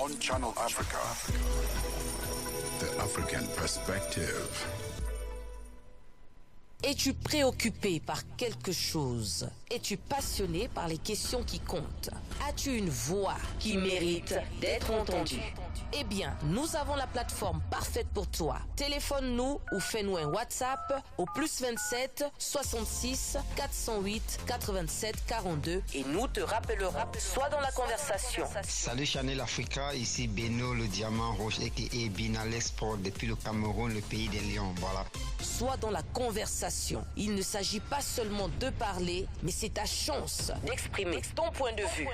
on Channel Africa. The African Perspective. Es-tu préoccupé par quelque chose? Es-tu passionné par les questions qui comptent? As-tu une voix qui mérite d'être entendue? Eh bien, nous avons la plateforme parfaite pour toi. Téléphone-nous ou fais-nous un WhatsApp au +27 66 408 87 42 et nous te rappellerons. Sois dans la conversation. Salut Channel Africa, ici Beno le diamant rouge et Binal Sport depuis le Cameroun, le pays des lions. Voilà. Sois dans la conversation. Il ne s'agit pas seulement de parler, mais c'est ta chance d'exprimer ton point de vue,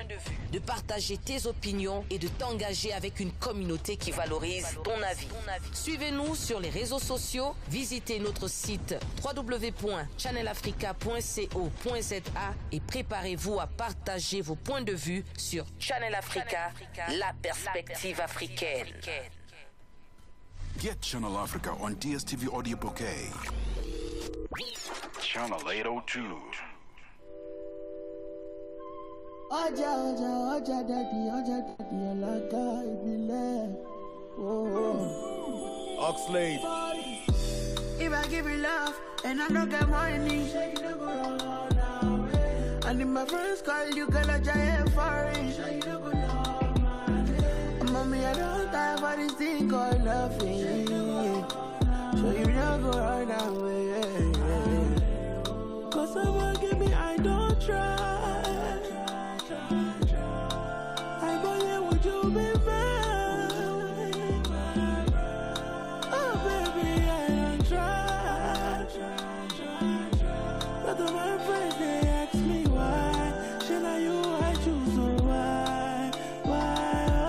de partager tes opinions et de t'engager avec une communauté qui valorise ton avis. Suivez-nous sur les réseaux sociaux, visitez notre site www.channelafrica.co.za et préparez-vous à partager vos points de vue sur Channel Africa, la perspective africaine. Get Channel Africa on DSTV Audio Bouquet. Channel 802. Oja daddy, alaka ibile. Oxlade. If I give you love and I don't get money, and in my first call you girl a giant foreign. Mommy, I don't have for this thing called loving. So you don't go run away. Cause someone give me, I don't try. I boy, would you be mine? Oh baby, I don't try. But all my friends, they ask me why. Should I you, I choose, so why?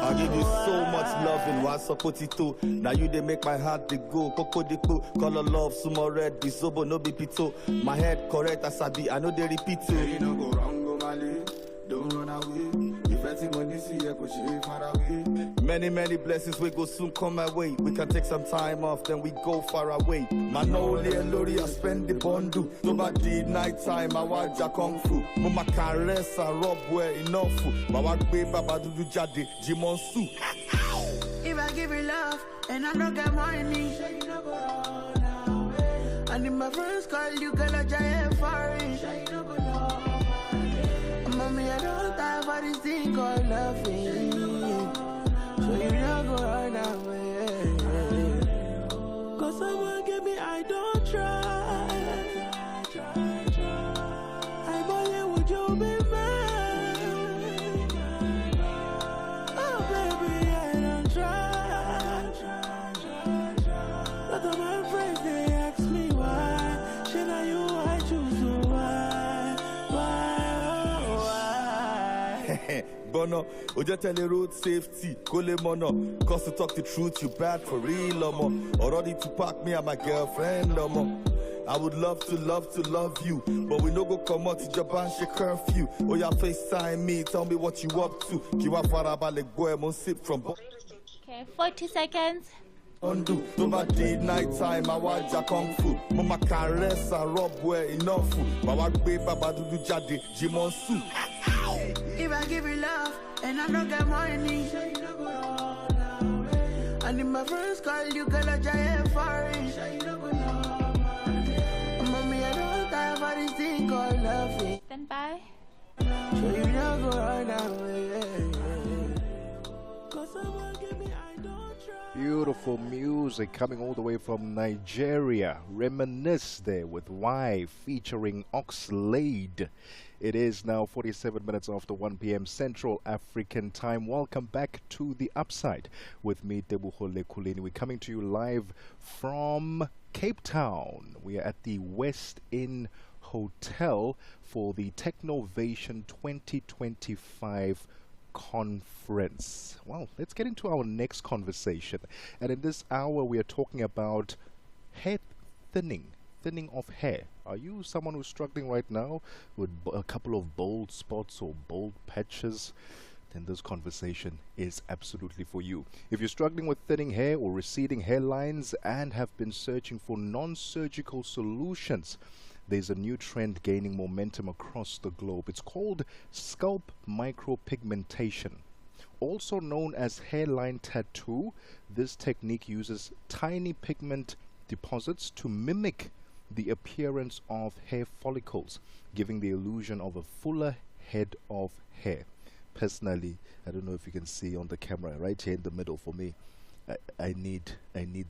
I give you so much love in Wasopotito. Now you they make my heart they go. Coco de co, color love, sumo red, be sober, no be pito. My head correct, asabi, I know they repeat to. You don't go wrong, go Mali. Don't run away. If I think when you see I go shave far away. Many blessings we go soon come my way. We can take some time off, then we go far away. Manoli and Lori, I spend the bondu. Nobody night time, I watch a kung fu. Mama caress and rub where enough. My work baby, Baba do jadi, Jimon Su. If I give you love and I don't get money, and in my first call you girl a giant foreign. Mommy, I don't have for this thing called loving. So you don't go run away. Cause someone give me, I don't try. I boy, would you be mine? Oh baby, I don't try. But all my friends, they ask me why. Should I you, I choose, so why? Bono, Oja tell the road safety, Kole mono. Cause to talk the truth, you bad for real, omo. Already to pack me and my girlfriend, omo. I would love to love you, but we no go come out to Japan, she curfew. Oh, ya FaceTime me, tell me what you up to. Kiwa faraba like boy, mon sip from. Okay, 40 seconds. Undo, nobody night time, I watch a kung fu. Mama caress and rub where enough. My work baby, Baba do jadi, Jimon Su. If I give you love and I don't get money, and in my first call you girl a giant foreign. Mommy, I don't have for this thing called loving. Stand by. So you don't go run away. Cause someone give me, I don't try. Beautiful music coming all the way from Nigeria. Reminisce there with Y featuring Oxlade. It is now 47 minutes after 1 p.m. Central African time. Welcome back to The Upside with me, Tebogo Lekhuleni. We're coming to you live from Cape Town. We are at the West Inn Hotel for the Technovation 2025 conference. Well, let's get into our next conversation. And in this hour, we are talking about hair thinning of hair. Are you someone who's struggling right now with a couple of bold spots or bold patches? Then this conversation is absolutely for you. If you're struggling with thinning hair or receding hairlines and have been searching for non-surgical solutions, there's a new trend gaining momentum across the globe. It's called scalp micropigmentation. Also known as hairline tattoo, this technique uses tiny pigment deposits to mimic the appearance of hair follicles, giving the illusion of a fuller head of hair. Personally, I don't know if you can see on the camera right here in the middle for me. I need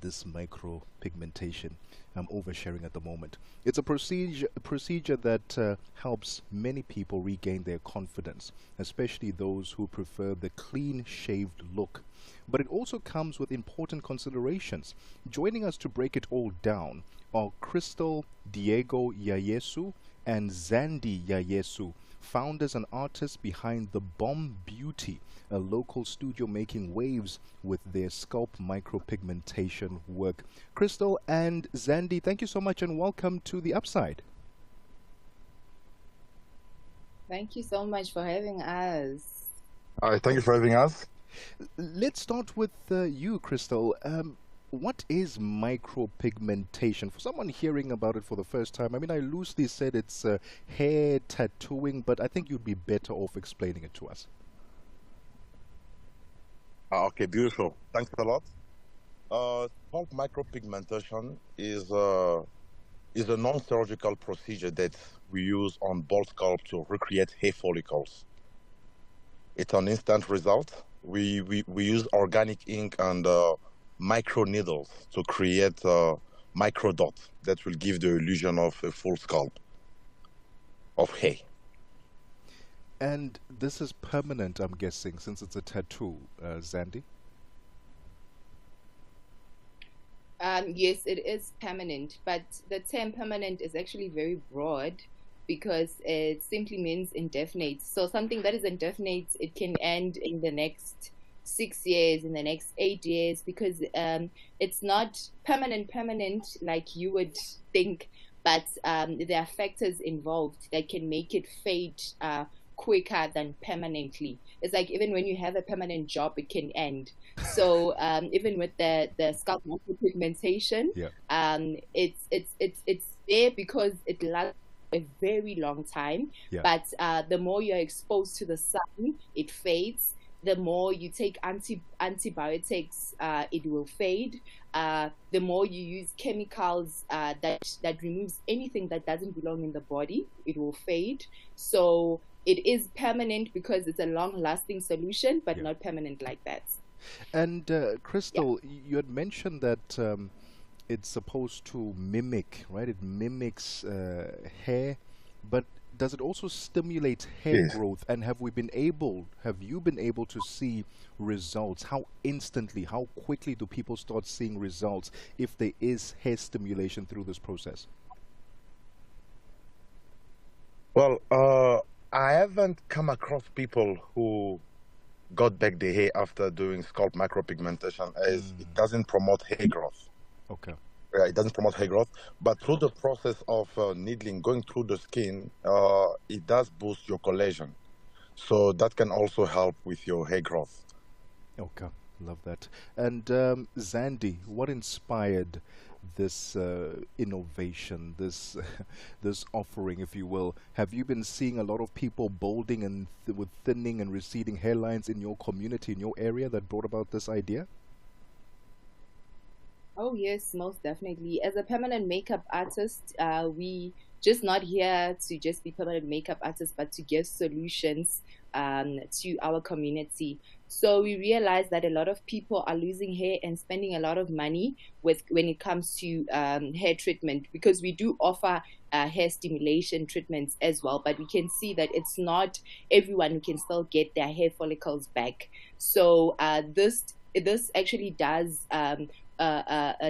this micro pigmentation. I'm oversharing at the moment. It's a procedure that helps many people regain their confidence, especially those who prefer the clean shaved look. But it also comes with important considerations. Joining us to break it all down are Crystal Diego Yayesu and Zandi Yayesu, founders and artists behind The Bomb Beauty, a local studio making waves with their scalp micropigmentation work. Crystal and Zandi, thank you so much and welcome to The Upside. Thank you so much for having us. All right, thank you for having us. Let's start with you, Crystal. What is micropigmentation? For someone hearing about it for the first time, I mean, I loosely said it's hair tattooing, but I think you'd be better off explaining it to us. Okay, beautiful. Thanks a lot. Scalp micropigmentation is a non-surgical procedure that we use on bald scalp to recreate hair follicles. It's an instant result. We use organic ink and micro needles to create micro dots that will give the illusion of a full scalp of hair. And this is permanent, I'm guessing, since it's a tattoo, Zandi? Yes, it is permanent, but the term permanent is actually very broad because it simply means indefinite. So something that is indefinite, it can end in the next 6 years, in the next 8 years, because it's not permanent like you would think, but there are factors involved that can make it fade quicker than permanently. It's like even when you have a permanent job, it can end. So even with the scalp micropigmentation, it's there because it lasts a very long time. But the more you're exposed to the sun, it fades. The more you take antibiotics, it will fade. The more you use chemicals that removes anything that doesn't belong in the body, it will fade. So it is permanent because it's a long-lasting solution, but not permanent like that. And Crystal, you had mentioned that it's supposed to mimic, right? It mimics hair, but does it also stimulate hair growth? And have you been able to see results? How instantly, how quickly do people start seeing results if there is hair stimulation through this process? Well, I haven't come across people who got back the hair after doing scalp micropigmentation, as it doesn't promote hair growth. Okay. It doesn't promote hair growth, but through the process of needling, going through the skin, it does boost your collagen. So that can also help with your hair growth. Okay, love that. And Zandi, what inspired this innovation, this this offering, if you will? Have you been seeing a lot of people balding and with thinning and receding hairlines in your community, in your area, that brought about this idea? Oh yes, most definitely. As a permanent makeup artist, we just not here to just be permanent makeup artists, but to give solutions to our community. So we realize that a lot of people are losing hair and spending a lot of money when it comes to hair treatment, because we do offer hair stimulation treatments as well, but we can see that it's not everyone who can still get their hair follicles back. So this actually does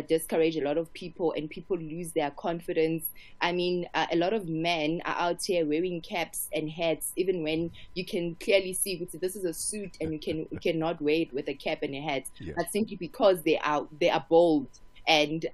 discourage a lot of people, and people lose their confidence. I mean, a lot of men are out here wearing caps and hats, even when you can clearly see this is a suit and you cannot wear it with a cap and a hat. But simply because they are bold, and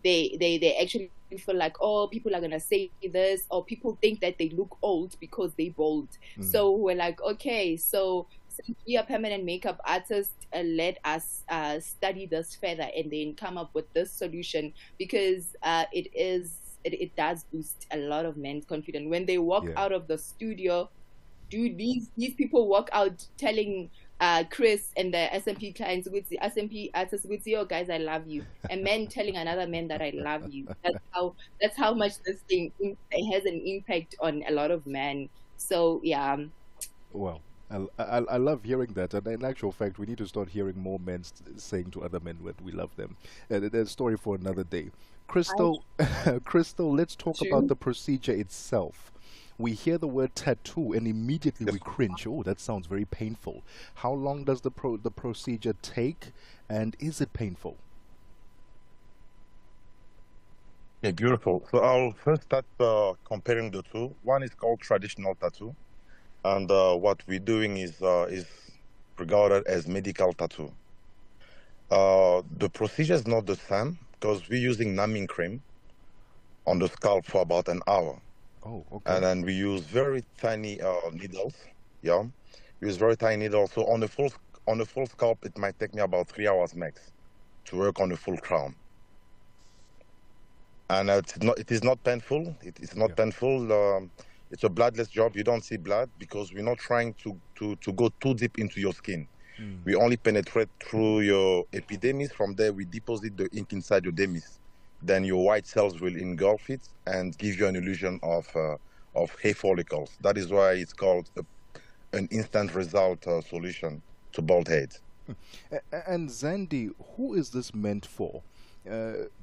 they actually feel like, oh, people are gonna say this, or people think that they look old because they bold. So we're like, okay, so since we are permanent makeup artists, let us study this further and then come up with this solution, because it does boost a lot of men's confidence when they walk out of the studio. Dude, these people walk out telling Chris and the SMP clients, SMP artists would say, "Oh, guys, I love you." A man telling another man that I love you. That's how much this thing has an impact on a lot of men. So yeah. Well, I love hearing that, and in actual fact, we need to start hearing more men saying to other men that we love them. That's a story for another day. Crystal, Crystal, let's talk about the procedure itself. We hear the word tattoo and immediately we cringe. Oh, that sounds very painful. How long does the procedure take, and is it painful? Okay, beautiful. So I'll first start comparing the two. One is called traditional tattoo, and what we're doing is regarded as medical tattoo. The procedure is not the same because we're using numbing cream on the scalp for about an hour. Oh, okay. And then we use very tiny needles. Yeah, we use very tiny needles. So on the full scalp, it might take me about 3 hours max to work on the full crown. And it is not painful. It is not painful. It's a bloodless job. You don't see blood because we're not trying to go too deep into your skin. We only penetrate through your epidermis. From there, we deposit the ink inside your dermis. Then your white cells will engulf it and give you an illusion of hair follicles. That is why it's called an instant result solution to bald heads. And Zandi, who is this meant for?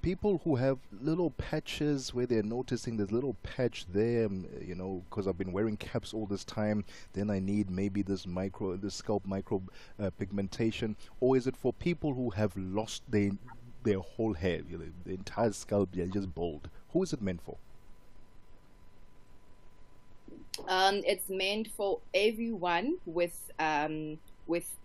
People who have little patches where they're noticing there's a little patch there, you know, because I've been wearing caps all this time, then I need maybe this scalp micro pigmentation, or is it for people who have lost their whole hair, you know, the entire scalp, they're just bald? Who is it meant for? It's meant for everyone with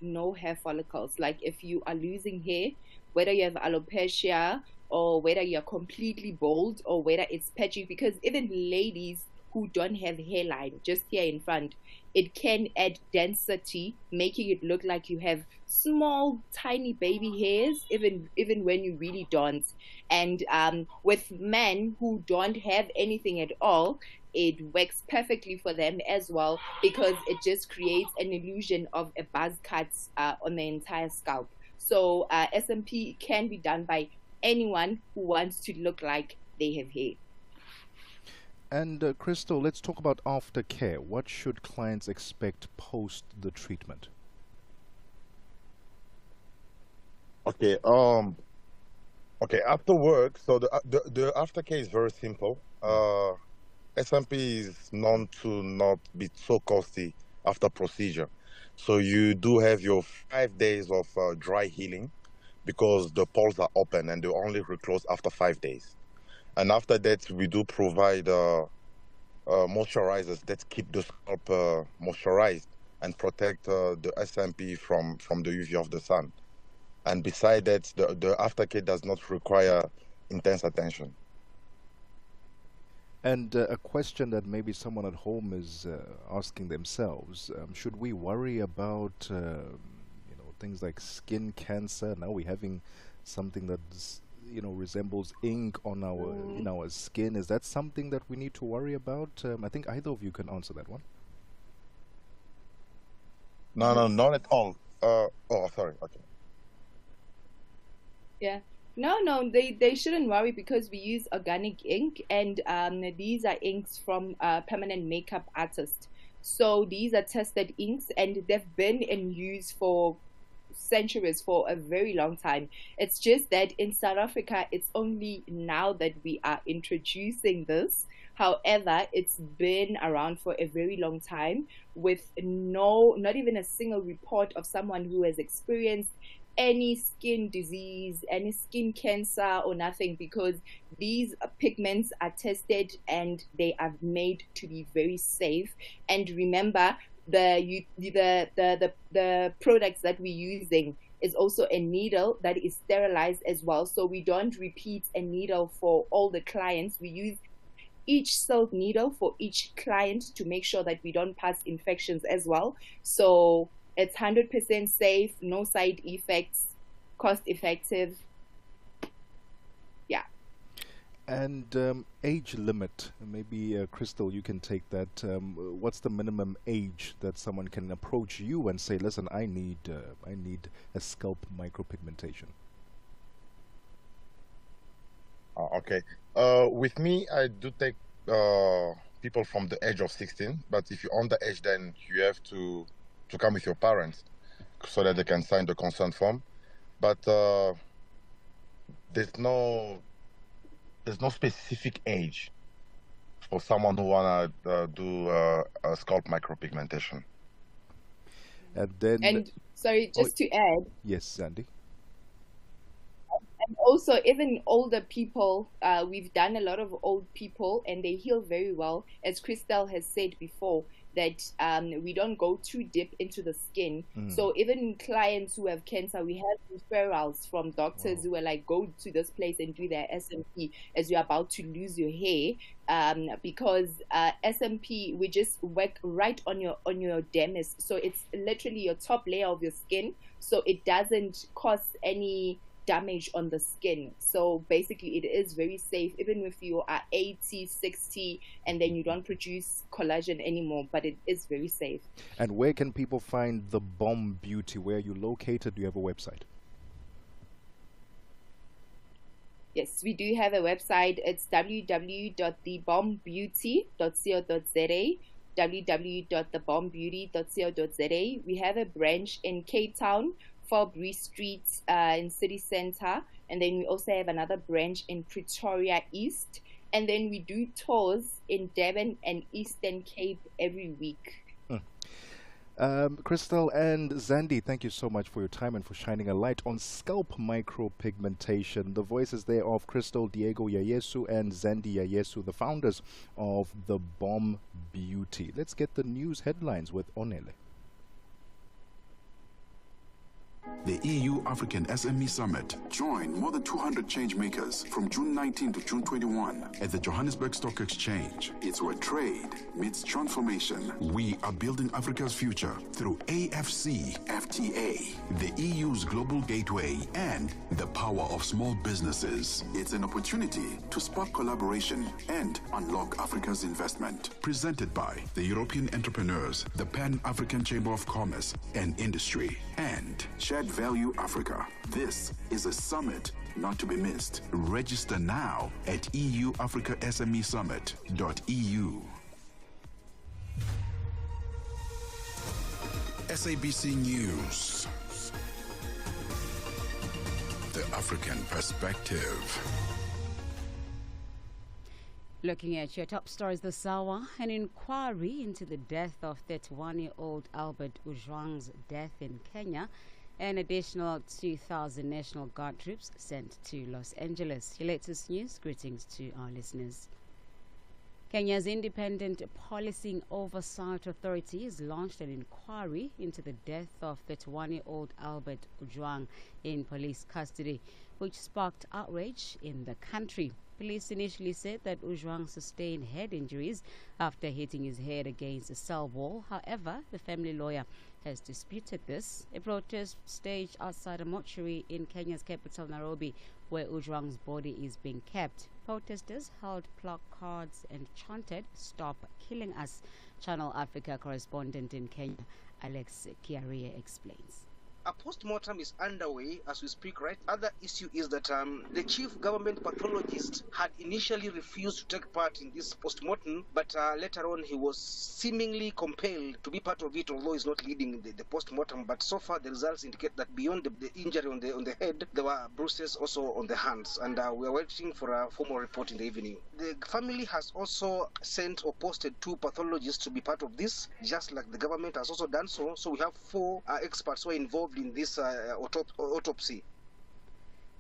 no hair follicles. Like if you are losing hair, whether you have alopecia or whether you're completely bald or whether it's patchy, because even ladies who don't have hairline just here in front, it can add density, making it look like you have small, tiny baby hairs, even when you really don't. And with men who don't have anything at all, it works perfectly for them as well because it just creates an illusion of a buzz cut on the entire scalp. So SMP can be done by anyone who wants to look like they have hair. And Crystal, let's talk about aftercare. What should clients expect post the treatment? Okay. After work, so the aftercare is very simple. SMP is known to not be so costly after procedure. So you do have your 5 days of dry healing because the pores are open and they only reclose after 5 days. And after that, we do provide moisturizers that keep the scalp moisturized and protect the SMP from the UV of the sun. And beside that, the aftercare does not require intense attention. And a question that maybe someone at home is asking themselves, should we worry about things like skin cancer? Now we're having something that resembles ink on our in our skin. Is that something that we need to worry about? I think either of you can answer that one. No, not at all. Sorry. Okay. Yeah. No, they shouldn't worry because we use organic ink, and these are inks from permanent makeup artists. So these are tested inks, and they've been in use for centuries, for a very long time. It's just that in South Africa, it's only now that we are introducing this. However, it's been around for a very long time with not even a single report of someone who has experienced any skin disease, any skin cancer or nothing, because these pigments are tested and they are made to be very safe. And remember, the products that we're using is also a needle that is sterilized as well. So we don't repeat a needle for all the clients. We use each silk needle for each client to make sure that we don't pass infections as well. So it's 100% safe, no side effects, cost effective. Yeah. And age limit, maybe Crystal, you can take that. What's the minimum age that someone can approach you and say, "Listen, I need a scalp micropigmentation"? Okay. With me, I do take people from the age of 16. But if you're underage, then you have to come with your parents so that they can sign the consent form. But there's no specific age for someone who wanna do a scalp micropigmentation. And then, And sorry, just to add, yes, Sandy. and also even older people, we've done a lot of old people and they heal very well. As Crystal has said before, that we don't go too deep into the skin. So even clients who have cancer, we have referrals from doctors who are like, go to this place and do their SMP as you're about to lose your hair, because SMP, we just work right on your dermis. So it's literally your top layer of your skin. So it doesn't cause any damage on the skin. So basically it is very safe, even if you are 80, 60 and then you don't produce collagen anymore, but it is very safe. And where can people find the Bomb Beauty? Where are you located? Do you have a website? Yes, we do have a website. It's www.thebombbeauty.co.za, www.thebombbeauty.co.za. We have a branch in Cape Town, Fabry Street in City Center, and then we also have another branch in Pretoria East, and then we do tours in Durban and Eastern Cape every week. Crystal and Zandi, thank you so much for your time and for shining a light on scalp micropigmentation. The voices there of Crystal Diego Yayesu and Zandi Yayesu, the founders of the Bomb Beauty. Let's get the news headlines with Onele. The EU-African SME Summit. Join more than 200 change makers from June 19 to June 21 at the Johannesburg Stock Exchange. It's where trade meets transformation. We are building Africa's future through AFC, FTA, the EU's global gateway, and the power of small businesses. It's an opportunity to spark collaboration and unlock Africa's investment. Presented by the European Entrepreneurs, the Pan-African Chamber of Commerce and Industry, and Shared Value Africa. This is a summit not to be missed. Register now at euafricasmesummit.eu. SABC News. The African Perspective. Looking at your top stories this hour, an inquiry into the death of 31-year-old Albert Ojwang's death in Kenya, an additional 2,000 National Guard troops sent to Los Angeles. Your latest news, greetings to our listeners. Kenya's Independent Policing Oversight Authority has launched an inquiry into the death of 31-year-old Albert Ojwang in police custody, which sparked outrage in the country. Police initially said that Ojwang sustained head injuries after hitting his head against a cell wall. However, the family lawyer has disputed this. A protest staged outside a mortuary in Kenya's capital, Nairobi, where Ojwang's body is being kept. Protesters held placards and chanted, "Stop killing us." Channel Africa correspondent in Kenya, Alex Kiaria, explains. A post-mortem is underway as we speak, right? Other issue is that the chief government pathologist had initially refused to take part in this post-mortem, but later on he was seemingly compelled to be part of it, although he's not leading the post-mortem. But so far the results indicate that beyond the injury on the head, there were bruises also on the hands, and we are waiting for a formal report in the evening. The family has also sent or posted 2 pathologists to be part of this, just like the government has also done so. So we have 4 experts who are involved in this autopsy.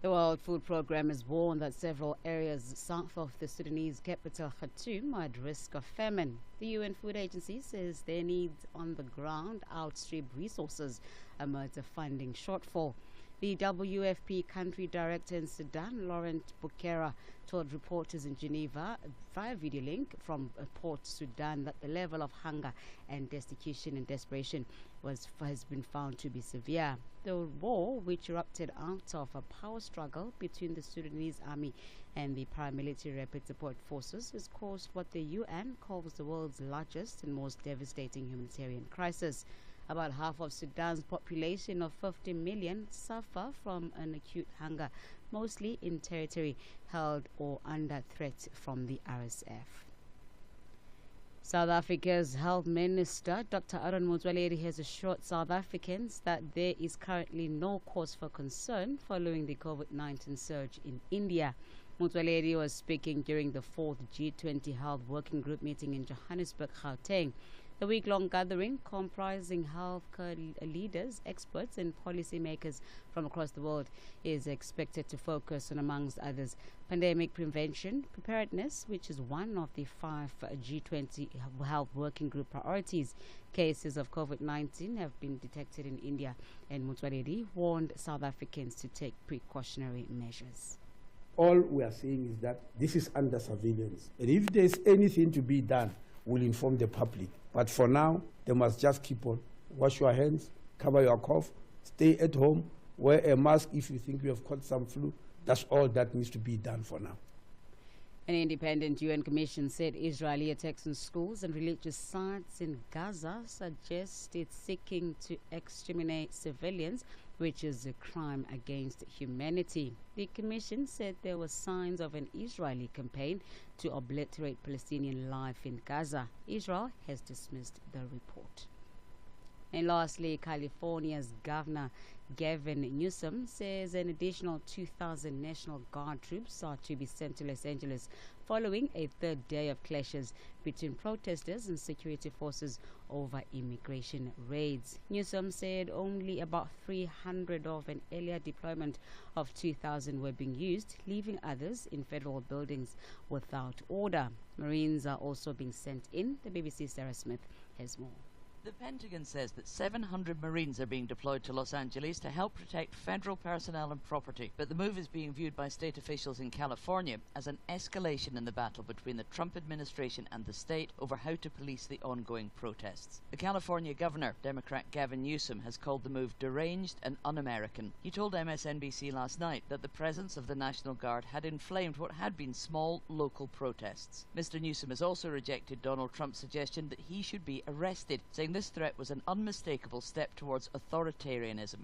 The World Food Programme has warned that several areas south of the Sudanese capital, Khartoum, are at risk of famine. The UN Food Agency says their needs on the ground outstrip resources amid a funding shortfall. The WFP country director in Sudan, Laurent Bukera, told reporters in Geneva via video link from Port Sudan that the level of hunger and destitution and desperation has been found to be severe. The war, which erupted out of a power struggle between the Sudanese army and the paramilitary rapid support forces, has caused what the UN calls the world's largest and most devastating humanitarian crisis. About half of Sudan's population of 50 million suffer from an acute hunger, mostly in territory held or under threat from the RSF. South Africa's Health Minister, Dr. Aaron Motsoaledi, has assured South Africans that there is currently no cause for concern following the COVID-19 surge in India. Motsoaledi was speaking during the 4th G20 Health Working Group meeting in Johannesburg, Gauteng. The week-long gathering, comprising healthcare leaders, experts and policymakers from across the world, is expected to focus on, amongst others, pandemic prevention, preparedness, which is one of the 5 G20 Health Working Group priorities. Cases of COVID-19 have been detected in India, and Motsoaledi warned South Africans to take precautionary measures. All we are saying is that this is under surveillance, and if there's anything to be done, we'll inform the public. But for now, they must just keep on. Wash your hands, cover your cough, stay at home, wear a mask if you think you have caught some flu. That's all that needs to be done for now. An independent UN commission said Israeli attacks on schools and religious sites in Gaza suggest it's seeking to exterminate civilians, which is a crime against humanity. The commission said there were signs of an Israeli campaign to obliterate Palestinian life in Gaza. Israel has dismissed the report. And lastly, California's Governor Gavin Newsom says an additional 2,000 National Guard troops are to be sent to Los Angeles following a third day of clashes between protesters and security forces over immigration raids. Newsom said only about 300 of an earlier deployment of 2,000 were being used, leaving others in federal buildings without order. Marines are also being sent in. The BBC's Sarah Smith has more. The Pentagon says that 700 Marines are being deployed to Los Angeles to help protect federal personnel and property. But the move is being viewed by state officials in California as an escalation in the battle between the Trump administration and the state over how to police the ongoing protests. The California governor, Democrat Gavin Newsom, has called the move deranged and un-American. He told MSNBC last night that the presence of the National Guard had inflamed what had been small local protests. Mr. Newsom has also rejected Donald Trump's suggestion that he should be arrested, saying this threat was an unmistakable step towards authoritarianism.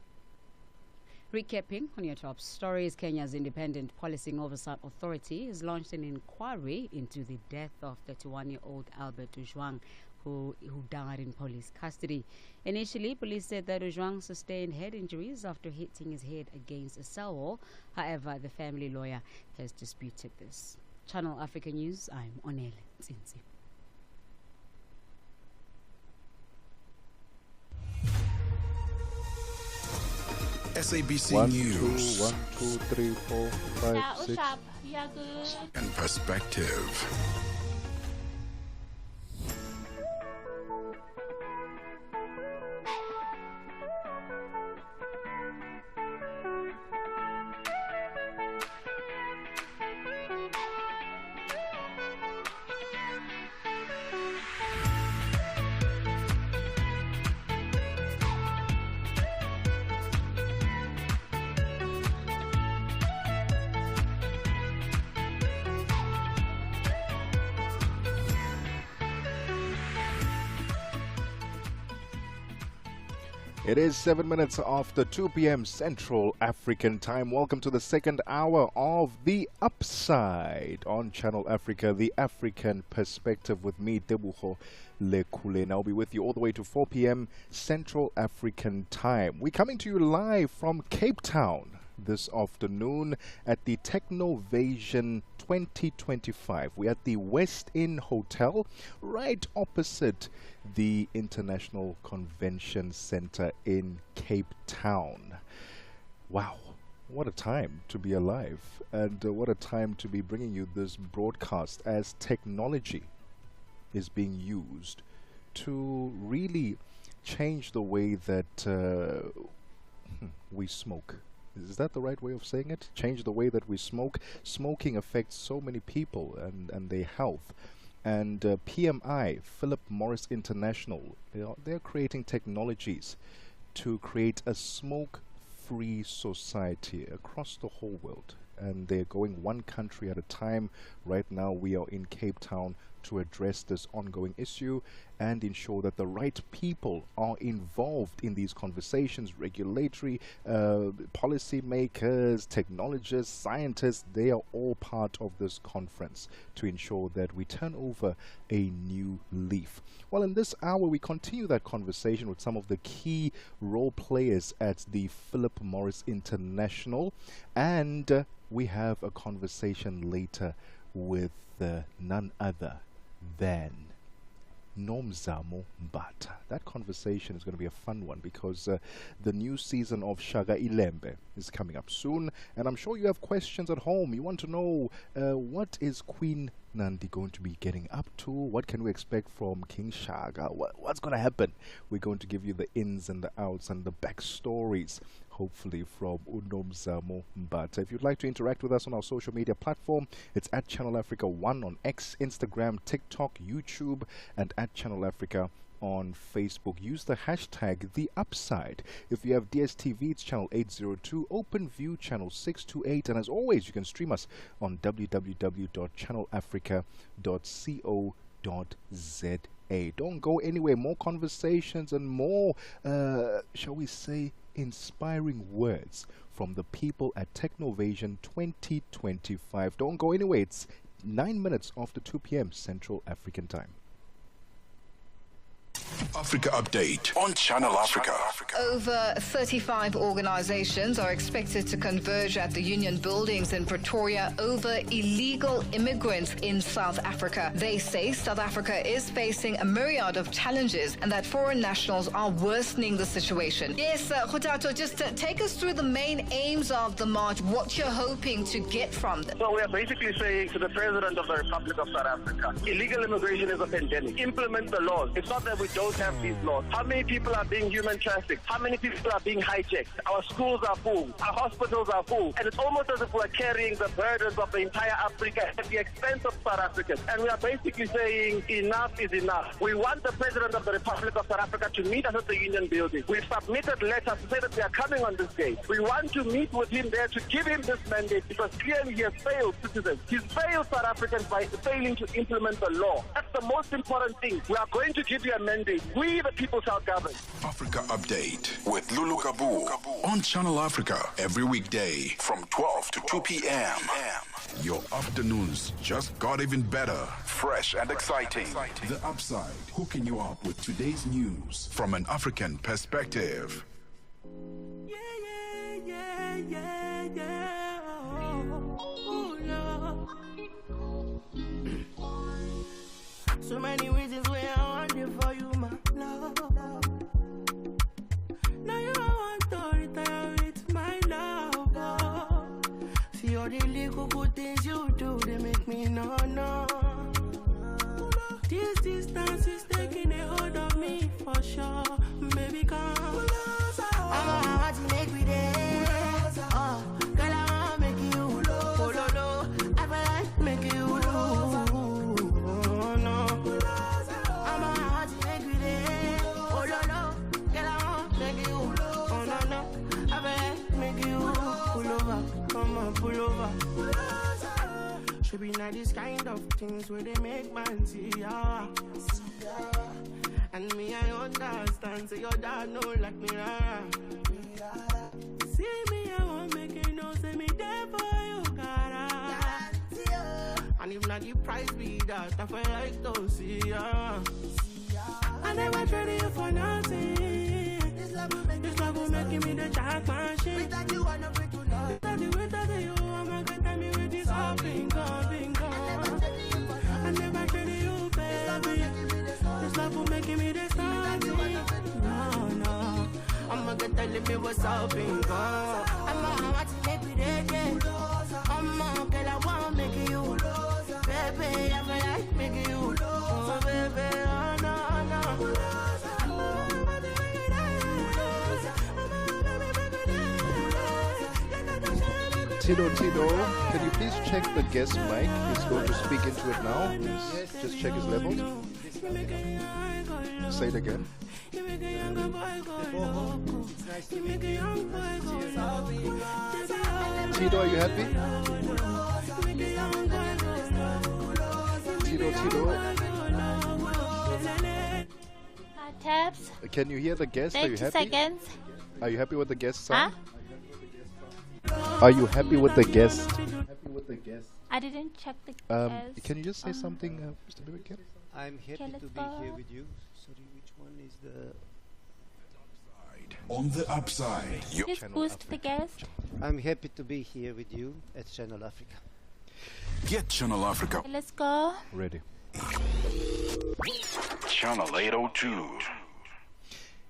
Recapping on your top stories, Kenya's Independent Policing Oversight Authority has launched an inquiry into the death of 31-year-old Albert Ujwang, who died in police custody. Initially, police said that Ujwang sustained head injuries after hitting his head against a cell wall. However, the family lawyer has disputed this. Channel Africa News, I'm Onele Nzinzi. SABC One, News. 2, 1, 2, 3, 4, 5, 6. And perspective. It is 7 minutes after 2 p.m. Central African Time. Welcome to the second hour of The Upside on Channel Africa, the African perspective with me, Tebogo Lekhuleni. I'll be with you all the way to 4 p.m. Central African Time. We're coming to you live from Cape Town this afternoon at the Technovasion 2025. We're at the West Inn Hotel, right opposite the International Convention Center in Cape Town. Wow, what a time to be alive, and what a time to be bringing you this broadcast as technology is being used to really change the way that we smoke. Is that the right way of saying it? Change the way that we smoke. Smoking affects so many people and their health. And PMI, Philip Morris International, they're creating technologies to create a smoke-free society across the whole world. And they're going one country at a time. Right now we are in Cape Town to address this ongoing issue and ensure that the right people are involved in these conversations. Regulatory, policy makers, technologists, scientists, they are all part of this conference to ensure that we turn over a new leaf. Well, in this hour, we continue that conversation with some of the key role players at the Philip Morris International, and we have a conversation later with none other than Nomzamo Mbata. That conversation is going to be a fun one because the new season of Shaga Ilembe is coming up soon, and I'm sure you have questions at home. You want to know what is Queen Nandi going to be getting up to? What can we expect from King Shaga? What's going to happen? We're going to give you the ins and the outs and the backstories, hopefully from Unomzamo Mbata. If you'd like to interact with us on our social media platform, it's at Channel Africa 1 on X, Instagram, TikTok, YouTube, and at Channel Africa on Facebook. Use the hashtag #TheUpside. If you have DSTV, it's channel 802, OpenView channel 628, and as always, you can stream us on www.channelafrica.co.za. Don't go anywhere. More conversations and more, shall we say, inspiring words from the people at Technovasion 2025. Don't go anywhere. It's 9 minutes after 2 p.m. Central African Time. Africa Update on Channel Africa. Over 35 organizations are expected to converge at the Union buildings in Pretoria over illegal immigrants in South Africa. They say South Africa is facing a myriad of challenges and that foreign nationals are worsening the situation. Yes, Khutato, just take us through the main aims of the march, what you're hoping to get from them. So we are basically saying to the President of the Republic of South Africa, illegal immigration is a pandemic. Implement the laws. It's not that we don't have these laws. How many people are being human trafficked? How many people are being hijacked? Our schools are full. Our hospitals are full. And it's almost as if we're carrying the burdens of the entire Africa at the expense of South Africans. And we are basically saying enough is enough. We want the President of the Republic of South Africa to meet us at the Union building. We've submitted letters to say that we are coming on this day. We want to meet with him there to give him this mandate because clearly he has failed citizens. He's failed South Africans by failing to implement the law. That's the most important thing. We are going to give you a mandate. We, the people, shall govern. Africa Update with Lulu Kabu on Channel Africa every weekday from 12 to 2 p.m. Your afternoons just got even better, fresh and exciting. The Upside, hooking you up with today's news from an African perspective. So many reasons why I want it for you, my love. Now you want to retire with my love. See all the little good things you do, they make me no. This distance is taking a hold of me for sure. Baby, come. I want to make me there. Oh, girl, I want to make you. Oh, no. I want to make you. Pull over. Should be not this kind of things where they make man see ya. And me, I understand. Say your dad know like me. See me, I won't make you know. Say me there for you, gotta. And if not the price be that, I feel like to see ya. I never traded you for nothing. This love will make me the jack machine. Without you, I never to love. Without you, I'm not gonna tell me with this all being gone. I never traded you, baby. This love will make me the something. No. I'm not gonna tell me what's all being gone. I'm not want to make me dead. I'm not girl, I wanna make you. Baby, I feel like making you. Oh, baby, oh, no. Tino, can you please check the guest mic? He's going to speak into it now. Just check his level. Say it again. Tino, are you happy? Tino. Tabs. Can you hear the guest? Are you 30 happy? seconds. Are you happy with the guest sound? Are you happy with the guest? I didn't check the guest. Can you just say something, Mr. Bibikin? I'm happy Okay, to let's be go. here with you. Sorry, which one is the... On the upside. Just boost the guest. I'm happy to be here with you at Channel Africa. Get Channel Africa. Okay, let's go. Ready. Channel 802.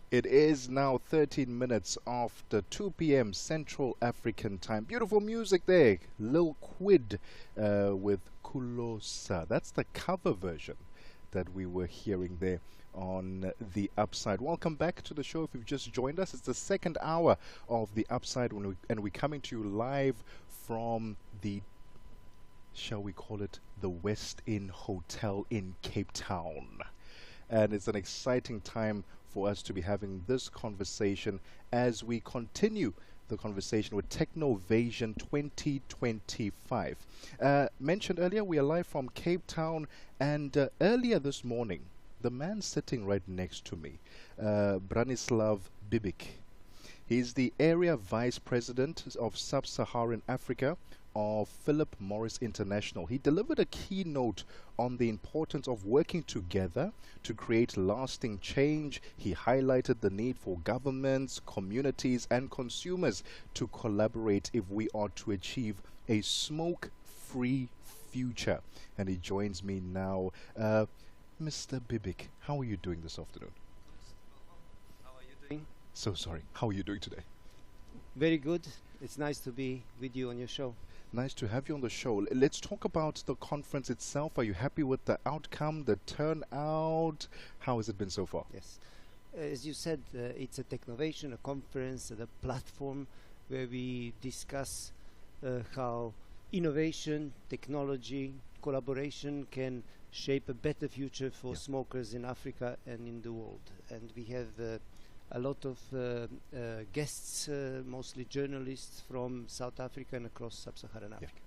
It is now 13 minutes after 2 p.m. Central African time. Beautiful music there. Lil Quid with Kulosa. That's the cover version that we were hearing there on The Upside. Welcome back to the show. If you've just joined us, it's the second hour of The Upside, and we're coming to you live from the, shall we call it, the West Inn Hotel in Cape Town. And it's an exciting time for us to be having this conversation as we continue the conversation with Technovasion 2025. Mentioned earlier, we are live from Cape Town, and earlier this morning, the man sitting right next to me, Branislav Bibic, he's the Area Vice President of Sub-Saharan Africa of Philip Morris International. He delivered a keynote on the importance of working together to create lasting change. He highlighted the need for governments, communities, and consumers to collaborate if we are to achieve a smoke-free future. And he joins me now. Mr. Bibic, how are you doing this afternoon? How are you doing? So sorry. How are you doing today? Very good. It's nice to be with you on your show. Nice to have you on the show. Let's talk about the conference itself. Are you happy with the outcome, the turnout? How has it been so far? Yes. As you said, it's a Technovation, a conference, a platform where we discuss how innovation, technology, collaboration can shape a better future for smokers in Africa and in the world. And we have a lot of guests, mostly journalists from South Africa and across Sub-Saharan Africa.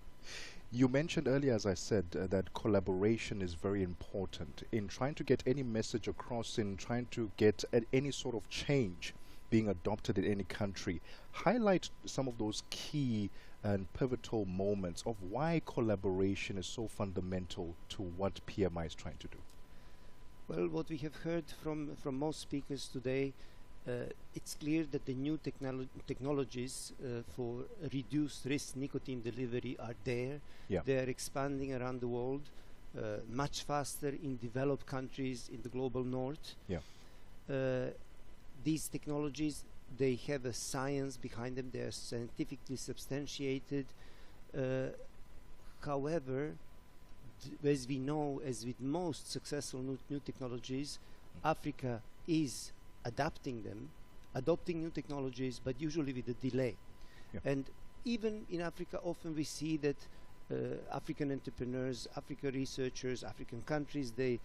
You mentioned earlier, as I said, that collaboration is very important in trying to get any message across, in trying to get any sort of change being adopted in any country. Highlight some of those key and pivotal moments of why collaboration is so fundamental to what PMI is trying to do. Well, what we have heard from most speakers today, it's clear that the new technologies for reduced risk nicotine delivery are there. Yeah. They are expanding around the world much faster in developed countries in the global north. Yeah. These technologies, they have a science behind them. They are scientifically substantiated. However, as we know, as with most successful new technologies, Africa is adopting new technologies, but usually with a delay. Yeah. And even in Africa, often we see that African entrepreneurs, African researchers, African countries, they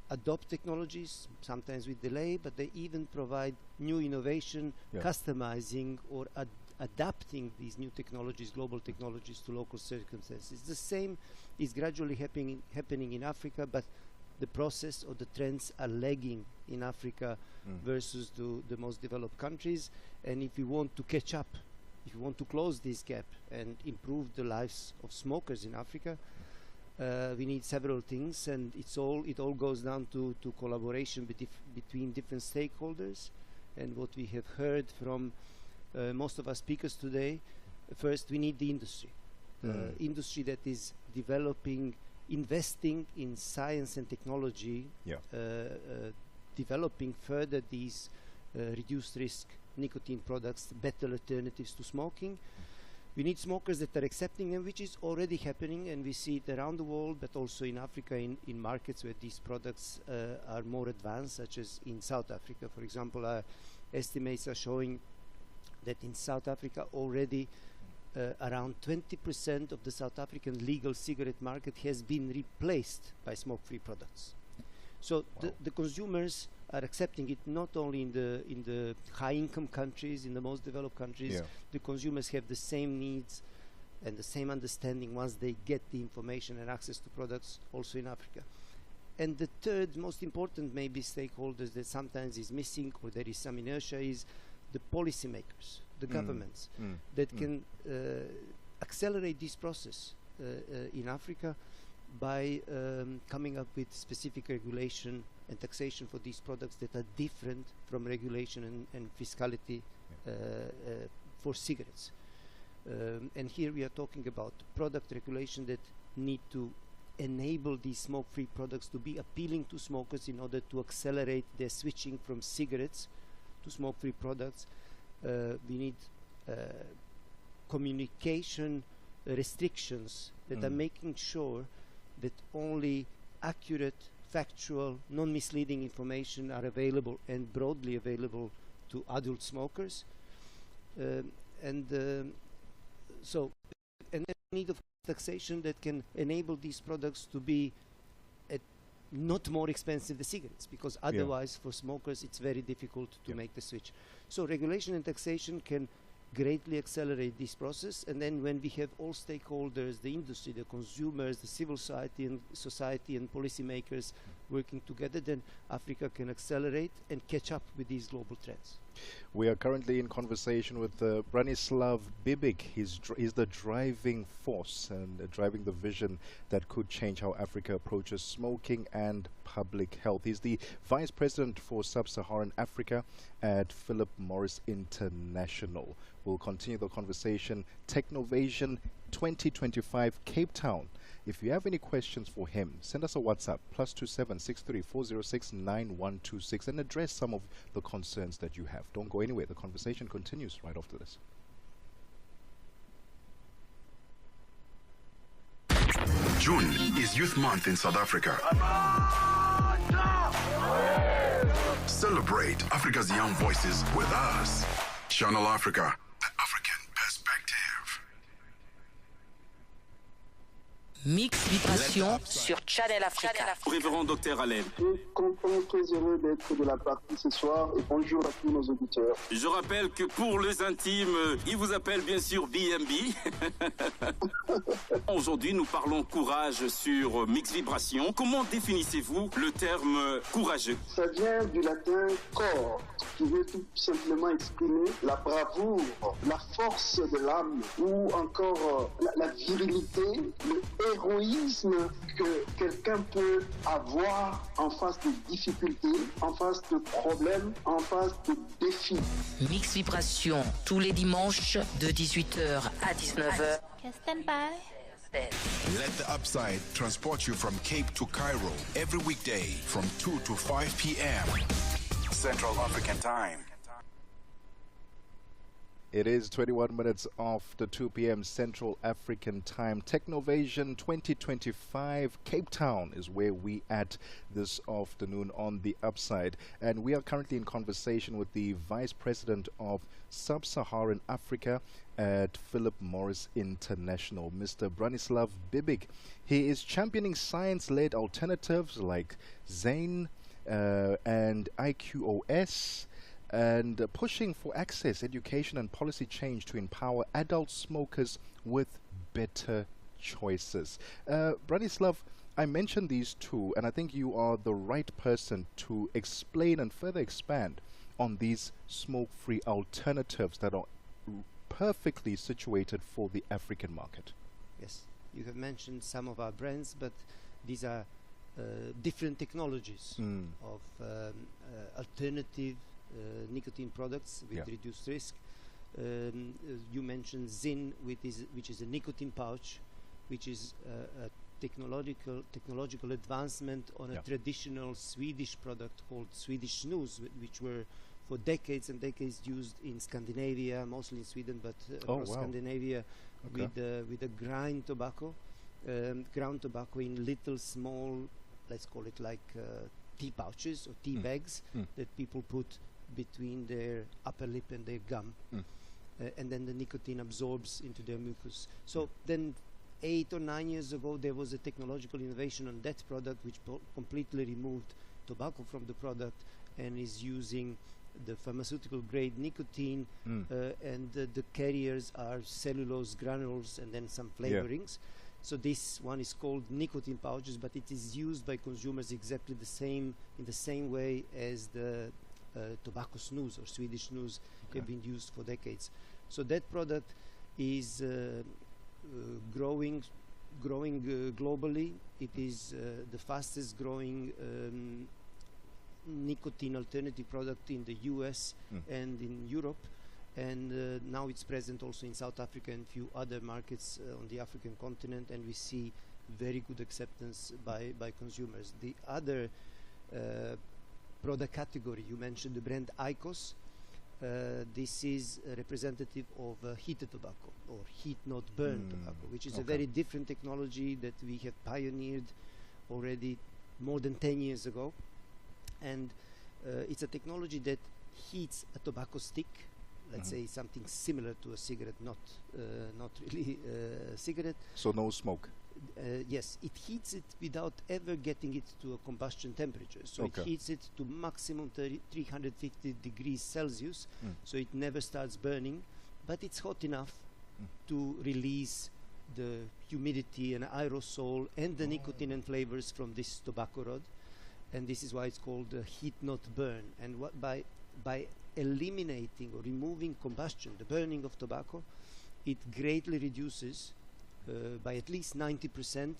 adopt technologies, sometimes with delay, but they even provide new innovation, customizing or adapting these new technologies, global technologies, to local circumstances. The same is gradually happening in Africa, but the process or the trends are lagging in Africa versus the most developed countries. And if we want to catch up, if we want to close this gap and improve the lives of smokers in Africa, we need several things, and it all goes down to collaboration between different stakeholders. And what we have heard from most of our speakers today, first we need the industry, industry that is developing, investing in science and technology, developing further these reduced risk nicotine products, better alternatives to smoking. We need smokers that are accepting them, which is already happening, and we see it around the world, but also in Africa, in markets where these products are more advanced, such as in South Africa. For example, our estimates are showing that in South Africa already around 20% of the South African legal cigarette market has been replaced by smoke-free products. So the consumers are accepting it not only in the high-income countries, in the most developed countries. The consumers have the same needs and the same understanding once they get the information and access to products also in Africa. And the third most important maybe stakeholders that sometimes is missing or there is some inertia is the policymakers, the governments that can accelerate this process in Africa by coming up with specific regulation and taxation for these products that are different from regulation and fiscality for cigarettes. And here we are talking about product regulation that need to enable these smoke-free products to be appealing to smokers in order to accelerate their switching from cigarettes to smoke-free products. We need communication restrictions that are making sure that only accurate, factual, non-misleading information are available and broadly available to adult smokers. So, and then need of taxation that can enable these products to be not more expensive than cigarettes, because otherwise for smokers it's very difficult to make the switch. So regulation and taxation can greatly accelerate this process, and then when we have all stakeholders, the industry, the consumers, the civil society and policymakers working together, then Africa can accelerate and catch up with these global trends. We are currently in conversation with Branislav Bibic. He's the driving force and driving the vision that could change how Africa approaches smoking and public health. He's the Vice President for Sub-Saharan Africa at Philip Morris International. We'll continue the conversation. Technovasion 2025 Cape Town. If you have any questions for him, send us a WhatsApp, +27 63406 9126, and address some of the concerns that you have. Don't go anywhere. The conversation continues right after this. June is Youth Month in South Africa. Celebrate Africa's young voices with us. Channel Africa, the African perspective. Mix Vibration sur Channel Africa. Révérend Dr Allen. Je suis content, très heureux d'être de la partie ce soir et bonjour à tous nos auditeurs. Je rappelle que pour les intimes, il vous appelle bien sûr BMB. Aujourd'hui, nous parlons courage sur Mix Vibration. Comment définissez-vous le terme courageux? Ça vient du latin cor, qui veut tout simplement exprimer la bravoure, la force de l'âme ou encore la virilité, le héroïsme que quelqu'un peut avoir en face de difficultés, en face de problèmes, en face de défis. Mix Vibration, tous les dimanches de 18h à 19h. Stand by. Let the upside transport you from Cape to Cairo every weekday from 2 to 5 p.m. Central African Time. It is 21 minutes after 2 p.m. Central African Time. Technovasion 2025 Cape Town is where we at this afternoon on the upside. And we are currently in conversation with the Vice President of Sub-Saharan Africa at Philip Morris International, Mr. Branislav Bibic. He is championing science-led alternatives like Zane and IQOS, and pushing for access, education and policy change to empower adult smokers with better choices. Branislav, I mentioned these two, and I think you are the right person to explain and further expand on these smoke-free alternatives that are perfectly situated for the African market. Yes, you have mentioned some of our brands, but these are different technologies of alternative nicotine products with reduced risk. You mentioned Zin, which is a nicotine pouch, which is a technological advancement on a traditional Swedish product called Swedish snus, which were for decades and decades used in Scandinavia, mostly in Sweden, but across Scandinavia, with a ground tobacco in little small, let's call it like tea pouches or tea bags that people put between their upper lip and their gum. and then the nicotine absorbs into their mucus. So then 8 or 9 years ago, there was a technological innovation on that product which completely removed tobacco from the product and is using the pharmaceutical grade nicotine, and the carriers are cellulose granules and then some flavorings. So this one is called nicotine pouches, but it is used by consumers exactly the same, in the same way as the tobacco snus or Swedish snus have been used for decades. So that product is growing globally. It is the fastest growing nicotine alternative product in the US and in Europe, and now it's present also in South Africa and few other markets on the African continent, and we see very good acceptance by consumers. The other product category, you mentioned the brand IQOS. This is a representative of heated tobacco or heat not burn tobacco, which is a very different technology that we have pioneered already more than 10 years ago. And it's a technology that heats a tobacco stick, let's say something similar to a cigarette, not really a cigarette. So no smoke. Yes, it heats it without ever getting it to a combustion temperature. So it heats it to maximum 350 degrees Celsius, so it never starts burning, but it's hot enough to release the humidity and aerosol and the nicotine and flavors from this tobacco rod. And this is why it's called heat not burn. And what by eliminating or removing combustion, the burning of tobacco, it greatly reduces by at least 90%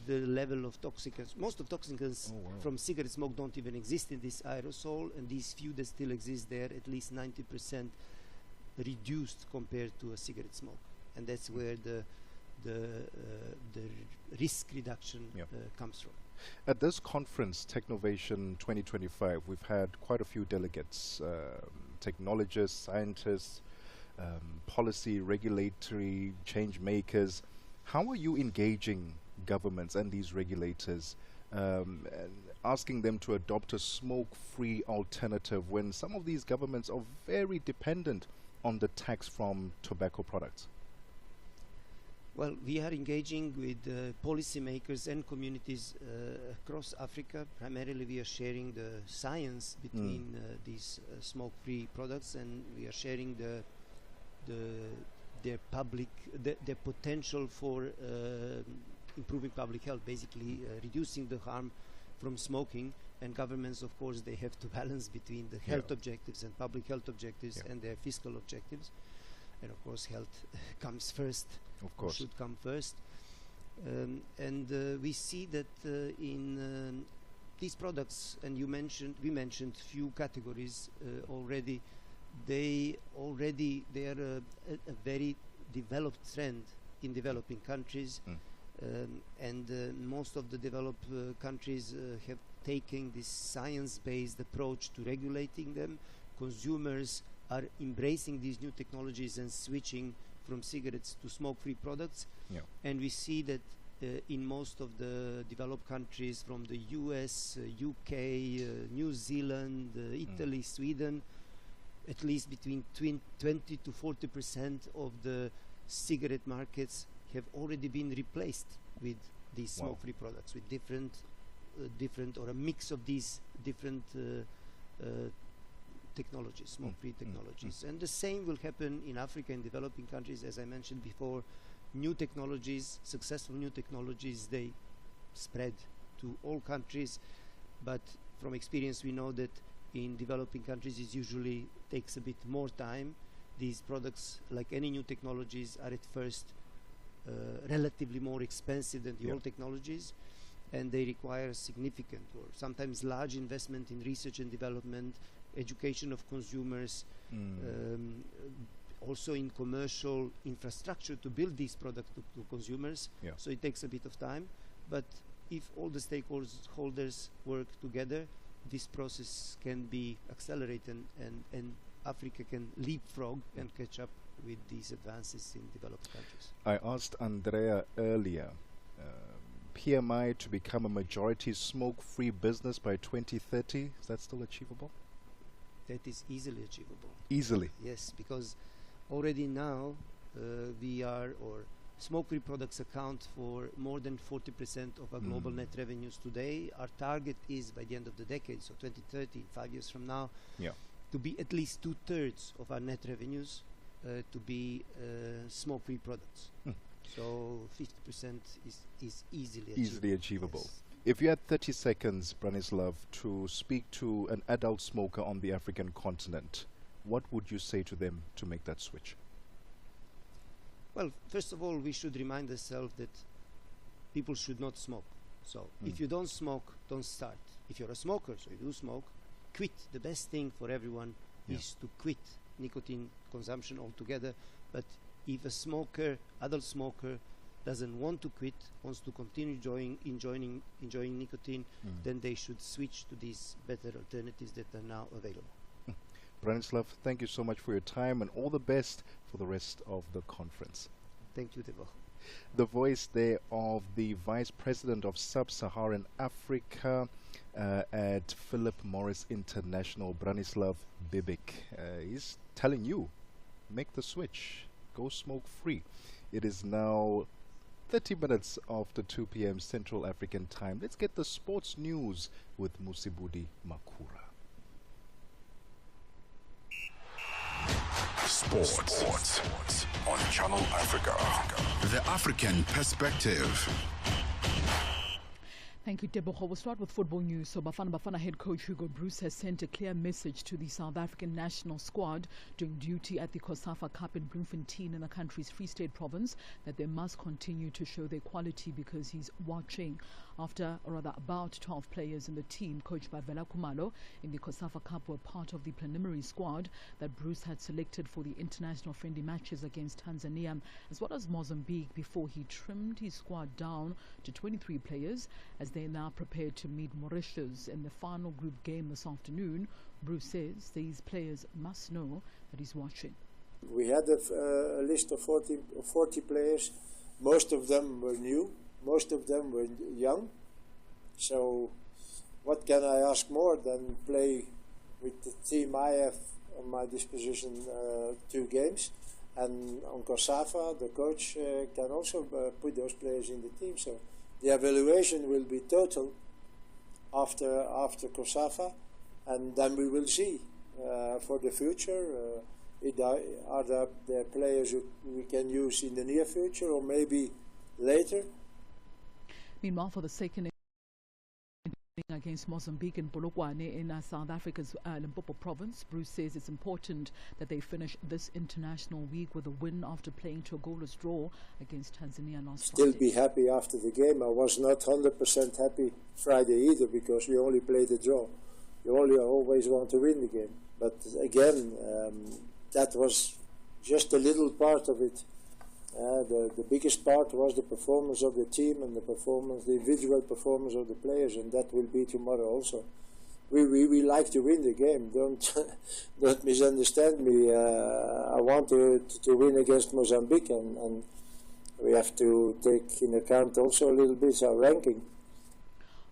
the level of toxicants. Most of toxicants from cigarette smoke don't even exist in this aerosol, and these few that still exist there, at least 90% reduced compared to a cigarette smoke. And that's where the risk reduction comes from. At this conference, Technovation 2025, we've had quite a few delegates, technologists, scientists, policy, regulatory change makers. How are you engaging governments and these regulators, and asking them to adopt a smoke-free alternative when some of these governments are very dependent on the tax from tobacco products? Well, we are engaging with policymakers and communities across Africa. Primarily, we are sharing the science between these smoke-free products, and we are sharing their potential for improving public health, basically reducing the harm from smoking. And governments, of course, they have to balance between the health objectives and public health objectives and their fiscal objectives. And of course, health comes first. Of course, should come first. And we see that in these products, and we mentioned few categories already. They are a very developed trend in developing countries, and most of the developed countries have taken this science-based approach to regulating them. Consumers are embracing these new technologies and switching from cigarettes to smoke-free products. And we see that in most of the developed countries, from the US, UK, New Zealand, Italy, Sweden, at least between 20 to 40% of the cigarette markets have already been replaced with these smoke-free products, with different or a mix of these different technologies, smoke-free technologies. And the same will happen in Africa and developing countries. As I mentioned before, new technologies, successful new technologies, they spread to all countries. But from experience, we know that in developing countries, it usually takes a bit more time. These products, like any new technologies, are at first relatively more expensive than the old technologies, and they require significant or sometimes large investment in research and development, education of consumers, also in commercial infrastructure to build these products to consumers. So it takes a bit of time, but if all the stakeholders work together, this process can be accelerated, and Africa can leapfrog and catch up with these advances in developed countries. I asked Andrea earlier, PMI to become a majority smoke-free business by 2030. Is that still achievable? That is easily achievable. Easily? Yes, because already now VR or smoke-free products account for more than 40% of our global net revenues today. Our target is by the end of the decade, so 2030, 5 years from now, to be at least 2/3 of our net revenues to be smoke-free products. So 50% is easily achievable. Yes. If you had 30 seconds, Branislav, to speak to an adult smoker on the African continent, what would you say to them to make that switch? Well, first of all, we should remind ourselves that people should not smoke. So if you don't smoke, don't start. If you're a smoker, so you do smoke, quit. The best thing for everyone is to quit nicotine consumption altogether. But if a smoker, adult smoker, doesn't want to quit, wants to continue enjoying nicotine, then they should switch to these better alternatives that are now available. Branislav, thank you so much for your time and all the best for the rest of the conference. Thank you, Tebogo. The voice there of the Vice President of Sub-Saharan Africa at Philip Morris International, Branislav Bibic. He's telling you, make the switch, go smoke free. It is now 30 minutes after 2 p.m. Central African time. Let's get the sports news with Musibudi Makura. Sports on Channel Africa. The African perspective. Thank you, Tebogo. We'll start with football news. So Bafana head coach Hugo Bruce has sent a clear message to the South African national squad doing duty at the COSAFA Cup in Bloemfontein in the country's Free State province that they must continue to show their quality because he's watching. After, or rather about 12 players in the team coached by Vela Kumalo in the COSAFA Cup were part of the preliminary squad that Bruce had selected for the international friendly matches against Tanzania as well as Mozambique before he trimmed his squad down to 23 players as they now prepared to meet Mauritius in the final group game this afternoon. Bruce says these players must know that he's watching. We had a list of 40 players. Most of them were new. Most of them were young. So what can I ask more than play with the team I have on my disposition 2 games? And on COSAFA, the coach can also put those players in the team. So the evaluation will be total after COSAFA, and then we will see for the future. Are there players who we can use in the near future or maybe later? Meanwhile, for the second against Mozambique in Polokwane in South Africa's Limpopo province, Bruce says it's important that they finish this international week with a win after playing to a goalless draw against Tanzania last Friday. Still be happy after the game. I was not 100% happy Friday either because we only played a draw. You always want to win the game. But again, that was just a little part of it. The biggest part was the performance of the team and the individual performance of the players, and that will be tomorrow also. We like to win the game. Don't misunderstand me. I want to win against Mozambique, and we have to take in account also a little bit our ranking.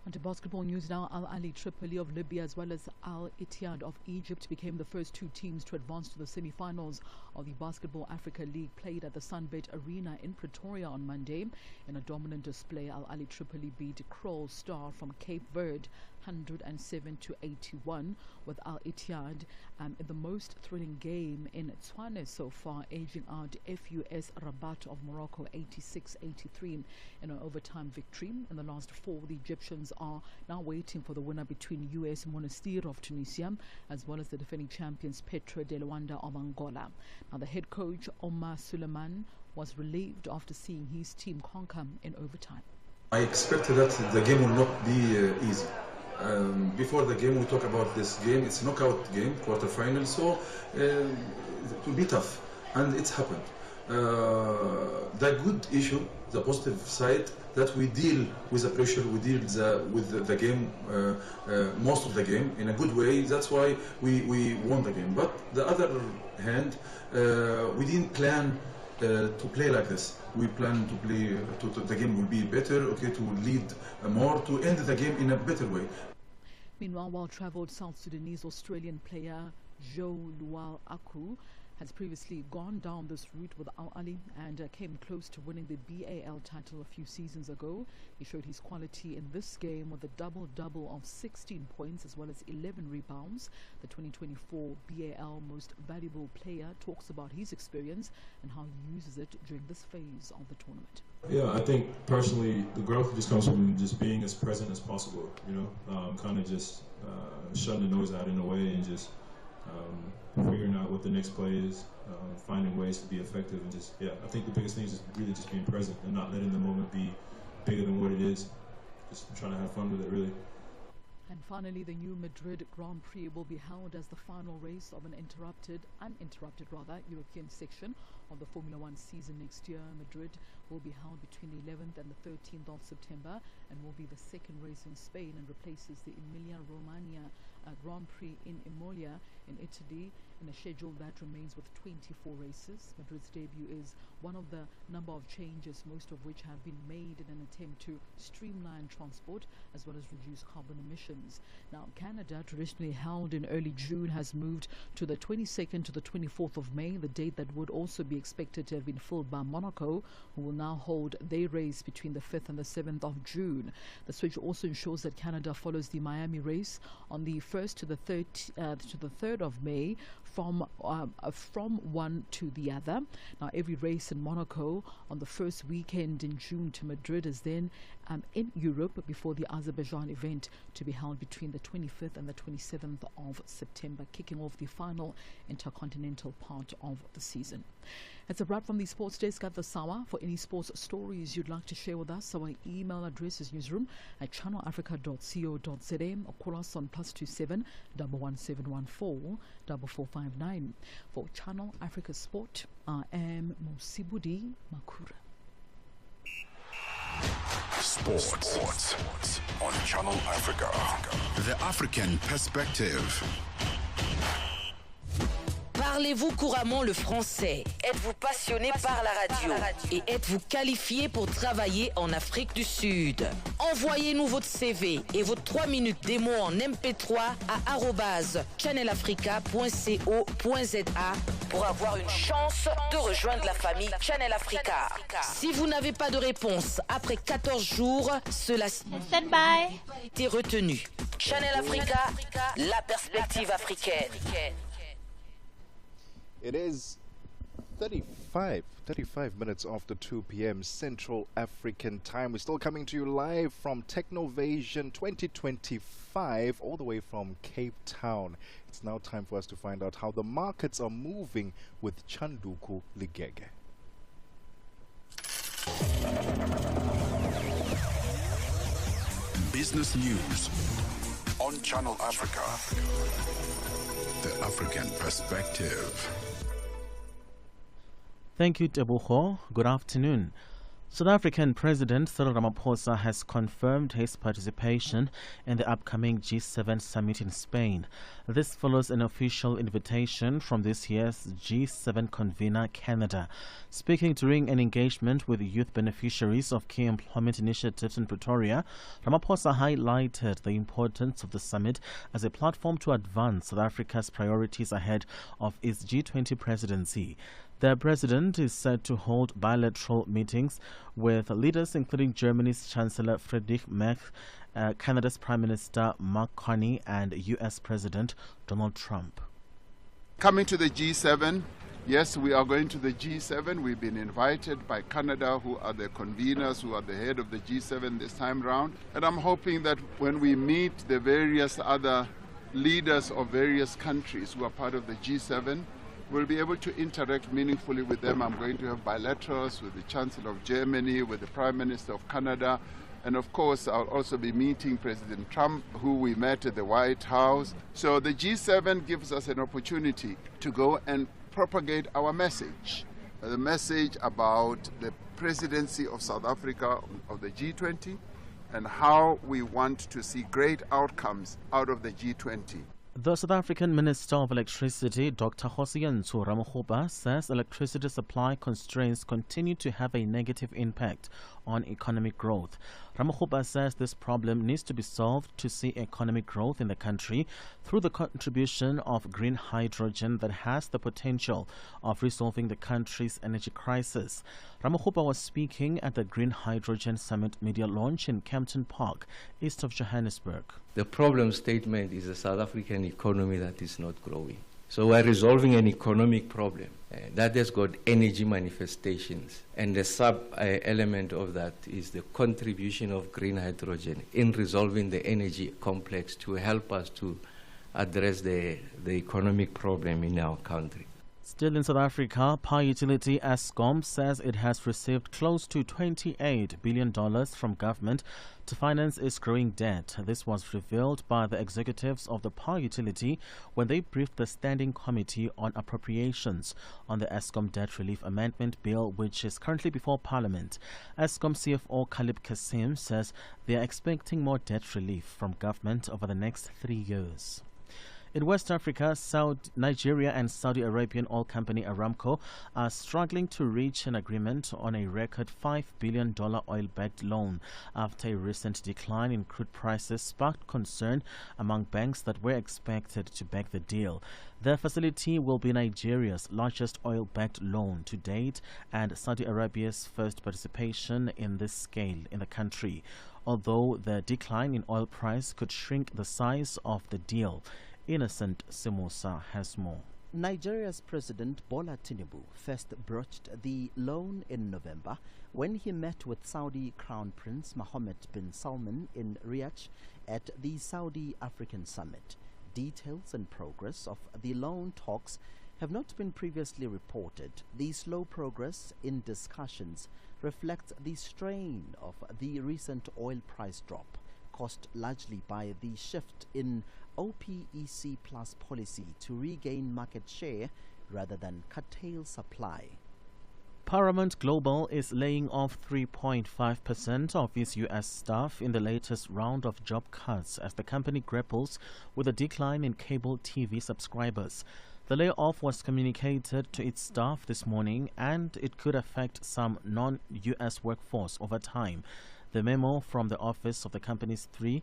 On to basketball news now. Al Ahly Tripoli of Libya as well as Al Ittihad of Egypt became the first 2 teams to advance to the semi-finals of the Basketball Africa League played at the Sunbet Arena in Pretoria on Monday. In a dominant display, Al Ahly Tripoli beat Kroll Star from Cape Verde 107-81, with Al Ittihad in the most thrilling game in Tswane so far, edging out FUS Rabat of Morocco 86-83 in an overtime victory. In the last 4, the Egyptians are now waiting for the winner between US Monastir of Tunisia as well as the defending champions Petro de Luanda of Angola. Now the head coach Omar Suleiman was relieved after seeing his team conquer in overtime. I expected that the game will not be easy. Before the game, we talk about this game. It's a knockout game, quarterfinal, so it will be tough, and it's happened. The good issue, the positive side, that we deal with the pressure, we deal with the game, most of the game, in a good way. That's why we won the game. But the other hand, we didn't plan to play like this. We plan to play, the game will be better, okay, to lead more, to end the game in a better way. Meanwhile, well-travelled South Sudanese Australian player Joe Lual Aku has previously gone down this route with Al Ali and came close to winning the BAL title a few seasons ago. He showed his quality in this game with a double-double of 16 points as well as 11 rebounds. The 2024 BAL Most Valuable Player talks about his experience and how he uses it during this phase of the tournament. Yeah, I think personally the growth just comes from just being as present as possible, kind of just shutting the noise out in a way and just figuring out what the next play is, finding ways to be effective, and just, I think the biggest thing is just really just being present and not letting the moment be bigger than what it is. Just trying to have fun with it, really. And finally, the new Madrid Grand Prix will be held as the final race of an uninterrupted European section of the Formula One season next year. Madrid will be held between the 11th and the 13th of September and will be the second race in Spain and replaces the Emilia-Romagna Grand Prix in Imola in Italy in a schedule that remains with 24 races. Madrid's debut is one of the number of changes, most of which have been made in an attempt to streamline transport as well as reduce carbon emissions. Now, Canada, traditionally held in early June, has moved to the 22nd to the 24th of May, the date that would also be expected to have been filled by Monaco, who will now hold their race between the 5th and the 7th of June. The switch also ensures that Canada follows the Miami race on the 1st to the 3rd of May from one to the other. Now, every race in Monaco on the first weekend in June to Madrid is then in Europe before the Azerbaijan event to be held between the 25th and the 27th of September, kicking off the final intercontinental part of the season. That's a wrap from the Sports Desk at the Sawa. For any sports stories you'd like to share with us, our email address is newsroom@channelafrica.co.za or call us on +27 11714 4459. For Channel Africa Sport, I am Musibudi Makura. Sports on Channel Africa. The African Perspective. Parlez-vous couramment le français? Êtes-vous passionné par la radio? Et êtes-vous qualifié pour travailler en Afrique du Sud? Envoyez-nous votre CV et vos 3 minutes démo en MP3 à @channelafrica.co.za pour avoir une chance de rejoindre la famille Channel Africa. Si vous n'avez pas de réponse après 14 jours, cela a été retenu. Channel Africa, la perspective africaine. It is 35 minutes after 2 p.m. Central African time. We're still coming to you live from Technovasion 2025, all the way from Cape Town. It's now time for us to find out how the markets are moving with Tebogo Lekhuleni. Business news on Channel Africa. The African Perspective. Thank you, Tebogo. Good afternoon. South African President Cyril Ramaphosa has confirmed his participation in the upcoming G7 summit in Spain. This follows an official invitation from this year's G7 convener, Canada. Speaking during an engagement with youth beneficiaries of key employment initiatives in Pretoria, Ramaphosa highlighted the importance of the summit as a platform to advance South Africa's priorities ahead of its G20 presidency. The president is set to hold bilateral meetings with leaders including Germany's Chancellor Friedrich Merz, Canada's Prime Minister Mark Carney, and U.S. President Donald Trump. Coming to the G7, yes, we are going to the G7. We've been invited by Canada, who are the conveners, who are the head of the G7 this time round. And I'm hoping that when we meet the various other leaders of various countries who are part of the G7, we'll be able to interact meaningfully with them. I'm going to have bilaterals with the Chancellor of Germany, with the Prime Minister of Canada, and of course I'll also be meeting President Trump, who we met at the White House. So the G7 gives us an opportunity to go and propagate our message, the message about the presidency of South Africa of the G20 and how we want to see great outcomes out of the G20. The South African Minister of Electricity, Dr. Hosiyanto Ramokgopa, says electricity supply constraints continue to have a negative impact on economic growth. Ramokgopa says this problem needs to be solved to see economic growth in the country through the contribution of green hydrogen that has the potential of resolving the country's energy crisis. Ramokgopa was speaking at the Green Hydrogen Summit media launch in Kempton Park, east of Johannesburg. The problem statement is a South African economy that is not growing. So we're resolving an economic problem that has got energy manifestations. And the sub-element of that is the contribution of green hydrogen in resolving the energy complex to help us to address the economic problem in our country. Still in South Africa, power utility Eskom says it has received close to $28 billion from government to finance its growing debt. This was revealed by the executives of the power utility when they briefed the Standing Committee on Appropriations on the Eskom Debt Relief Amendment Bill, which is currently before Parliament. Eskom CFO Khalib Kasim says they are expecting more debt relief from government over the next 3 years. In West Africa, Nigeria and Saudi Arabian oil company Aramco are struggling to reach an agreement on a record $5 billion oil-backed loan after a recent decline in crude prices sparked concern among banks that were expected to back the deal. The facility will be Nigeria's largest oil-backed loan to date and Saudi Arabia's first participation in this scale in the country, although the decline in oil price could shrink the size of the deal. Innocent Simosa has more. Nigeria's President Bola Tinubu first broached the loan in November when he met with Saudi Crown Prince Mohammed bin Salman in Riyadh at the Saudi African Summit. Details and progress of the loan talks have not been previously reported. The slow progress in discussions reflects the strain of the recent oil price drop, caused largely by the shift in OPEC Plus policy to regain market share rather than curtail supply. Paramount Global is laying off 3.5% of its U.S. staff in the latest round of job cuts as the company grapples with a decline in cable TV subscribers. The layoff was communicated to its staff this morning and it could affect some non-U.S. workforce over time. The memo from the office of the company's three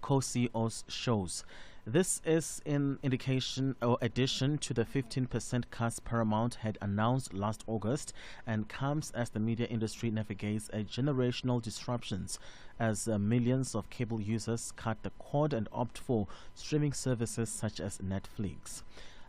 co-CEOs shows. This is in indication or addition to the 15% cuts Paramount had announced last August and comes as the media industry navigates a generational disruptions as millions of cable users cut the cord and opt for streaming services such as Netflix.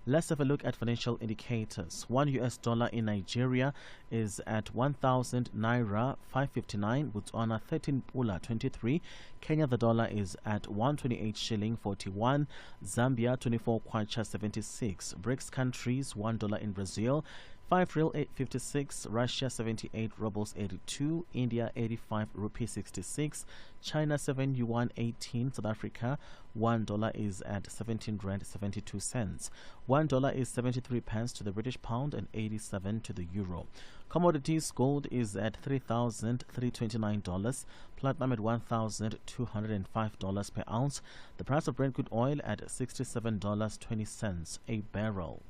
Let's have a look at financial indicators. $1 in Nigeria is at 1,000 Naira 559, Botswana 13 Pula 23. Kenya the dollar is at 128 shilling 41. Zambia 24 kwacha 76. BRICS countries $1 in Brazil. 5 real 856, Russia 78 rubles 82, India 85 rupee 66, China 7 yuan 18, South Africa $1 is at 17 rand 72 cents. $1 is 73 pence to the British pound and 87 to the euro. Commodities: gold is at $3,329, platinum at $1,205 per ounce. The price of Brent crude oil at $67.20 a barrel.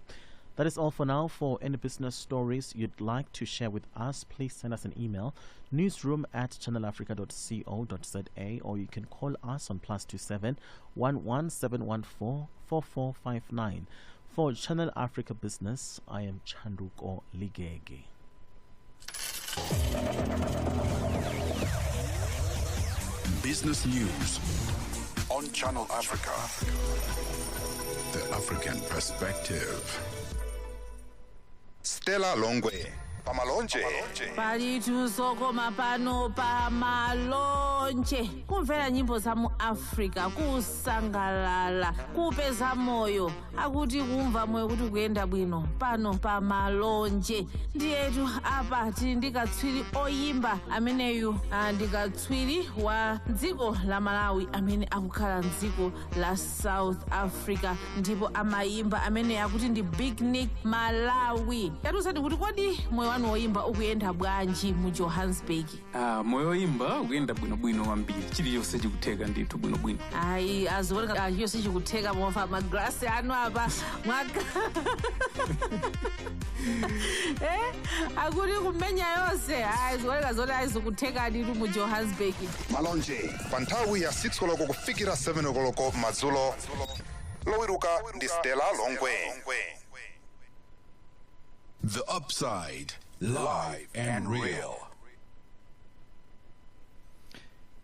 That is all for now. For any business stories you'd like to share with us, please send us an email, newsroom@channelafrica.co.za, or you can call us on +27 11 714 4459. For Channel Africa Business, I am Chanduko Ligege. Business News on Channel Africa. The African Perspective. Stella Longwe pamalonje palitusokoma pano pamalonje kumvera nyimbo za mu Africa kusangalala kupeza moyo akuti kumva moyo kuti kuyenda bwino pano pamalonje ndiyetu apa tili ndi katswiri oyimba ameneyu ndi katswiri wa dziko la Malawi amene akukhala mdziko la South Africa ndipo amayimba amene akuti ndi Big Nick Malawi. Yatusati kuti kodi moyo wanu woyimba ukuyenda bwanji mu Johannesburg? Moyo woyimba ukuyenda bwinobwino kwambiri. Chiliyonse chikutheka ndithu bwinobwino. Ayi azioneka chiliyonse chikutheka mofa magrasi anu apa mwaka. Akuti kumenya yonse azioneka zoti azikutheka ndithu mu Johannesburg. Malonje panthawi ya 6 koloko kufikira 7 koloko madzulo. Lowiruka ndi Stella Longwe. The Upside, live and real.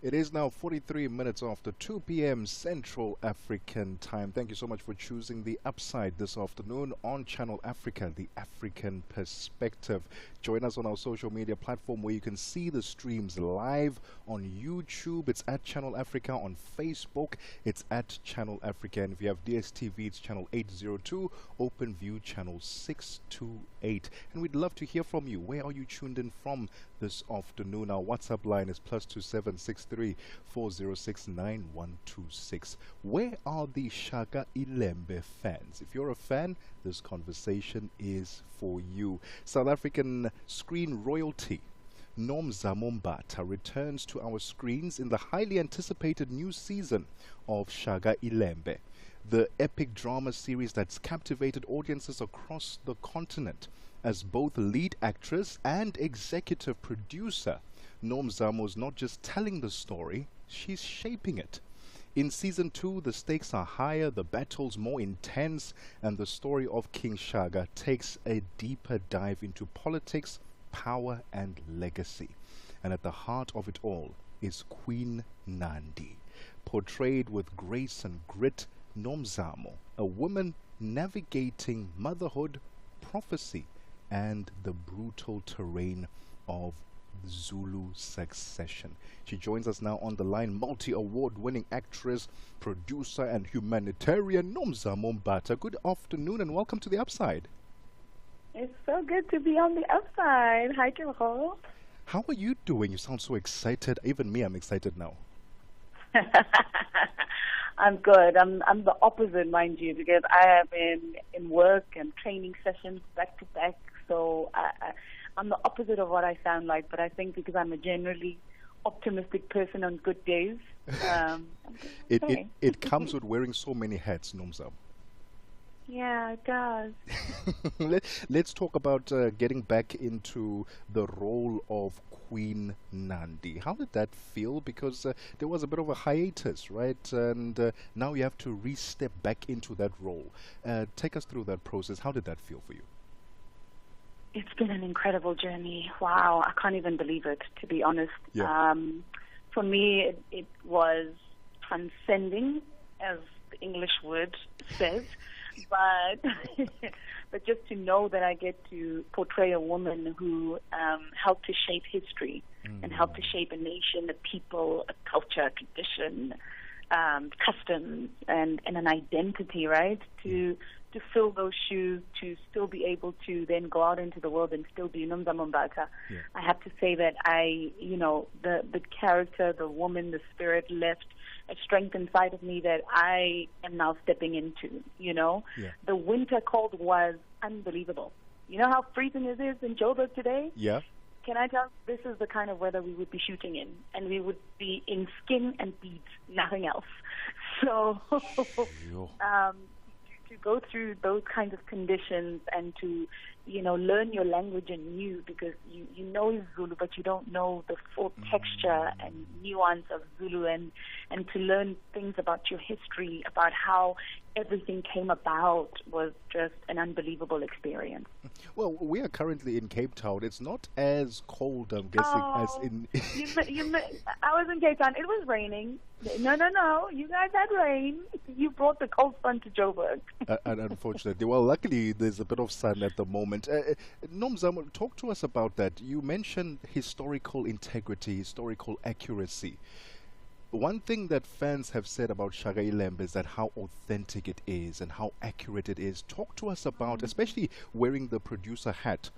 It is now 43 minutes after 2 p.m. Central African time. Thank you so much for choosing The Upside this afternoon on Channel Africa, the African perspective. Join us on our social media platform where you can see the streams live on YouTube. It's at Channel Africa. On Facebook, it's at Channel Africa. And if you have DSTV, it's Channel 802, OpenView Channel 628. And we'd love to hear from you. Where are you tuned in from this afternoon? Our WhatsApp line is +2763 406 9126. Where are the Shaka Ilembe fans? If you're a fan, this conversation is for you. South African screen royalty Nomzamo Mbatha returns to our screens in the highly anticipated new season of Shaka Ilembe, the epic drama series that's captivated audiences across the continent. As both lead actress and executive producer, Nomzamo's not just telling the story, she's shaping it. In season 2, the stakes are higher, the battles more intense, and the story of King Shaka takes a deeper dive into politics, power, and legacy. And at the heart of it all is Queen Nandi, portrayed with grace and grit. Nomzamo, a woman navigating motherhood, prophecy, and the brutal terrain of Zulu succession. She joins us now on the line, multi-award winning actress, producer, and humanitarian Nomzamo Mbatha. Good afternoon and welcome to The Upside. It's so good to be on The Upside. Hi, Tebogo. How are you doing? You sound so excited. Even me, I'm excited now. I'm good. I'm the opposite, mind you, because I have been in work and training sessions back to back. So I'm the opposite of what I sound like, but I think because I'm a generally optimistic person on good days. It comes with wearing so many hats, Nomzamo. Yeah, it does. Let's talk about getting back into the role of Queen Nandi. How did that feel? Because there was a bit of a hiatus, right? And now you have to re-step back into that role. Take us through that process. How did that feel for you? It's been an incredible journey. Wow, I can't even believe it, to be honest. Yeah. For me, it was transcending, as the English word says. But just to know that I get to portray a woman who helped to shape history and helped to shape a nation, a people, a culture, a tradition, customs, and an identity, right? To fill those shoes, to still be able to then go out into the world and still be Nomzamo Mbatha. Yeah. I have to say that the character, the woman, the spirit left a strength inside of me that I am now stepping into, Yeah. The winter cold was unbelievable. You know how freezing it is in Joburg today? Yeah. Can I tell you, this is the kind of weather we would be shooting in, and we would be in skin and beads, nothing else. So to go through those kinds of conditions and to, learn your language anew, because you know Zulu, but you don't know the full texture and nuance of Zulu, and to learn things about your history, about how everything came about, was just an unbelievable experience. Well, we are currently in Cape Town. It's not as cold, I'm guessing, as in... I was in Cape Town. It was raining. No. You guys had rain. You brought the cold front to Joburg. Unfortunately. Well, luckily, there's a bit of sun at the moment. Nomzamo, talk to us about that. You mentioned historical integrity, historical accuracy. One thing that fans have said about Shaka Ilembe is that how authentic it is and how accurate it is. Talk to us about, especially wearing the producer hat,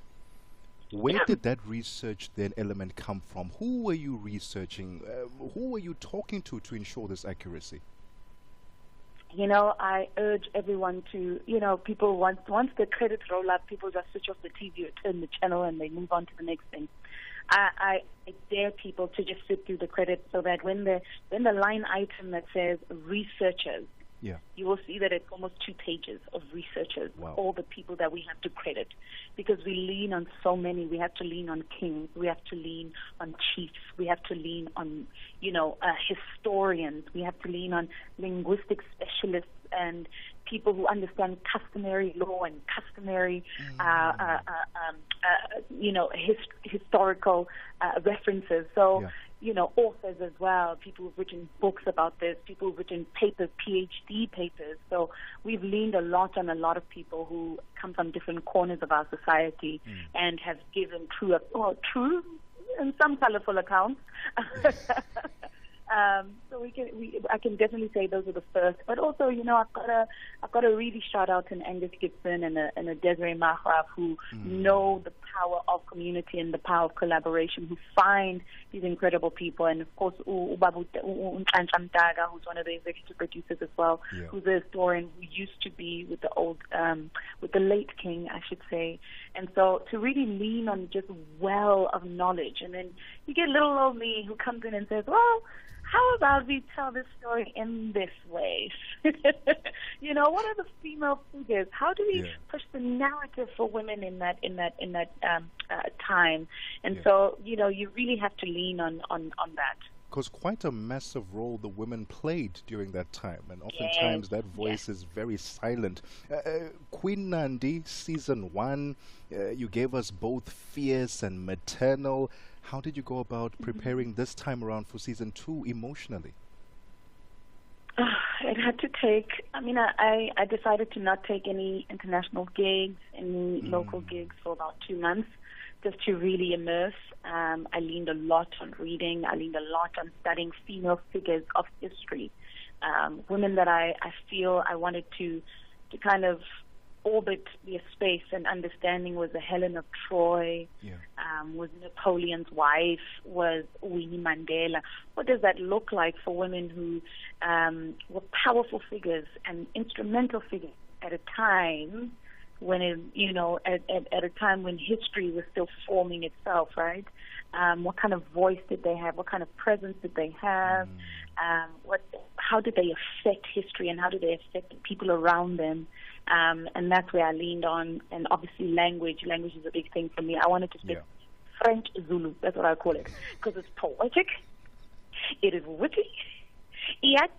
where did that research then element come from? Who were you researching? Who were you talking to ensure this accuracy? I urge everyone to, people once the credits roll up, people just switch off the TV or turn the channel and they move on to the next thing. I dare people to just sit through the credits so that when the line item that says researchers, you will see that it's almost 2 pages of researchers, all the people that we have to credit, because we lean on so many. We have to lean on kings. We have to lean on chiefs. We have to lean on, historians. We have to lean on linguistic specialists and people who understand customary law and customary, historical references. So, authors as well, people who've written books about this, people who've written papers, PhD papers. So we've leaned a lot on a lot of people who come from different corners of our society and have given true and some colorful accounts. So I can definitely say those are the first. But also, I've got to really shout out to an Angus Gibson and a Desiree Mahraf who know the power of community and the power of collaboration, who find these incredible people. And of course, Ubabu Mtaga, who's one of the executive producers as well, who's a historian who used to be with the late king, I should say. And so to really lean on just well of knowledge. And then you get little old me who comes in and says, well, how about we tell this story in this way? What are the female figures? How do we push the narrative for women in that time? And so, you really have to lean on that. Because quite a massive role the women played during that time, and oftentimes that voice is very silent. Queen Nandi, season 1, you gave us both fierce and maternal. How did you go about preparing this time around for season 2 emotionally? It had to take, I decided to not take any international gigs, any local gigs for about 2 months, just to really immerse. I leaned a lot on reading. I leaned a lot on studying female figures of history, women that I feel I wanted to kind of orbit their space and understanding. Was the Helen of Troy, was Napoleon's wife, was Winnie Mandela. What does that look like for women who were powerful figures and instrumental figures at a time when at a time when history was still forming itself, right? What kind of voice did they have? What kind of presence did they have? How did they affect history, and how did they affect the people around them? And that's where I leaned on, and obviously language. Language is a big thing for me. I wanted to speak French Zulu. That's what I call it, because it's poetic, it is witty. I've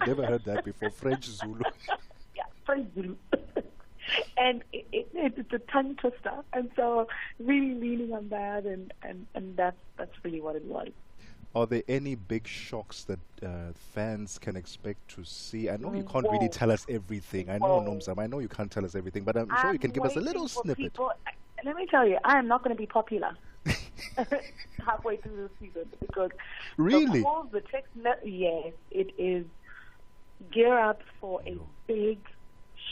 never heard that before. French Zulu. French Zulu. And it's a tongue twister, and so really leaning on that, and that's really what it was. Are there any big shocks that fans can expect to see? I know you can't really tell us everything. I know, Nomzamo, I know you can't tell us everything, but I'm sure you can give us a little snippet. Let me tell you, I am not going to be popular halfway through the season, because really, the text, yes, it is gear up for a big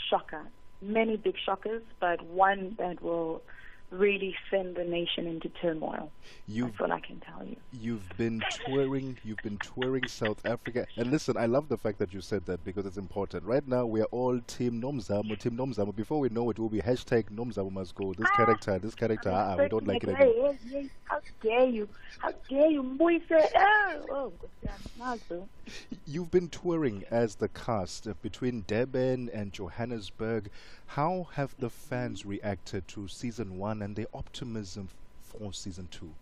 shocker. Many big shockers, but one that will really send the nation into turmoil. That's what I can tell you. You've been touring South Africa. And listen, I love the fact that you said that, because it's important. Right now, we are all Team Nomzamo. Before we know it, we'll be hashtag Nomzamo must go. This character, we don't like it anymore. How dare you? How dare you? You've been touring as the cast between Durban and Johannesburg. How have the fans reacted to season 1 and their optimism for season 2?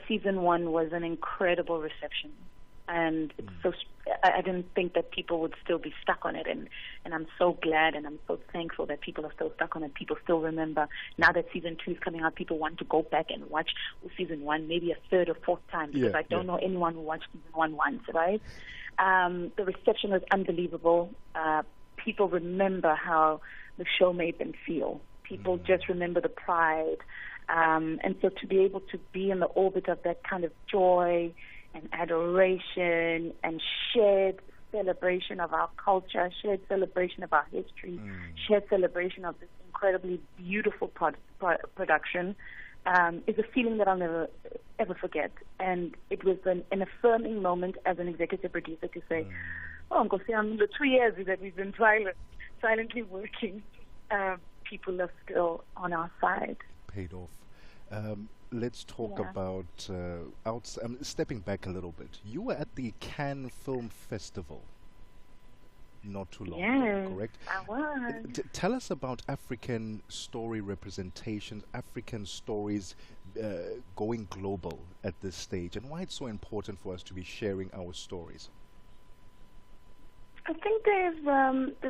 Season 1 was an incredible reception, and it's so. I didn't think that people would still be stuck on it, and I'm so glad, and I'm so thankful that people are still stuck on it. People still remember. Now that season 2 is coming out, people want to go back and watch season 1 maybe a third or fourth time, because I don't know anyone who watched season 1 once, right? The reception was unbelievable. People remember how the show made them feel. People just remember the pride. And so to be able to be in the orbit of that kind of joy and adoration and shared celebration of our culture, shared celebration of our history, shared celebration of this incredibly beautiful production, is a feeling that I'll never ever forget. And it was an affirming moment as an executive producer to say, oh, Uncle Sam, the 2 years that we've been silently working, people are still on our side. Paid off. Let's talk about stepping back a little bit. You were at the Cannes Film Festival not too long ago, correct? I was. Tell us about African story representations, African stories going global at this stage, and why it's so important for us to be sharing our stories. I think there's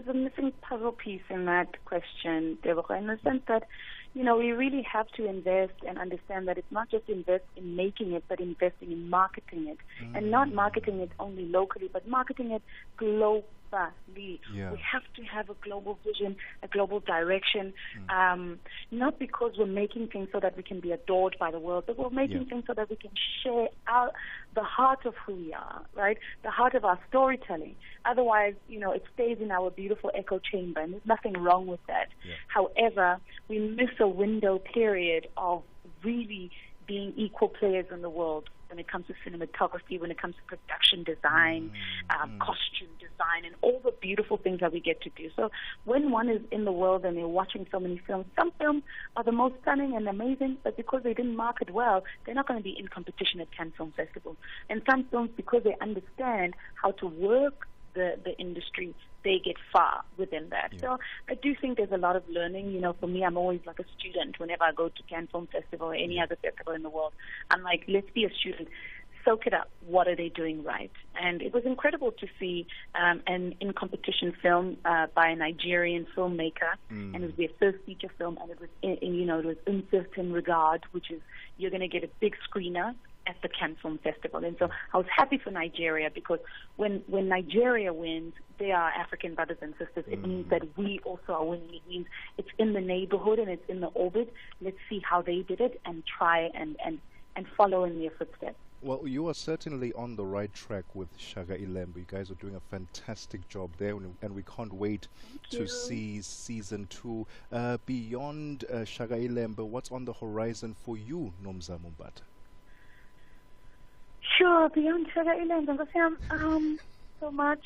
a missing puzzle piece in that question, Tebogo, in the sense that, we really have to invest and understand that it's not just invest in making it, but investing in marketing it. And not marketing it only locally, but marketing it globally. Yeah. We have to have a global vision, a global direction, not because we're making things so that we can be adored by the world, but we're making things so that we can share the heart of who we are, right? The heart of our storytelling. Otherwise, it stays in our beautiful echo chamber, and there's nothing wrong with that. Yeah. However, we miss a window period of really being equal players in the world when it comes to cinematography, when it comes to production design, costume design, and all the beautiful things that we get to do. So when one is in the world and they're watching so many films, some films are the most stunning and amazing, but because they didn't market well, they're not going to be in competition at Cannes Film Festival. And some films, because they understand how to work the industry, they get far within that. Yeah. So I do think there's a lot of learning. For me, I'm always like a student whenever I go to Cannes Film Festival or any other festival in the world. I'm like, let's be a student. Soak it up. What are they doing right? And it was incredible to see an in-competition film by a Nigerian filmmaker, and it was their first feature film, and it was, it was In Certain Regard, which is you're going to get a big screener at the Cannes Film Festival. And so I was happy for Nigeria, because when Nigeria wins, they are African brothers and sisters. It means that we also are winning. It means it's in the neighborhood and it's in the orbit. Let's see how they did it and try and follow in their footsteps. Well, you are certainly on the right track with Shaga Ilembe. You guys are doing a fantastic job there, and we can't wait to see season 2. Beyond Shaga Ilembe, what's on the horizon for you, Nomzamo Mbata? Sure, beyond Shaga Ilembe, so much.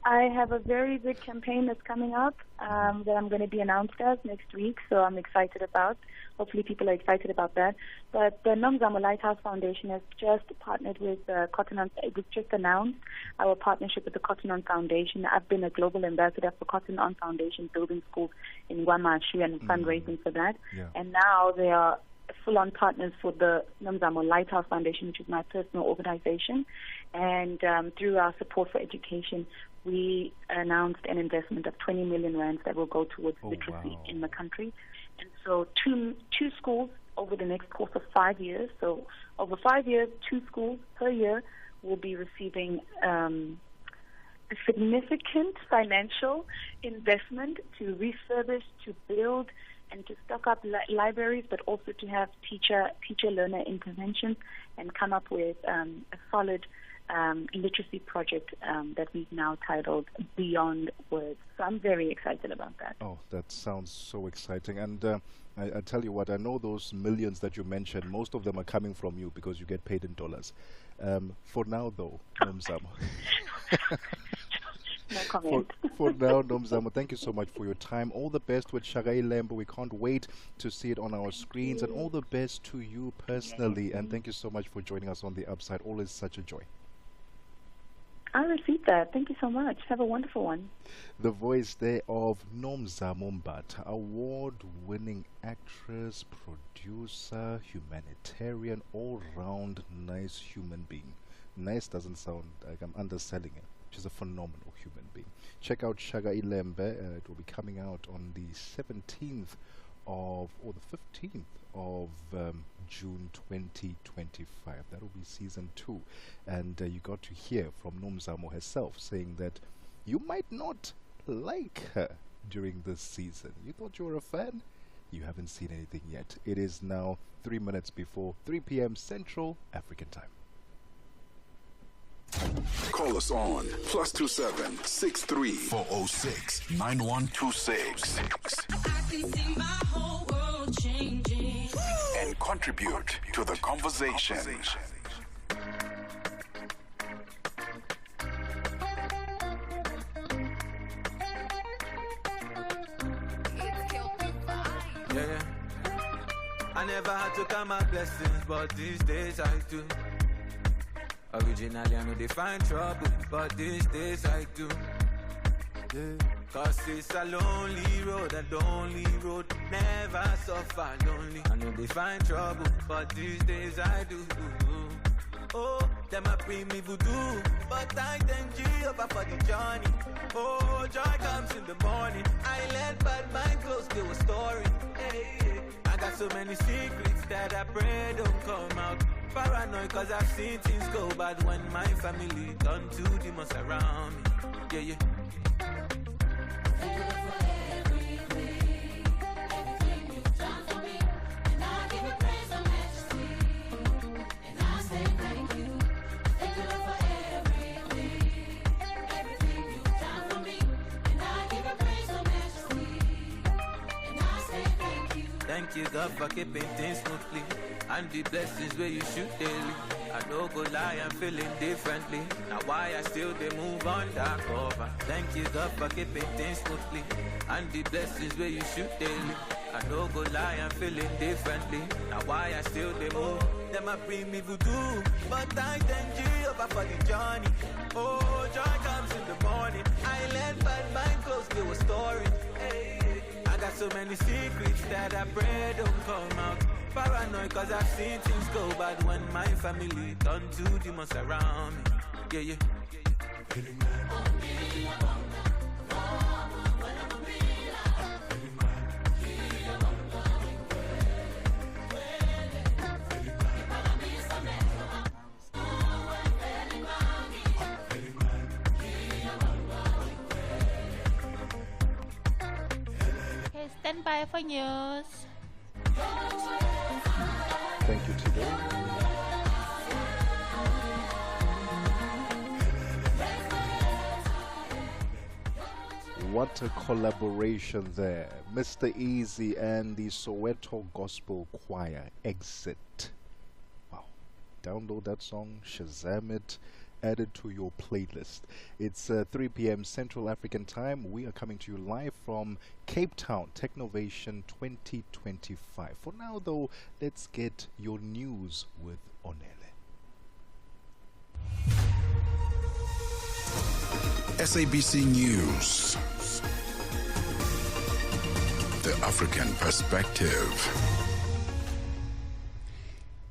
I have a very big campaign that's coming up that I'm going to be announced as next week, so I'm excited about. Hopefully people are excited about that. But the Nomzamo Lighthouse Foundation has just partnered with Cotton On. It was just announced our partnership with the Cotton On Foundation. I've been a global ambassador for Cotton On Foundation, building schools in Guamashu and fundraising for that. Yeah. And now they are full-on partners for the Nomzamo Lighthouse Foundation, which is my personal organization. And through our support for education, we announced an investment of 20 million rands that will go towards literacy in the country. And so two schools over the next course of 5 years. So over 5 years, 2 schools per year will be receiving a significant financial investment to refurbish, to build, and to stock up libraries, but also to have teacher-learner interventions and come up with a solid literacy project that we've now titled Beyond Words. So I'm very excited about that. Oh, that sounds so exciting. And I tell you what, I know those millions that you mentioned, most of them are coming from you because you get paid in dollars. For now, though, Nomzamo. No comment. For now, Nomzamo, thank you so much for your time. All the best with Shaga Ilembe. We can't wait to see it on our screens. And all the best to you personally. And thank you so much for joining us on The Upside. Always such a joy. I received that. Thank you so much. Have a wonderful one. The voice there of Nomzamo Mbata, award-winning actress, producer, humanitarian, all-round nice human being. Nice doesn't sound like I'm underselling it. She's a phenomenal human being. Check out Shaga Ilembe. It will be coming out on the 17th or the 15th of June 2025. That will be season 2. And you got to hear from Nomzamo herself saying that you might not like her during this season. You thought you were a fan? You haven't seen anything yet. It is now 3 minutes before 3 p.m. Central African Time. Call us on +27 63 406 9126. I can see my whole world changing. They contribute to the conversation. Yeah. I never had to count my blessings, but these days I do. Originally I know they find trouble, but these days I do. Yeah. Cause it's a lonely road, never suffer lonely. I know they find trouble, but these days I do. Oh, them a bring me voodoo, but I thank Jehovah for the journey. Oh, joy comes in the morning. I let bad mind close to a story. Hey, I got so many secrets that I pray don't come out. Paranoid cause I've seen things go bad when my family done to demons around me. Yeah, yeah. Thank you, God, for keeping things smoothly. And the blessings where you shoot daily. I don't go lie, I'm feeling differently. Now why I still they move undercover. Thank you, God, for keeping things smoothly. And the blessings where you shoot daily. I don't go lie, I'm feeling differently. Now why I still they move. Them a bring me voodoo, but I thank Jehovah for the journey. Oh, joy comes in the morning. I let bad mind close to a story. Hey. I got so many secrets that I pray don't come out. Paranoid cause I've seen things go bad when my family done to demons around me. Yeah, yeah. Okay, stand by for news. Thank you, Tebogo. What a collaboration there. Mr. Easy and the Soweto Gospel Choir, Exit. Wow. Download that song, Shazam it, add it to your playlist. It's 3 p.m. Central African Time. We are coming to you live from Cape Town, Technovation 2025. For now, though, let's get your news with Onele. SABC News. The African Perspective.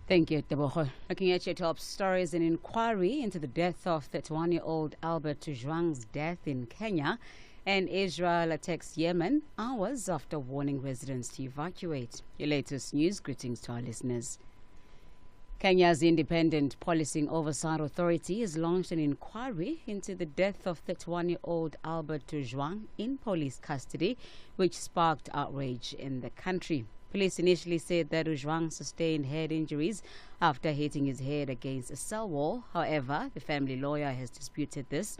Thank you, Tebogo. Looking at your top stories, an inquiry into the death of 31-year-old Albert Zhuang's death in Kenya, and Israel attacks Yemen hours after warning residents to evacuate. Your latest news. Greetings to our listeners. Kenya's Independent Policing Oversight Authority has launched an inquiry into the death of 31-year-old Albert Zhuang in police custody, which sparked outrage in the country. Police initially said that Zhuang sustained head injuries after hitting his head against a cell wall. However, the family lawyer has disputed this.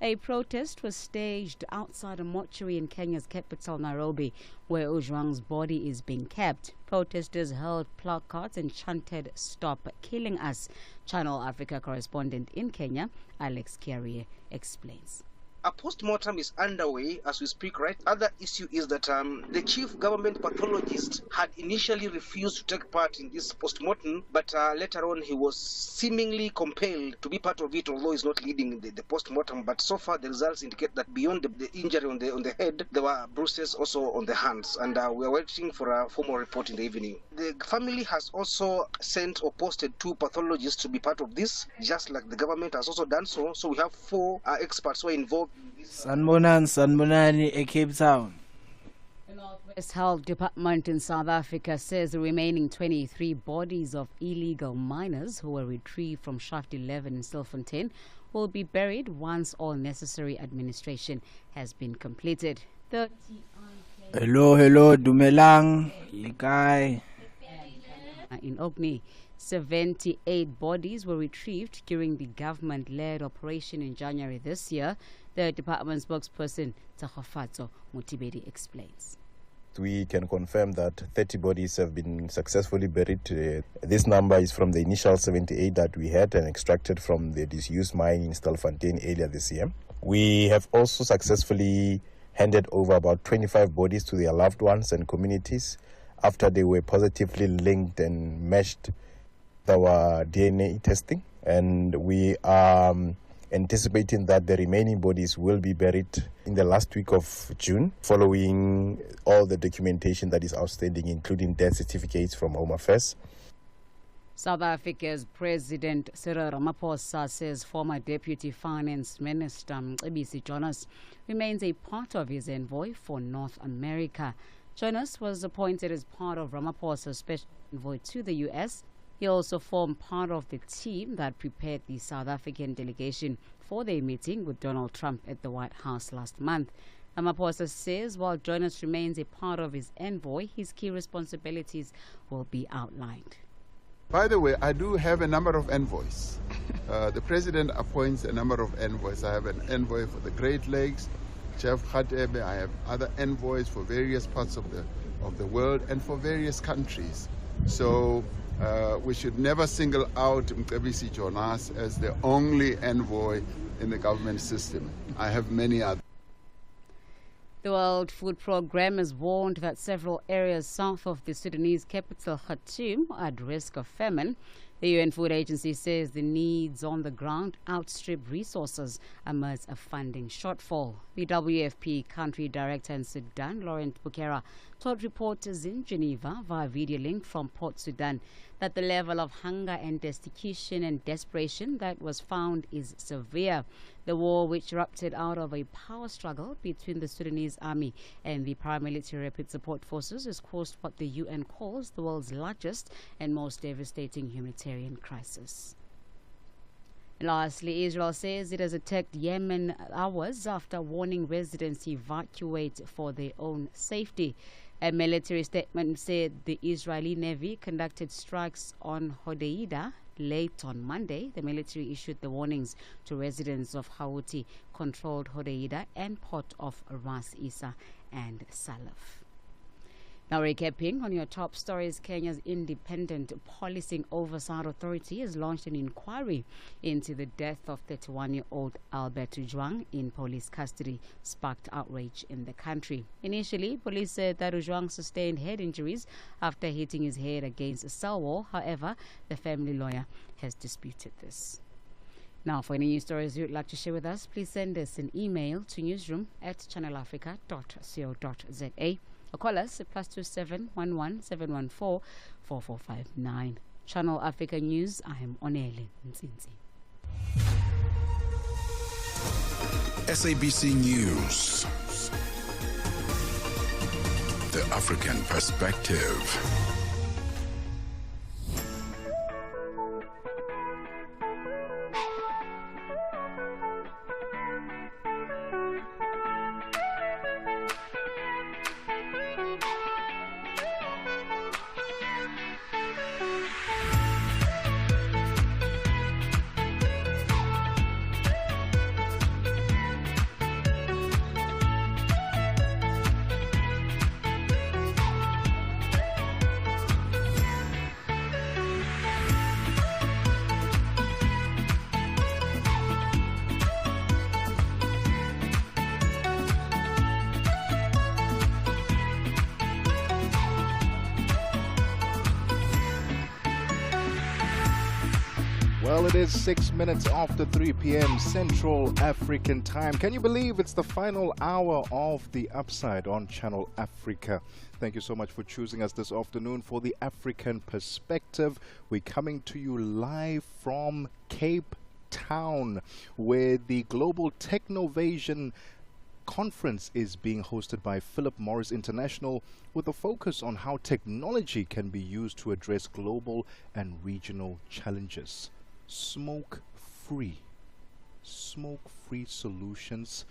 A protest was staged outside a mortuary in Kenya's capital, Nairobi, where Zhuang's body is being kept. Protesters held placards and chanted, "Stop killing us." Channel Africa correspondent in Kenya, Alex Kiarie, explains. A post-mortem is underway as we speak, right? Other issue is that the chief government pathologist had initially refused to take part in this post-mortem, but later on he was seemingly compelled to be part of it, although he's not leading the post-mortem. But so far the results indicate that beyond the injury on the head, there were bruises also on the hands, and we are waiting for a formal report in the evening. The family has also sent or posted 2 pathologists to be part of this, just like the government has also done so. So we have 4 experts who are involved. Sanbonani, Cape Town. The Northwest Health Department in South Africa says the remaining 23 bodies of illegal miners who were retrieved from Shaft 11 in Stilfontein will be buried once all necessary administration has been completed. Hello, Dumelang, Yikai. In Ogni, 78 bodies were retrieved during the government-led operation in January this year. The department spokesperson, Tsahofatso Mutibedi, explains. we can confirm that 30 bodies have been successfully buried. This number is from the initial 78 that we had and extracted from the disused mine in Stilfontein earlier this year. We have also successfully handed over about 25 bodies to their loved ones and communities after they were positively linked and matched with our DNA testing. And we are anticipating that the remaining bodies will be buried in the last week of June, following all the documentation that is outstanding, including death certificates from Home Affairs. South Africa's President Cyril Ramaphosa says former Deputy Finance Minister Mcebisi Jonas remains a part of his envoy for North America. Jonas was appointed as part of Ramaphosa's special envoy to the U.S. He also formed part of the team that prepared the South African delegation for their meeting with Donald Trump at the White House last month. Ramaphosa says while Jonas remains a part of his envoy, his key responsibilities will be outlined. By the way, I do have a number of envoys. The president appoints a number of envoys. I have an envoy for the Great Lakes, Jeff Khatebe. I have other envoys for various parts of the world and for various countries. So we should never single out Mcebisi Jonas as the only envoy in the government system. I have many others. The World Food Programme has warned that several areas south of the Sudanese capital, Khartoum, are at risk of famine. The UN Food Agency says the needs on the ground outstrip resources amidst a funding shortfall. The WFP country director in Sudan, Laurent Bukera, told reporters in Geneva via video link from Port Sudan that the level of hunger and destitution and desperation that was found is severe. The war, which erupted out of a power struggle between the Sudanese army and the paramilitary rapid support forces, has caused what the UN calls the world's largest and most devastating humanitarian crisis. Lastly, Israel says it has attacked Yemen hours after warning residents evacuate for their own safety. A military statement said the Israeli Navy conducted strikes on Hodeida late on Monday. The military issued the warnings to residents of Houthi-controlled Hodeida and port of Ras Isa and Salaf. Now recapping on your top stories, Kenya's Independent Policing Oversight Authority has launched an inquiry into the death of 31-year-old Albert Ojwang in police custody, sparked outrage in the country. Initially, police said that Ojwang sustained head injuries after hitting his head against a cell wall. However, the family lawyer has disputed this. Now, for any news stories you'd like to share with us, please send us an email to newsroom@channelafrica.co.za. Or call us at +27 11 714 4459. Channel Africa News, I am Onele Nzinzi. SABC News. The African Perspective. Well, it is 6 minutes after 3 p.m. Central African Time. Can you believe it's the final hour of The Upside on Channel Africa? Thank you so much for choosing us this afternoon for The African Perspective. We're coming to you live from Cape Town, where the Global Technovasion Conference is being hosted by Philip Morris International, with a focus on how technology can be used to address global and regional challenges. Smoke-free solutions,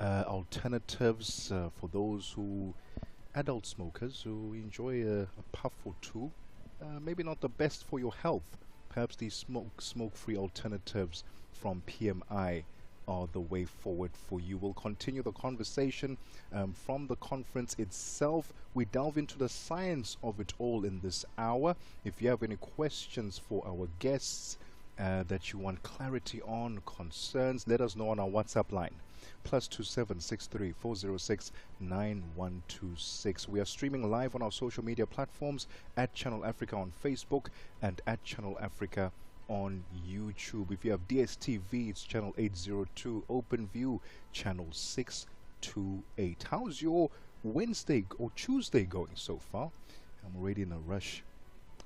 alternatives for those adult smokers who enjoy a puff or two. Maybe not the best for your health. Perhaps these smoke-free alternatives from PMI are the way forward for you. We'll continue the conversation from the conference itself. We delve into the science of it all in this hour. If you have any questions for our guests that you want clarity on, concerns, let us know on our WhatsApp line. +2763 406 9126. We are streaming live on our social media platforms at Channel Africa on Facebook and at Channel Africa on YouTube. If you have DSTV, it's channel 802, OpenView channel 628. How's your Wednesday or Tuesday going so far? I'm already in a rush.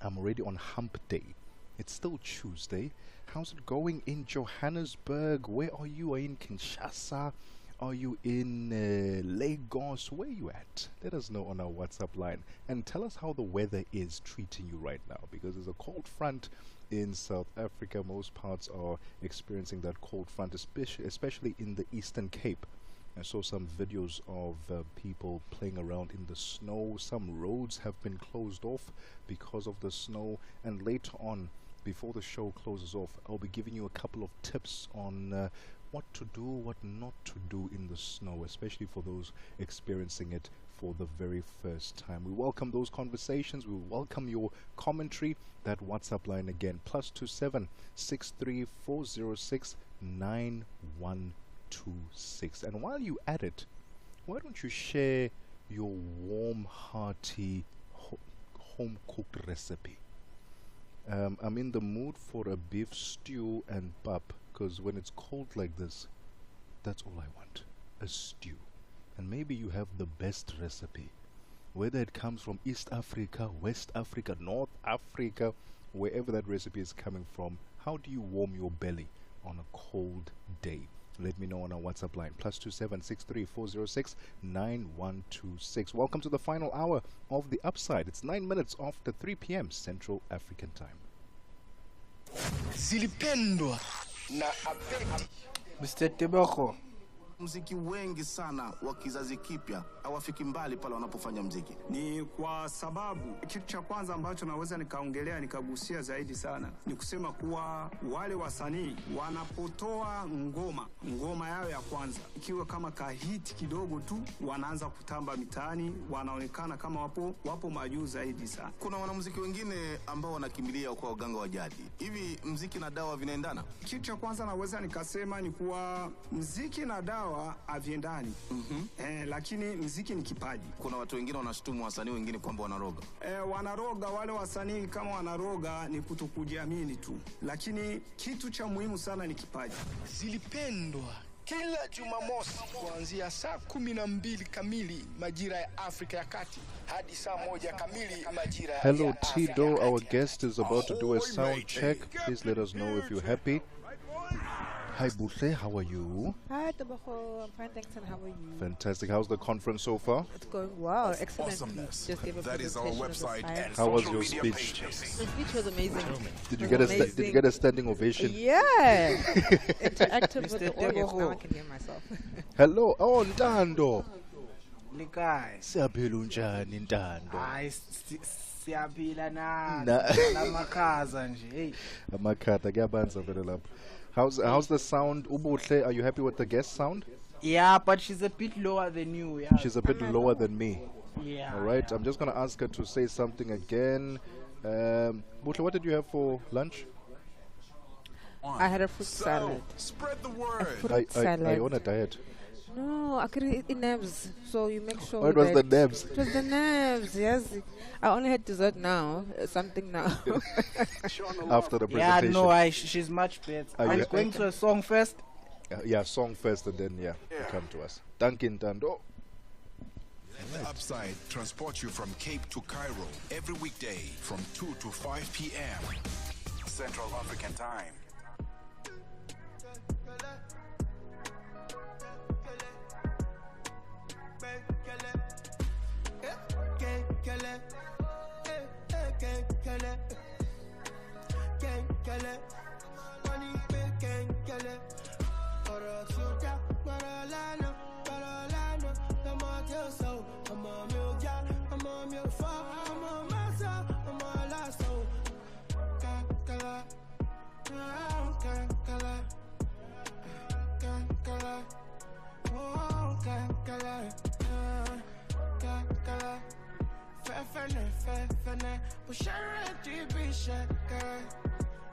I'm already on hump day. It's still Tuesday. How's it going in Johannesburg? Where are you? Are you in Kinshasa? Are you in Lagos? Where are you at? Let us know on our WhatsApp line and tell us how the weather is treating you right now, because there's a cold front in South Africa. Most parts are experiencing that cold front, especially in the Eastern Cape. I saw some videos of people playing around in the snow. Some roads have been closed off because of the snow, and later on, before the show closes off, I'll be giving you a couple of tips on what to do, what not to do in the snow, especially for those experiencing it for the very first time. We welcome those conversations. We welcome your commentary. That WhatsApp line again, +27 63 406 9126. And while you at it, why don't you share your warm, hearty, home-cooked recipe? I'm in the mood for a beef stew and pap, because when it's cold like this, that's all I want, a stew. And maybe you have the best recipe, whether it comes from East Africa, West Africa, North Africa, wherever that recipe is coming from. How do you warm your belly on a cold day? Let me know on our WhatsApp line, +27 63 406 9126. Welcome to the final hour of The Upside. It's 9 minutes after 3 p.m. Central African Time. Zilipendwa na apeti. Mr. Tebogo. Muziki wengi sana wa kizazi kipya hawafiki mbali pale wanapofanya muziki. Ni kwa sababu kitu cha kwanza ambacho naweza nikaongelea nikagusia zaidi sana ni kusema kuwa wale wasanii wanapotoa ngoma yao ya kwanza ikiwa kama kahiti kidogo tu, wanaanza kutamba mitaani, wanaonekana kama wapo majuu zaidi sana. Kuna wanamuziki wengine ambao wanakimbilia kwa waganga wa jadi. Hivi muziki na dawa vinaendana? Kitu cha kwanza naweza nikasema ni kuwa muziki na dawa haviendani. Lakini muziki ni kipaji. Kuna watu wengine wanashutumu wasanii wengine kwamba wanaroga. Wanaroga, wale wasanii kama wanaroga ni kutokujiamini tu. Lakini kitu cha muhimu sana ni kipaji. Zilipendwa kila Jumamosi kuanzia saa 12 kamili majira ya Afrika ya Kati hadi saa 1 kamili majira ya Hello Tido, our guest is about to do a sound check. Please let us know if you're happy. Hi Buhle, how are you? Hi Tebogo, I'm fine, thanks, and how are you? Fantastic. How's the conference so far? It's going well, excellent. Awesomeness. Just gave a That is our website and how was social your media speech? The speech was amazing. Did you get a standing ovation? Yeah. Interactive with the audience. Now I can hear myself. Hello, oh Ntando. Likai. Siyaphila unjani Ntando? Hayi siyaphila na lamakhaza nje. Hey. Amakhatha kuyabanza vele lapho. How's the sound? Ubuhle, are you happy with the guest sound? Yeah, but she's a bit lower than you. Yeah. She's a bit lower than me. Yeah. All right. I'm just going to ask her to say something again. Buhle, what did you have for lunch? I had a fruit salad. Spread the word. Are you on a diet? No, I couldn't eat nerves, so you make sure. Oh, it was the nerves. It was the nerves, yes. I only had dessert now, something now. After the presentation. Yeah, no, she's much better. I'm going to a song first. Yeah, song first, and then you come to us. Duncan Tando. The Upside transports you from Cape to Cairo every weekday from 2 to 5 p.m. Central African Time.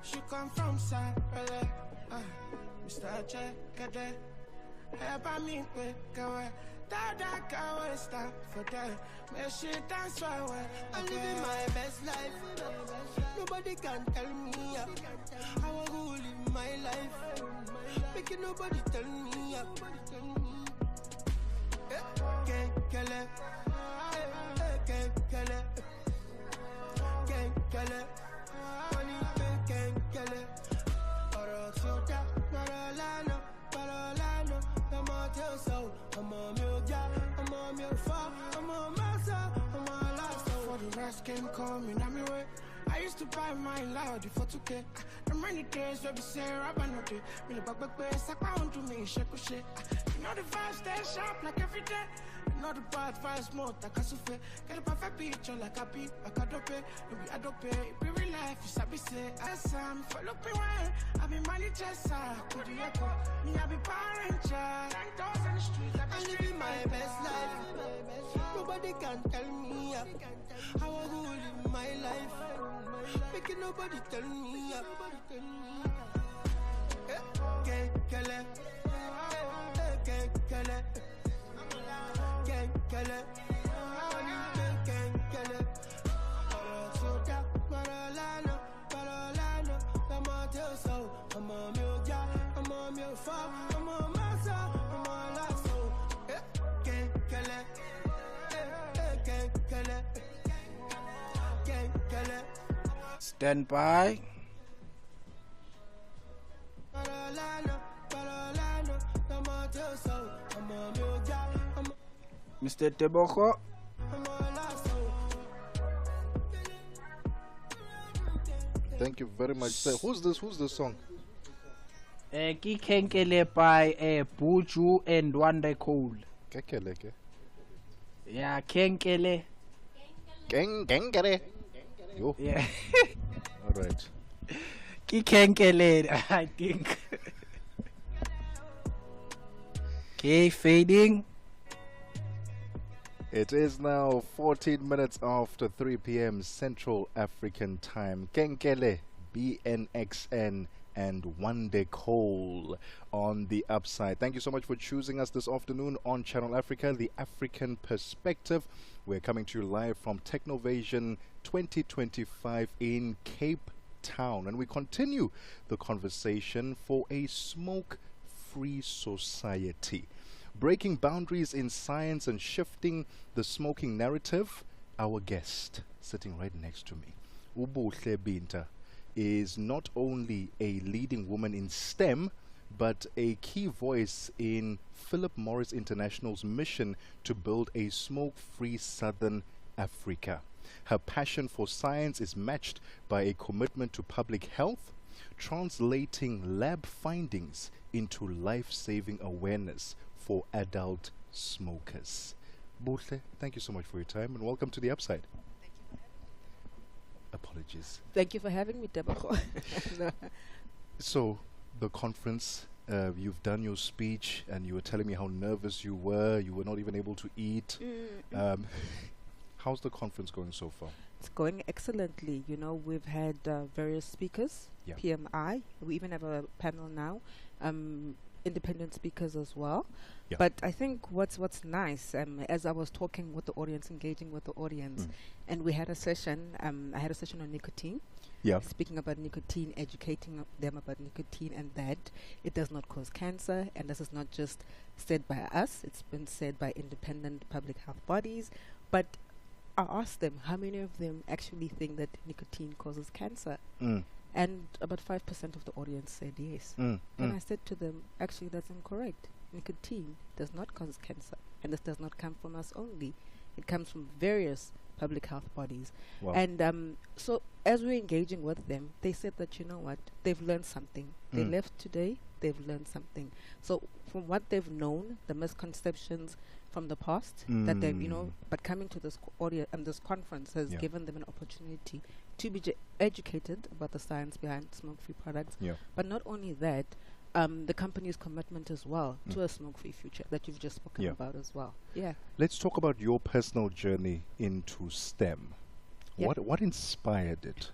She come from Sapele, Mr. Checkade. Eba me quick away. Dada kawa stop for that. May she dance for away. I'm living my best life. Nobody can tell me up. How I go live my life. Making nobody tell me up. Can't kill it. Can't kill it. Can't kill it. Money can't kill it. Orosuta, Marolano, Marolano. I'm on your soul. I'm on your job. I'm on your phone. I'm on my soul. I'm on last soul. For the rest came coming on my way. I used to buy my loud for 2K. The many days where we say Rabba no day. Me the back base, I can't do me shake shit. You know the vibes stay sharp like every day. You know the bad vibes more like a souffle. Get a perfect picture like a beat, like a dope. No be a dope. It be real life, you sabi say. As I'm follow me well. I be money just could you echo? Me I be parent child. 10,000 in the street, I'm living my best life. Nobody can tell me up. How I go live my life. Making nobody tell me up. Can't kill it. Can't kill it. Can't kill it. Can't kill it. Orosuta, Marolano, Marolano. I'm on your soul. I'm on your job. I'm on your phone. I'm on my soul. I'm on last soul. Can't kill it. Can't kill it. Can't kill it. Stand by. Mr. Tebogo. Thank you very much, sir. Who's this song? Ki Kenkele by Buju and Wande Cole. Kekele ke? Yeah, Kenkele. Kenkele. Yo. Yeah. All right. Ki Kenkele, I think. Okay, fading. It is now 14 minutes after 3 p.m. Central African Time. Kenkele, BNXN, and Wande Cole on the upside. Thank you so much for choosing us this afternoon on Channel Africa, the African Perspective. We're coming to you live from Technovasion 2025 in Cape Town. And we continue the conversation for a smoke-free society. Breaking boundaries in science and shifting the smoking narrative. Our guest, sitting right next to me, Ubuhle Binta, is not only a leading woman in STEM, but a key voice in Philip Morris International's mission to build a smoke-free Southern Africa. Her passion for science is matched by a commitment to public health, translating lab findings into life-saving awareness for adult smokers. Buhle, thank you so much for your time and welcome to the Upside. Apologies. Thank you for having me, Tebogo. So, the conference, you've done your speech and you were telling me how nervous you were not even able to eat. How's the conference going so far? It's going excellently. You know, we've had various speakers, PMI. We even have a panel now, independent speakers as well. But I think what's nice, as I was talking with the audience, engaging with the audience, and we had a session, I had a session on nicotine. Speaking about nicotine, educating them about nicotine and that it does not cause cancer. And this is not just said by us, it's been said by independent public health bodies. But I asked them how many of them actually think that nicotine causes cancer. And about 5% of the audience said yes. And I said to them, actually that's incorrect. Nicotine does not cause cancer. And this does not come from us only. It comes from various public health bodies. Wow. And so as we're engaging with them, they said that, you know what, they've learned something. They left today, they've learned something. So from what they've known, the misconceptions from the past, that they've, you know, but coming to this audio and this conference has given them an opportunity to be educated about the science behind smoke-free products. But not only that, the company's commitment as well to a smoke-free future that you've just spoken about as well. Let's talk about your personal journey into STEM. Yep. What inspired it?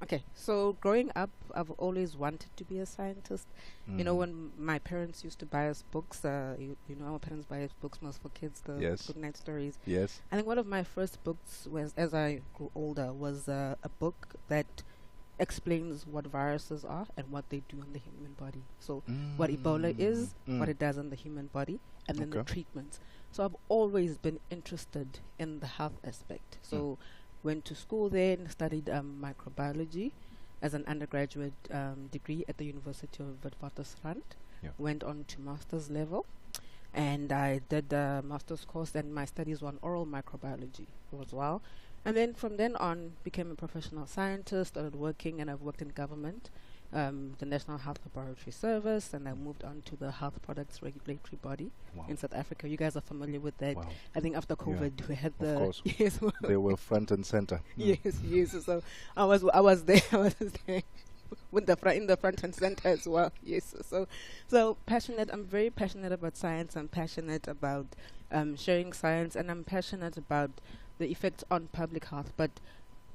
Okay, so growing up, I've always wanted to be a scientist. You know, when my parents used to buy us books, you know, our parents buy us books most for kids, the Yes. good night stories. Yes. I think one of my first books was, as I grew older, was a book that explains what viruses are and what they do in the human body. So what Ebola is, what it does in the human body, and then the treatments. So I've always been interested in the health aspect. So went to school then, studied microbiology as an undergraduate degree at the University of Witwatersrand. Went on to master's level, and I did the master's course, and my studies were on oral microbiology as well. And then from then on, became a professional scientist, started working, and I've worked in government, the National Health Laboratory Service, and I moved on to the Health Products Regulatory Body in South Africa. You guys are familiar with that. I think after COVID, we had the... Of course. Yes. They were front and center. Yes. So I was there. I was there with in the front and center as well. Yes. So passionate. I'm very passionate about science. I'm passionate about sharing science, and I'm passionate about the effects on public health, but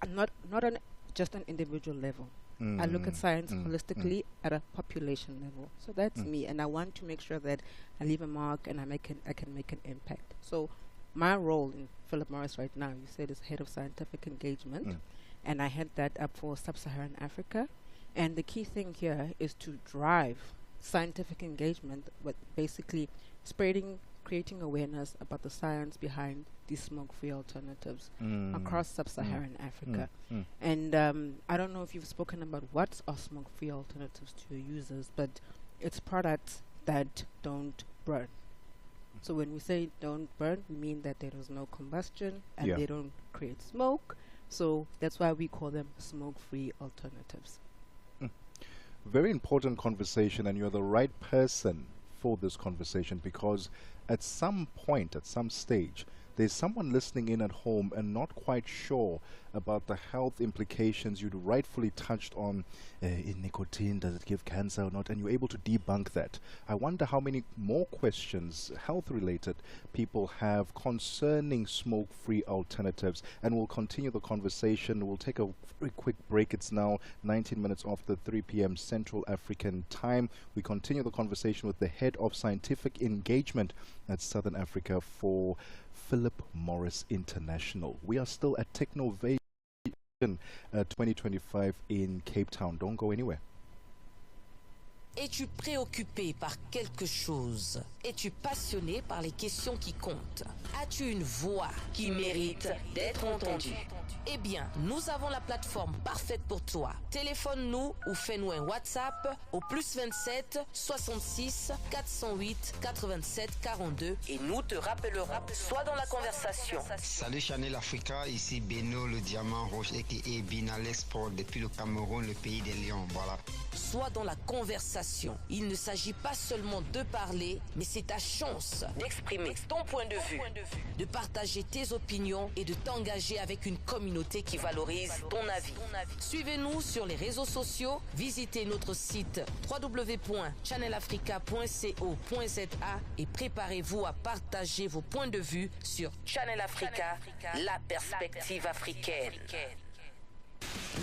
not on just an individual level. I look at science holistically at a population level. So that's me, and I want to make sure that I leave a mark and I can make an impact. So my role in Philip Morris right now, you said, is head of scientific engagement, and I head that up for Sub-Saharan Africa. And the key thing here is to drive scientific engagement with basically creating awareness about the science behind these smoke-free alternatives across Sub-Saharan Africa. And I don't know if you've spoken about what are smoke-free alternatives to your users, but it's products that don't burn. So when we say don't burn, we mean that there is no combustion and they don't create smoke. So that's why we call them smoke-free alternatives. Very important conversation, and you're the right person for this conversation, because at some point, at some stage, there's someone listening in at home and not quite sure about the health implications. You'd rightfully touched on in nicotine, does it give cancer or not, and you're able to debunk that. I wonder how many more questions, health-related, people have concerning smoke-free alternatives, and we'll continue the conversation. We'll take a very quick break. It's now 19 minutes after 3 p.m. Central African time. We continue the conversation with the head of scientific engagement at Southern Africa for Philip Morris International. We are still at Technovation 2025 in Cape Town. Don't go anywhere. Es-tu préoccupé par quelque chose? Es-tu passionné par les questions qui comptent? As-tu une voix qui mérite d'être entendue? Eh bien, nous avons la plateforme parfaite pour toi. Téléphone-nous ou fais-nous un WhatsApp au +27 66 408 87 42 et nous te rappellerons. Sois dans la conversation. Salut Channel Africa, ici Beno le diamant rouge aka Binal Export depuis le Cameroun, le pays des lions. Voilà. Sois dans la conversation. Il ne s'agit pas seulement de parler, mais c'est ta chance d'exprimer ton point de vue, de partager tes opinions et de t'engager avec une communauté qui valorise ton avis. Suivez-nous sur les réseaux sociaux, visitez notre site www.channelafrica.co.za et préparez-vous à partager vos points de vue sur Channel Africa, la perspective africaine.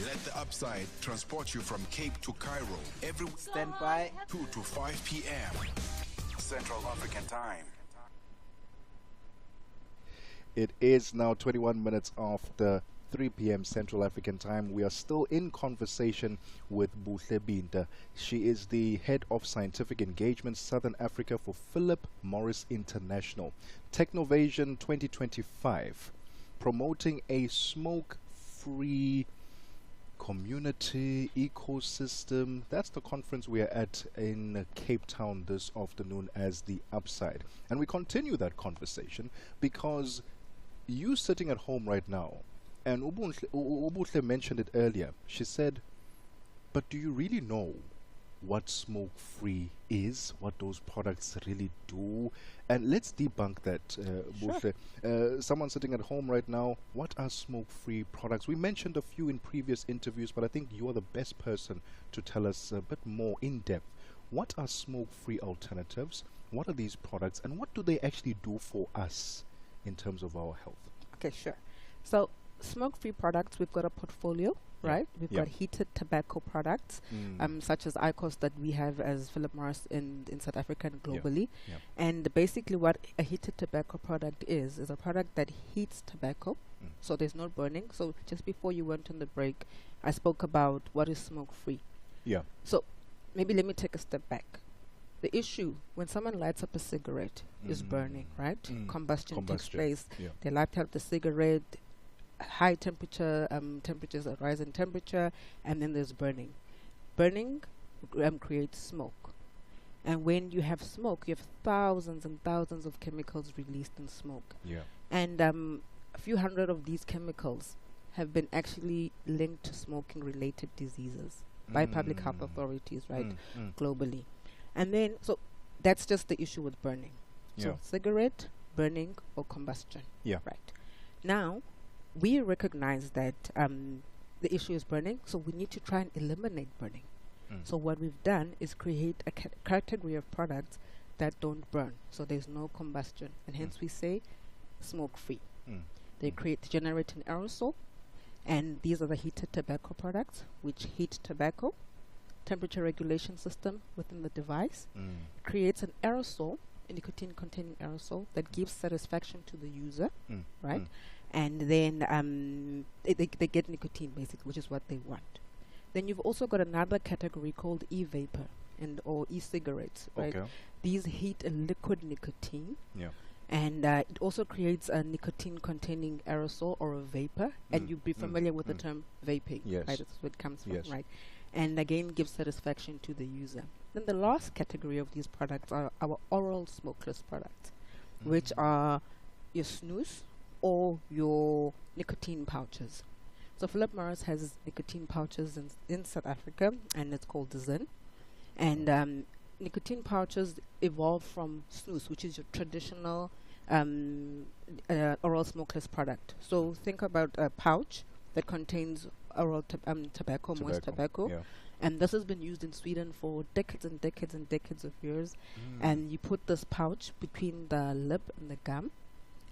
Let the upside transport you from Cape to Cairo every Stand by 2 to 5 p.m. Central African time. It is now 21 minutes after 3 p.m. Central African time. We are still in conversation with Buhle Binta. She is the head of scientific engagement Southern Africa for Philip Morris International. Technovasion 2025, promoting a smoke-free community ecosystem. That's the conference we are at in Cape Town this afternoon as the upside. And we continue that conversation because you sitting at home right now, and Ubuhle mentioned it earlier. She said, but do you really know what smoke-free is, what those products really do? And let's debunk that, Buhle. Someone sitting at home right now, what are smoke-free products? We mentioned a few in previous interviews, but I think you are the best person to tell us a bit more in depth. What are smoke-free alternatives? What are these products, and what do they actually do for us in terms of our health? Okay, sure. So smoke-free products, we've got a portfolio, right? We've got heated tobacco products, such as IQOS that we have as Philip Morris in South Africa and globally. And basically what a heated tobacco product is a product that heats tobacco, so there's no burning. So just before you went on the break, I spoke about what is smoke-free. Yeah. So maybe let me take a step back. The issue when someone lights up a cigarette is burning, right? Combustion takes place. They light up the cigarette, high temperature, temperatures that rise in temperature, and then there's burning. Burning creates smoke. And when you have smoke, you have thousands and thousands of chemicals released in smoke. And a few hundred of these chemicals have been actually linked to smoking-related diseases by public health authorities, right, globally. And then, so that's just the issue with burning. So cigarette, burning, or combustion. Right. Now, we recognize that the issue is burning, so we need to try and eliminate burning. So what we've done is create a category of products that don't burn. So there's no combustion, and hence we say smoke-free. They generate an aerosol, and these are the heated tobacco products, which heat tobacco. Temperature regulation system within the device creates an aerosol, a nicotine-containing aerosol that gives satisfaction to the user, right? And then they get nicotine, basically, which is what they want. Then you've also got another category called e-vapor or e-cigarettes, right? These heat a liquid nicotine. And it also creates a nicotine-containing aerosol or a vapor, and you'd be familiar with the term vaping, right? That's where it comes from, right? And again, gives satisfaction to the user. Then the last category of these products are our oral smokeless products, which are your snus or your nicotine pouches. So Philip Morris has nicotine pouches in South Africa, and it's called Zen. And nicotine pouches evolved from snus, which is your traditional oral smokeless product. So think about a pouch that contains oral tobacco, moist tobacco. And this has been used in Sweden for decades and decades and decades of years. And you put this pouch between the lip and the gum,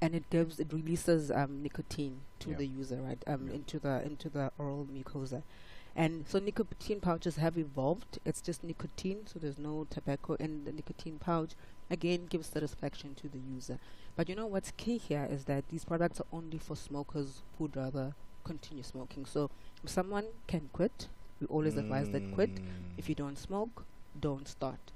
and it releases nicotine to the user, right? Into the oral mucosa. And so nicotine pouches have evolved. It's just nicotine, so there's no tobacco in the nicotine pouch. Again, gives satisfaction to the user. But you know what's key here is that these products are only for smokers who'd rather continue smoking. So if someone can quit, we always advise that quit. If you don't smoke, don't start.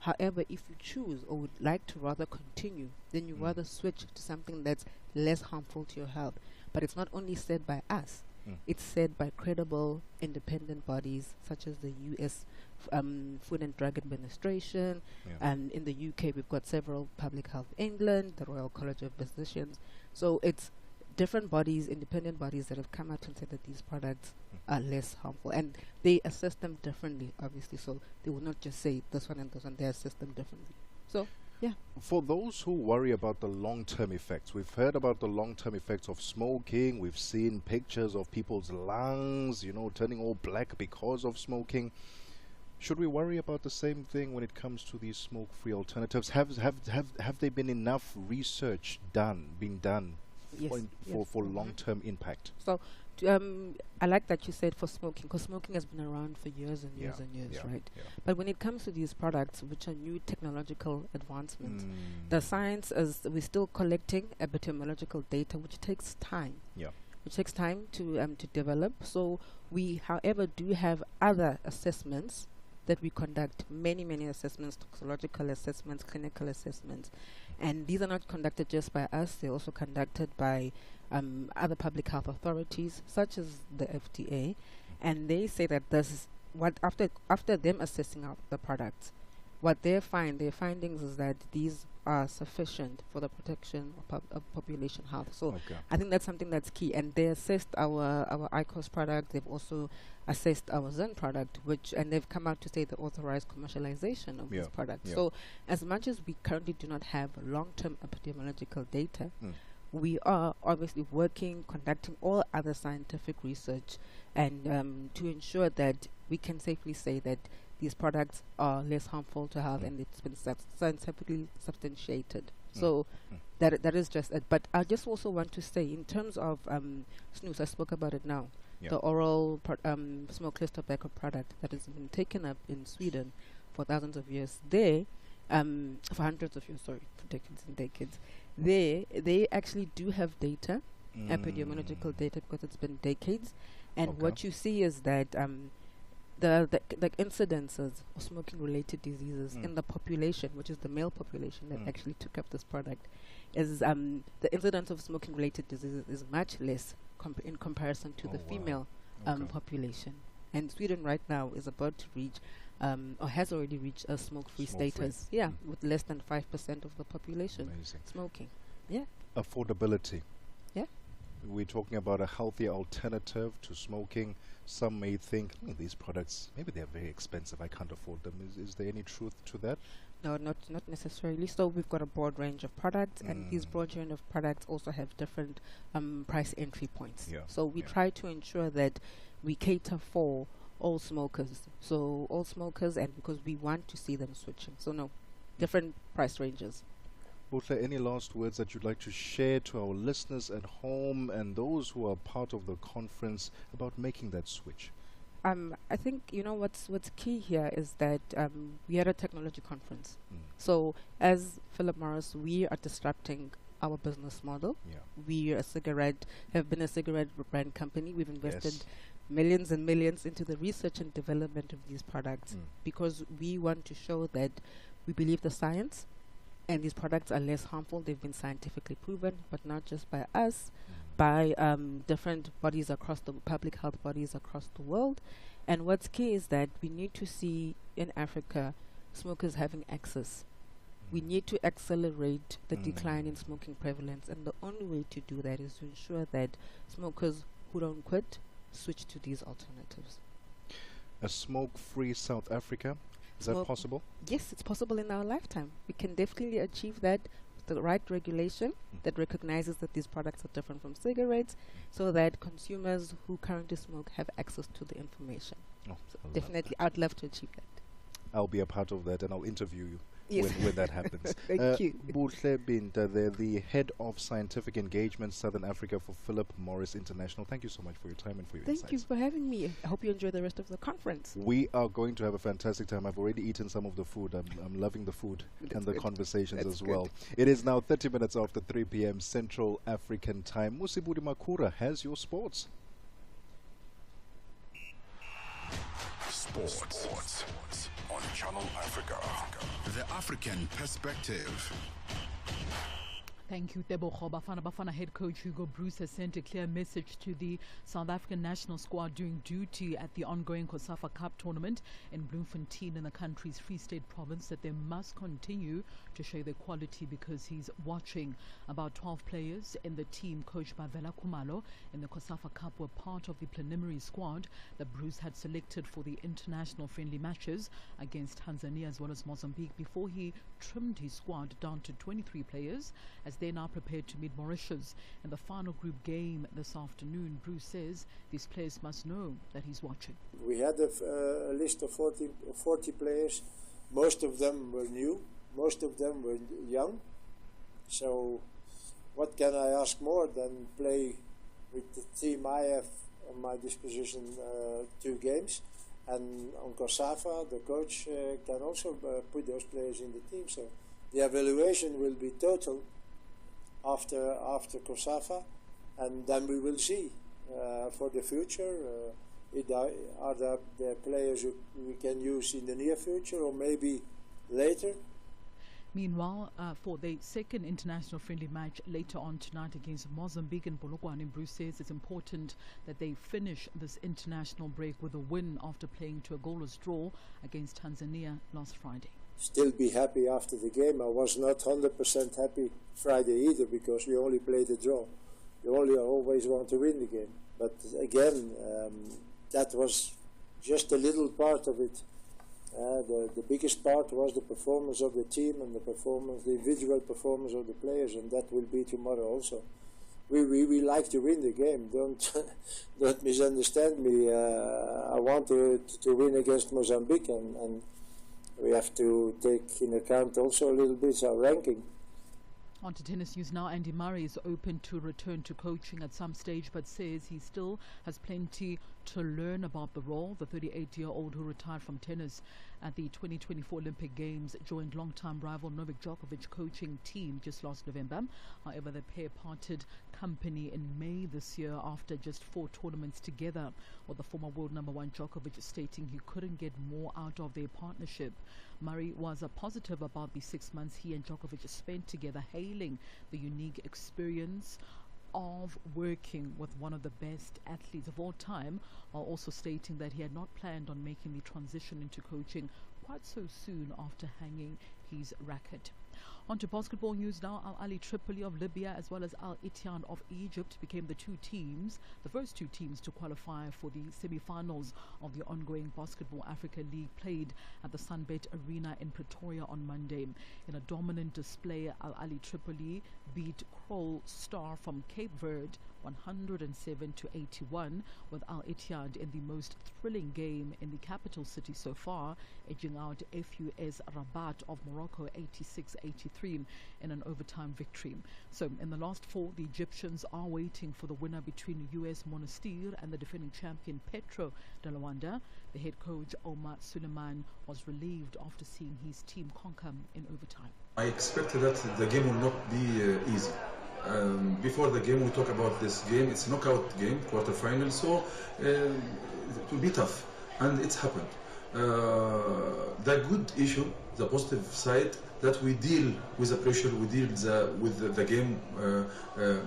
However, if you choose or would like to rather continue, then you rather switch to something that's less harmful to your health. But it's not only said by us. It's said by credible independent bodies such as the U.S. Food and Drug Administration, and in the UK we've got several, Public Health England, the Royal College of Physicians. So it's different bodies, independent bodies that have come out and said that these products are less harmful, and they assess them differently, obviously. So they will not just say this one and this one; they assess them differently. So. Yeah. For those who worry about the long-term effects, we've heard about the long-term effects of smoking. We've seen pictures of people's lungs, turning all black because of smoking. Should we worry about the same thing when it comes to these smoke-free alternatives? Have there been enough research being done for long-term impact? So, I like that you said for smoking, because smoking has been around for years and years and years, right? But when it comes to these products, which are new technological advancements, the science is we're still collecting epidemiological data, which takes time. Which takes time to develop. So we, however, do have other assessments that we conduct, many assessments, toxicological assessments, clinical assessments, and these are not conducted just by us. They're also conducted by other public health authorities, such as the FDA, and they say that this is what after them assessing out the products, what their findings is that these are sufficient for the protection of population health. So I think that's something that's key. And they assessed our IQOS product. They've also assessed our Zen product, and they've come out to say the authorized commercialization of these products. So as much as we currently do not have long-term epidemiological data, we are obviously conducting all other scientific research, and to ensure that we can safely say that these products are less harmful to health, and it's been scientifically substantiated. So that is just it. But I just also want to say, in terms of snus, I spoke about it now. The oral smokeless tobacco product that has been taken up in Sweden for thousands of years. For hundreds of years, sorry, for decades and decades. They actually do have data, epidemiological data, because it's been decades. And what you see is that the incidences of smoking-related diseases in the population, which is the male population that actually took up this product, is the incidence of smoking-related diseases is much less in comparison to the female population. And Sweden right now is about to reach, or has already reached a smoke-free status. Yeah, with less than 5% of the population smoking. Yeah. Affordability. Yeah. We're talking about a healthy alternative to smoking. Some may think, these products, maybe they're very expensive, I can't afford them. Is there any truth to that? No, not necessarily. So we've got a broad range of products, and these broad range of products also have different price entry points. So we try to ensure that we cater for all smokers. So all smokers, and because we want to see them switching. So no, different price ranges. Buhle, any last words that you'd like to share to our listeners at home and those who are part of the conference about making that switch? I think, what's key here is that we are a technology conference. So as Philip Morris, we are disrupting our business model. We have been a cigarette brand company. We've invested millions and millions into the research and development of these products because we want to show that we believe the science and these products are less harmful. They've been scientifically proven, but not just by us, by different bodies across the public health bodies across the world. And what's key is that we need to see in Africa smokers having access. We need to accelerate the decline in smoking prevalence, and the only way to do that is to ensure that smokers who don't quit switch to these alternatives. A smoke-free South Africa, is that possible? Yes, it's possible in our lifetime. We can definitely achieve that with the right regulation that recognizes that these products are different from cigarettes, so that consumers who currently smoke have access to the information. So definitely, I'd love to achieve that. I'll be a part of that, and I'll interview you when that happens. Thank you. Buhle Binta, the head of scientific engagement Southern Africa for Philip Morris International. Thank you so much for your time and for your insights. Thank you for having me. I hope you enjoy the rest of the conference. We are going to have a fantastic time. I've already eaten some of the food. I'm loving the food and the conversations as well. It is now 30 minutes after 3 p.m. Central African time. Musibudi Makura has your sports. Sports on Channel Africa. The African Perspective. Thank you, Tebogo. Bafana head coach Hugo Bruce has sent a clear message to the South African national squad doing duty at the ongoing COSAFA Cup tournament in Bloemfontein in the country's Free State province that they must continue to show their quality because he's watching. About 12 players in the team coached by Vela Kumalo in the COSAFA Cup were part of the preliminary squad that Bruce had selected for the international friendly matches against Tanzania as well as Mozambique before he trimmed his squad down to 23 players as they're now prepared to meet Mauritius in the final group game this afternoon. Bruce says these players must know that he's watching. We had a list of 40 players. Most of them were new. Most of them were young. So what can I ask more than play with the team I have on my disposition 2 games? And on COSAFA, the coach can also put those players in the team. So the evaluation will be total after COSAFA, and then we will see for the future are there players who we can use in the near future or maybe later. Meanwhile, for the second international friendly match later on tonight against Mozambique and Polokwane, Bruce says it's important that they finish this international break with a win after playing to a goalless draw against Tanzania last Friday. Still be happy after the game. I was not 100% happy Friday either because we only played a draw. You always want to win the game. But again, that was just a little part of it. The biggest part was the performance of the team and the individual performance of the players, and that will be tomorrow also. We like to win the game. Don't misunderstand me. I want to win against Mozambique, and we have to take in account also a little bit our ranking. On to tennis news now. Andy Murray is open to return to coaching at some stage, but says he still has plenty to learn about the role. The 38-year-old who retired from tennis at the 2024 Olympic Games joined long-time rival Novak Djokovic coaching team just last November. However, the pair parted company in May this year after just 4 tournaments together, with the former world number 1 Djokovic stating he couldn't get more out of their partnership. Murray was positive about the 6 months he and Djokovic spent together, hailing the unique experience of working with one of the best athletes of all time, while also stating that he had not planned on making the transition into coaching quite so soon after hanging his racket. On to basketball news now. Al Ahly Tripoli of Libya as well as Al Ittihad of Egypt became the first two teams to qualify for the semi-finals of the ongoing Basketball Africa League, played at the Sunbet Arena in Pretoria on Monday. In a dominant display, Al Ahly Tripoli beat Kroll Star from Cape Verde 107-81, with Al Ittihad in the most thrilling game in the capital city so far, edging out FUS Rabat of Morocco 86-83 in an overtime victory. So in the last 4, the Egyptians are waiting for the winner between US Monastir and the defending champion Petro de Luanda. The head coach Omar Suleiman was relieved after seeing his team conquer in overtime. I expected that the game will not be easy. Before the game, we talk about this game. It's a knockout game, quarterfinal, so it will be tough, and it's happened. The good issue, the positive side, that we deal with the pressure, we deal with the game,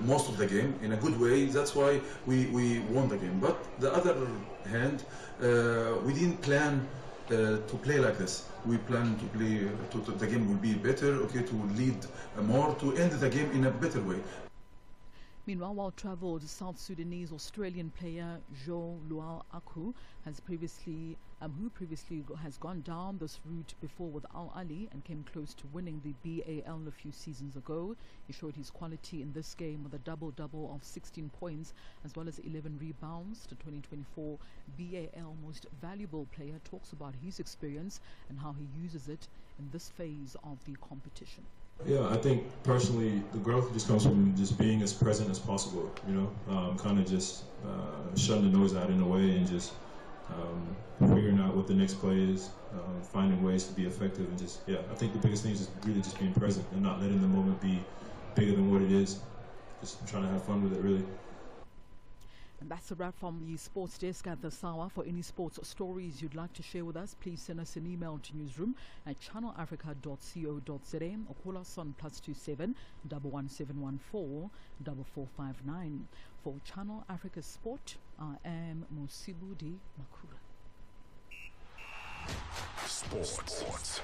most of the game, in a good way. That's why we won the game. But the other hand, we didn't plan to play like this. We plan to play, the game will be better, to lead more, to end the game in a better way. Meanwhile, well-travelled South Sudanese Australian player Jo Lual Aku has previously has gone down this route before with Al Ahly and came close to winning the BAL a few seasons ago. He showed his quality in this game with a double-double of 16 points as well as 11 rebounds. The 2024 BAL Most Valuable Player talks about his experience and how he uses it in this phase of the competition. Yeah, I think personally the growth just comes from just being as present as possible, kind of just shutting the noise out in a way and just figuring out what the next play is, finding ways to be effective, and I think the biggest thing is just really just being present and not letting the moment be bigger than what it is. Just trying to have fun with it, really. And that's a wrap from the sports desk at this hour. For any sports stories you'd like to share with us, please send us an email to newsroom@channelafrica.co.za or call us on +27 11714 4459. For Channel Africa Sport, I am Mosibudi Makura. Sports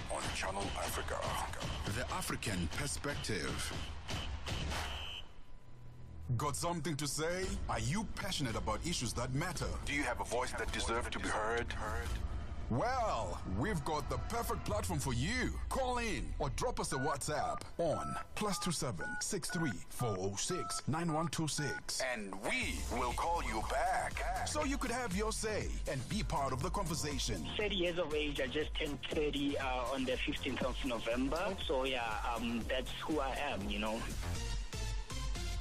on Channel Africa. The African perspective. Got something to say? Are you passionate about issues that matter? Do you have a voice that deserves to be heard? Well, we've got the perfect platform for you. Call in or drop us a WhatsApp on +27 63 406 9126. And we will call you back so you could have your say and be part of the conversation. 30 years of age. I just turned 30 on the 15th of November. So that's who I am,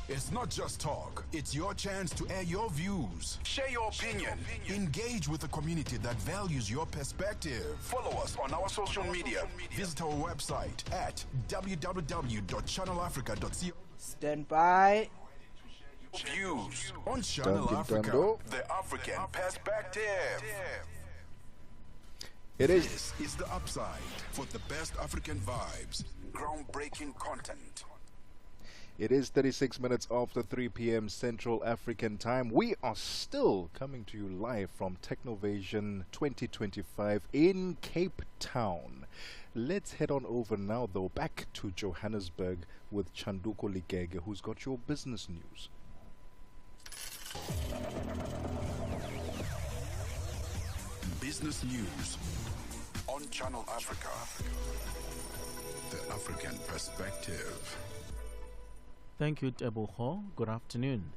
It's not just talk. It's your chance to air your views. Share your opinion. Engage with the community that values your perspective. Follow us on our social media. Visit our website at www.channelafrica.co. Stand by. Views on Channel Africa. The African perspective. This is the upside for the best African vibes. Groundbreaking content. It is 36 minutes after 3 p.m. Central African time. We are still coming to you live from Technovision 2025 in Cape Town. Let's head on over now, though, back to Johannesburg with Tebogo Lekhuleni, who's got your business news. Business news on Channel Africa. The African perspective. Thank you, Tebogo. Good afternoon.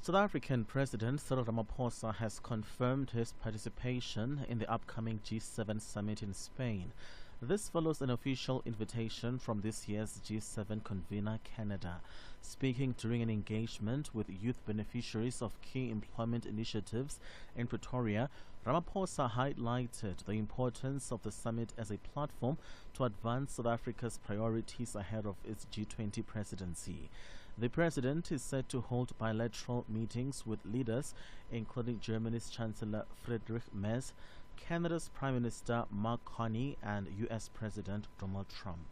South African President Cyril Ramaphosa has confirmed his participation in the upcoming G7 summit in Spain. This follows an official invitation from this year's G7 convener, Canada. Speaking during an engagement with youth beneficiaries of key employment initiatives in Pretoria, Ramaphosa highlighted the importance of the summit as a platform to advance South Africa's priorities ahead of its G20 presidency. The president is set to hold bilateral meetings with leaders, including Germany's Chancellor Friedrich Merz, Canada's Prime Minister Mark Carney, and U.S. President Donald Trump.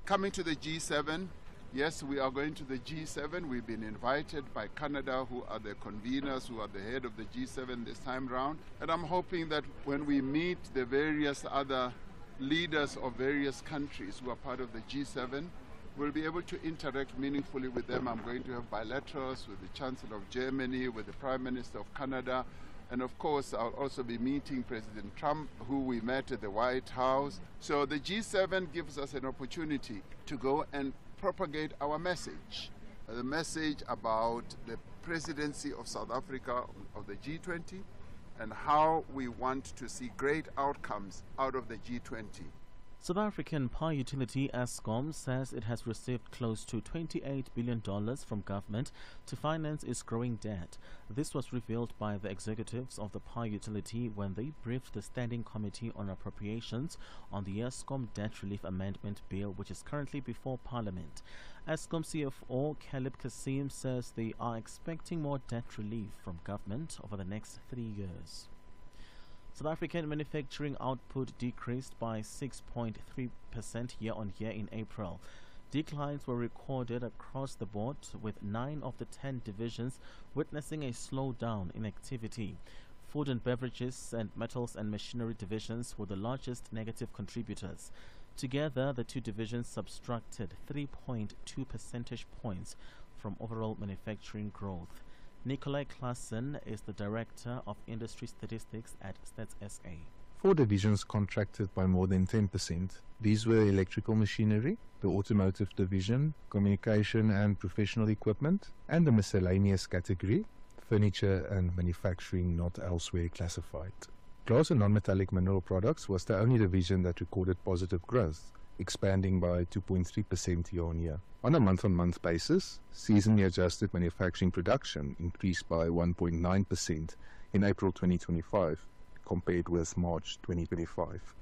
Coming to the G7, yes, we are going to the G7. We've been invited by Canada, who are the conveners, who are the head of the G7 this time round. And I'm hoping that when we meet the various other leaders of various countries who are part of the G7, we'll be able to interact meaningfully with them. I'm going to have bilaterals with the Chancellor of Germany, with the Prime Minister of Canada, and of course I'll also be meeting President Trump, who we met at the White House. So the G7 gives us an opportunity to go and propagate our message, the message about the presidency of South Africa of the G20 and how we want to see great outcomes out of the G20. South African power utility Eskom says it has received close to $28 billion from government to finance its growing debt. This was revealed by the executives of the power utility when they briefed the Standing Committee on Appropriations on the Eskom Debt Relief Amendment Bill, which is currently before Parliament. Eskom CFO Caleb Kasim says they are expecting more debt relief from government over the next 3 years. South African manufacturing output decreased by 6.3% year-on-year in April. Declines were recorded across the board, with 9 of the 10 divisions witnessing a slowdown in activity. Food and beverages and metals and machinery divisions were the largest negative contributors. Together, the two divisions subtracted 3.2 percentage points from overall manufacturing growth. Nikolai Klassen is the Director of Industry Statistics at Stats SA. 4 divisions contracted by more than 10%. These were electrical machinery, the automotive division, communication and professional equipment, and the miscellaneous category, furniture and manufacturing not elsewhere classified. Glass and non-metallic mineral products was the only division that recorded positive growth, expanding by 2.3% year-on-year. On a month-on-month basis, seasonally adjusted manufacturing production increased by 1.9% in April 2025 compared with March 2025.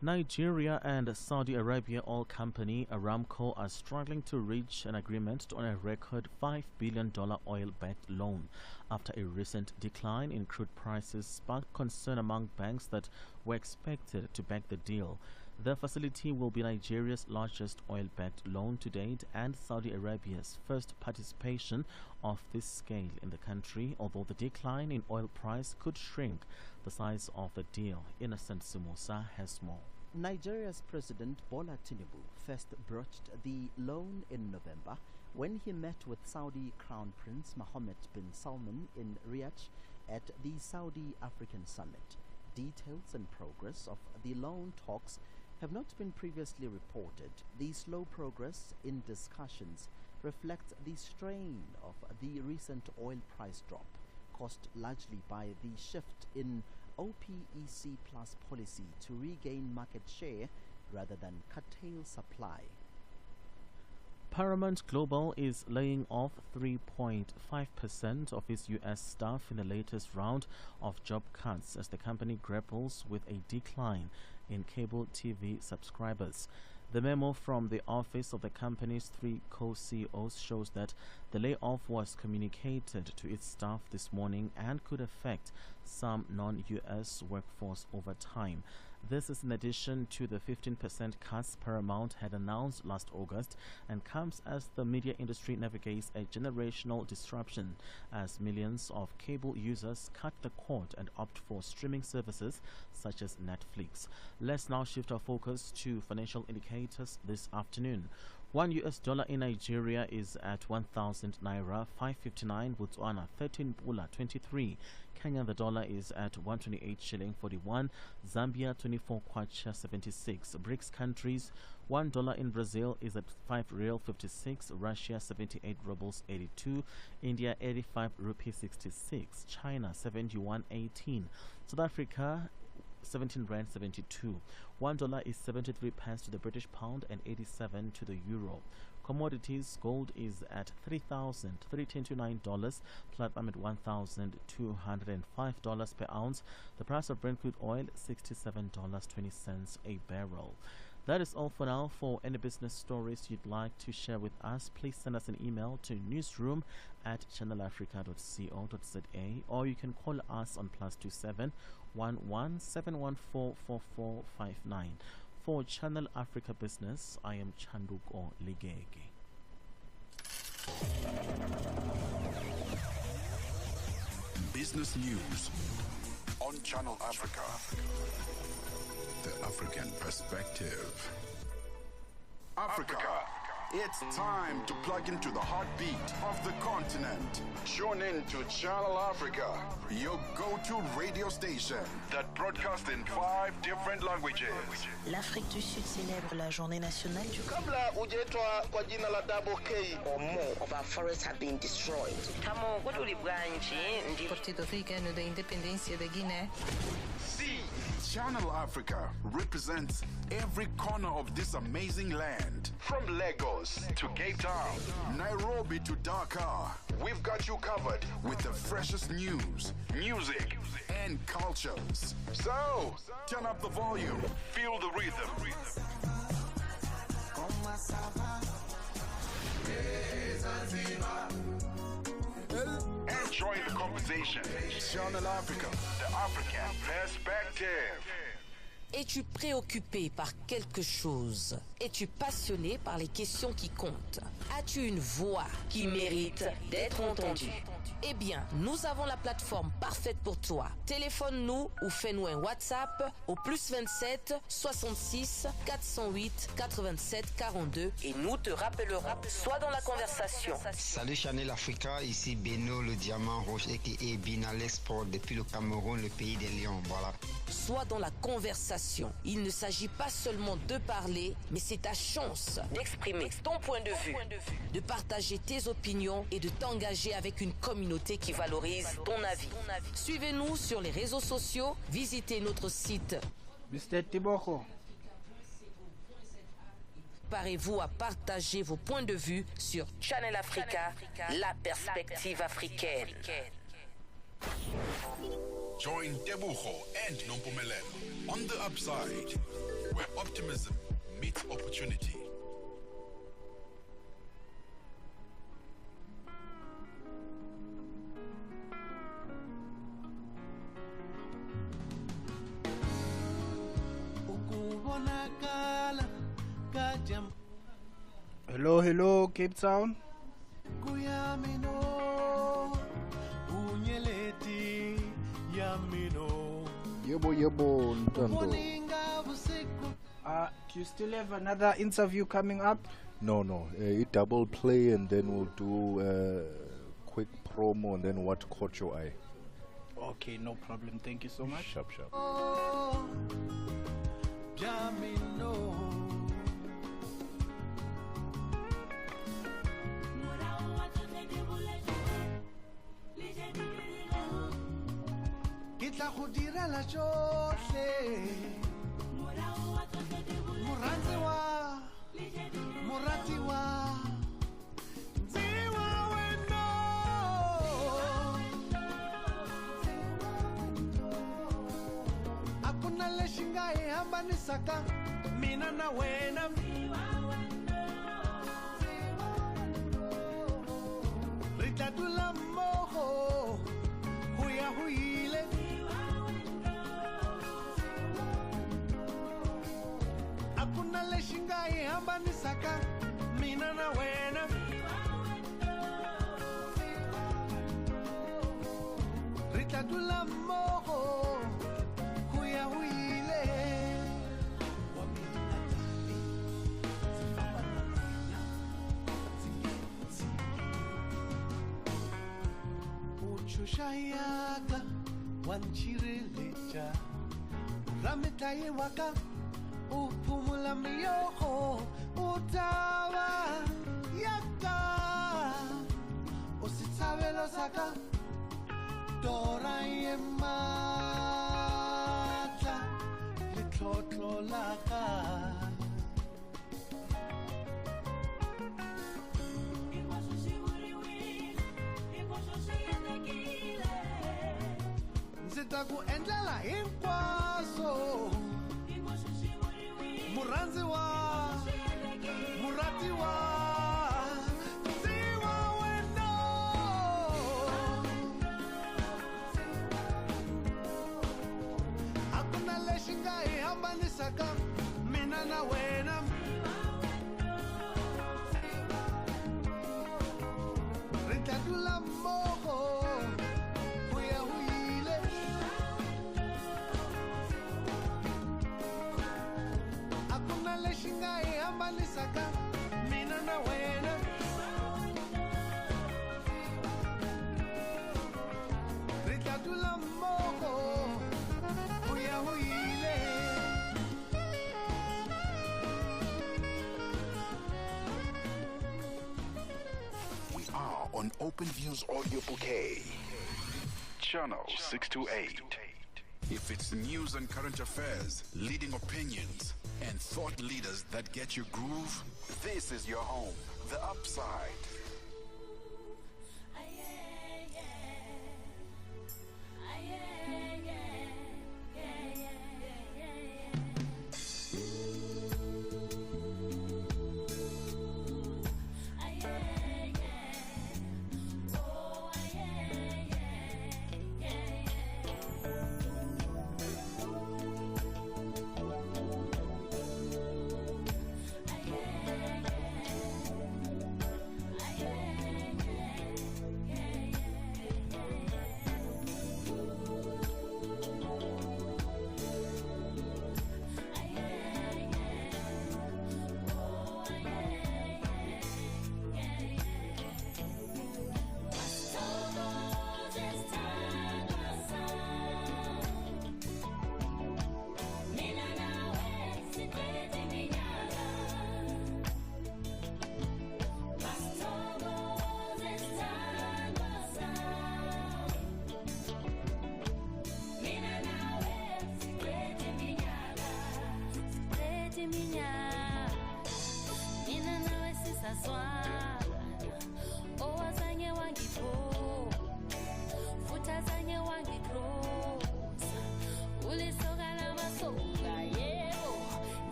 Nigeria and Saudi Arabia oil company Aramco are struggling to reach an agreement on a record $5 billion oil-backed loan after a recent decline in crude prices sparked concern among banks that were expected to back the deal. The facility will be Nigeria's largest oil-backed loan to date and Saudi Arabia's first participation of this scale in the country, although the decline in oil price could shrink the size of the deal. Innocent Simosa has more. Nigeria's President Bola Tinubu first broached the loan in November when he met with Saudi Crown Prince Mohammed bin Salman in Riyadh at the Saudi African Summit. Details and progress of the loan talks have not been previously reported. The slow progress in discussions reflects the strain of the recent oil price drop, caused largely by the shift in OPEC plus policy to regain market share rather than curtail supply. Paramount Global is laying off 3.5% of its U.S. staff in the latest round of job cuts as the company grapples with a decline in cable TV subscribers. The memo from the office of the company's 3 co-CEOs shows that the layoff was communicated to its staff this morning and could affect some non-U.S. workforce over time. This is in addition to the 15% cuts Paramount had announced last August and comes as the media industry navigates a generational disruption as millions of cable users cut the cord and opt for streaming services such as Netflix. Let's now shift our focus to financial indicators this afternoon. $1 in Nigeria is at 1,000 naira 559, Botswana 13 pula 23. Kenya the dollar is at 128 shilling 41, Zambia 24 kwacha 76. BRICS countries, $1 in Brazil is at 5 real 56, Russia 78 rubles 82, India 85 rupee 66, China 71.18, South Africa 17 rand 72. $1 is 73 pence to the British pound and 87 to the euro. Commodities: gold is at $3,329, platinum at $1,205 per ounce. The price of Brent crude oil $67.20 a barrel. That is all for now. For any business stories you'd like to share with us, please send us an email to newsroom@channelafrica.co.za, or you can call us on +27 11 714 4459. For Channel Africa Business, I am Tebogo Lekhuleni. Business news on Channel Africa. The African perspective. Africa. It's time to plug into the heartbeat of the continent. Tune in to Channel Africa, your go-to radio station that broadcasts in 5 different languages. L'Afrique du Sud célèbre la journée nationale du Kabla hujaitwa kwa jina la Double K, or more of our forests have been destroyed. Partido Africano da Independência da Guiné. Channel Africa represents every corner of this amazing land. From Lagos to Cape Town, Nairobi to Dakar, we've got you covered with the freshest news, music, and cultures. So, turn up the volume, feel the rhythm. And join the conversation. Channel Africa, the African perspective. Es-tu préoccupé par quelque chose? Es-tu passionné par les questions qui comptent? As-tu une voix qui mérite d'être entendue? Eh bien, nous avons la plateforme parfaite pour toi. Téléphone-nous ou fais-nous un WhatsApp au +27 66 408 87 42 et nous te rappellerons. Sois dans la conversation. Salut Channel Africa, ici Beno le diamant rouge et Bina l'export depuis le Cameroun, le pays des lions. Voilà. Sois dans la conversation. Il ne s'agit pas seulement de parler, mais c'est ta chance d'exprimer ton point de vue, de partager tes opinions et de t'engager avec une communauté qui valorise ton avis. Suivez-nous sur les réseaux sociaux, visitez notre site. Mr. Tebogo. Préparez-vous à partager vos points de vue sur Channel Africa, la perspective africaine. Join Tebogo and Nompumelelo on the upside, where optimism meets opportunity. Hello, Cape Town. Yebo, Ntando. Do you still have another interview coming up? No. A double play and then we'll do a quick promo and then what caught your eye. Okay, no problem. Thank you so much. Sharp. Kitla go direla tsohle moratiwa ntsiwa wena akuna lexi nga hi hambanisaka mina na wena ri ta dula mmogo go ya go ile akuna lexi nga hi hambanisaka mina na wena ri ta dula mmogo go ya go ile uchushayaka wanchirileja ramitaye waka upumula miyoho utawa yaka usitsabelo saka dora ye matla ta ku endlela hinkwaswo murhandziwa muratiwa ndziwa wena a ku na lexi nga hi hambanisaka mina na wena ri tlatula moko ku ya huyile a ku na lexi nga hi hambanisaka mina na wena ri tlatula moko ku ya huyile We are on OpenView's audio bouquet. Channel 628. If it's news and current affairs, leading opinions, and thought leaders that get your groove, this is your home. The Upside.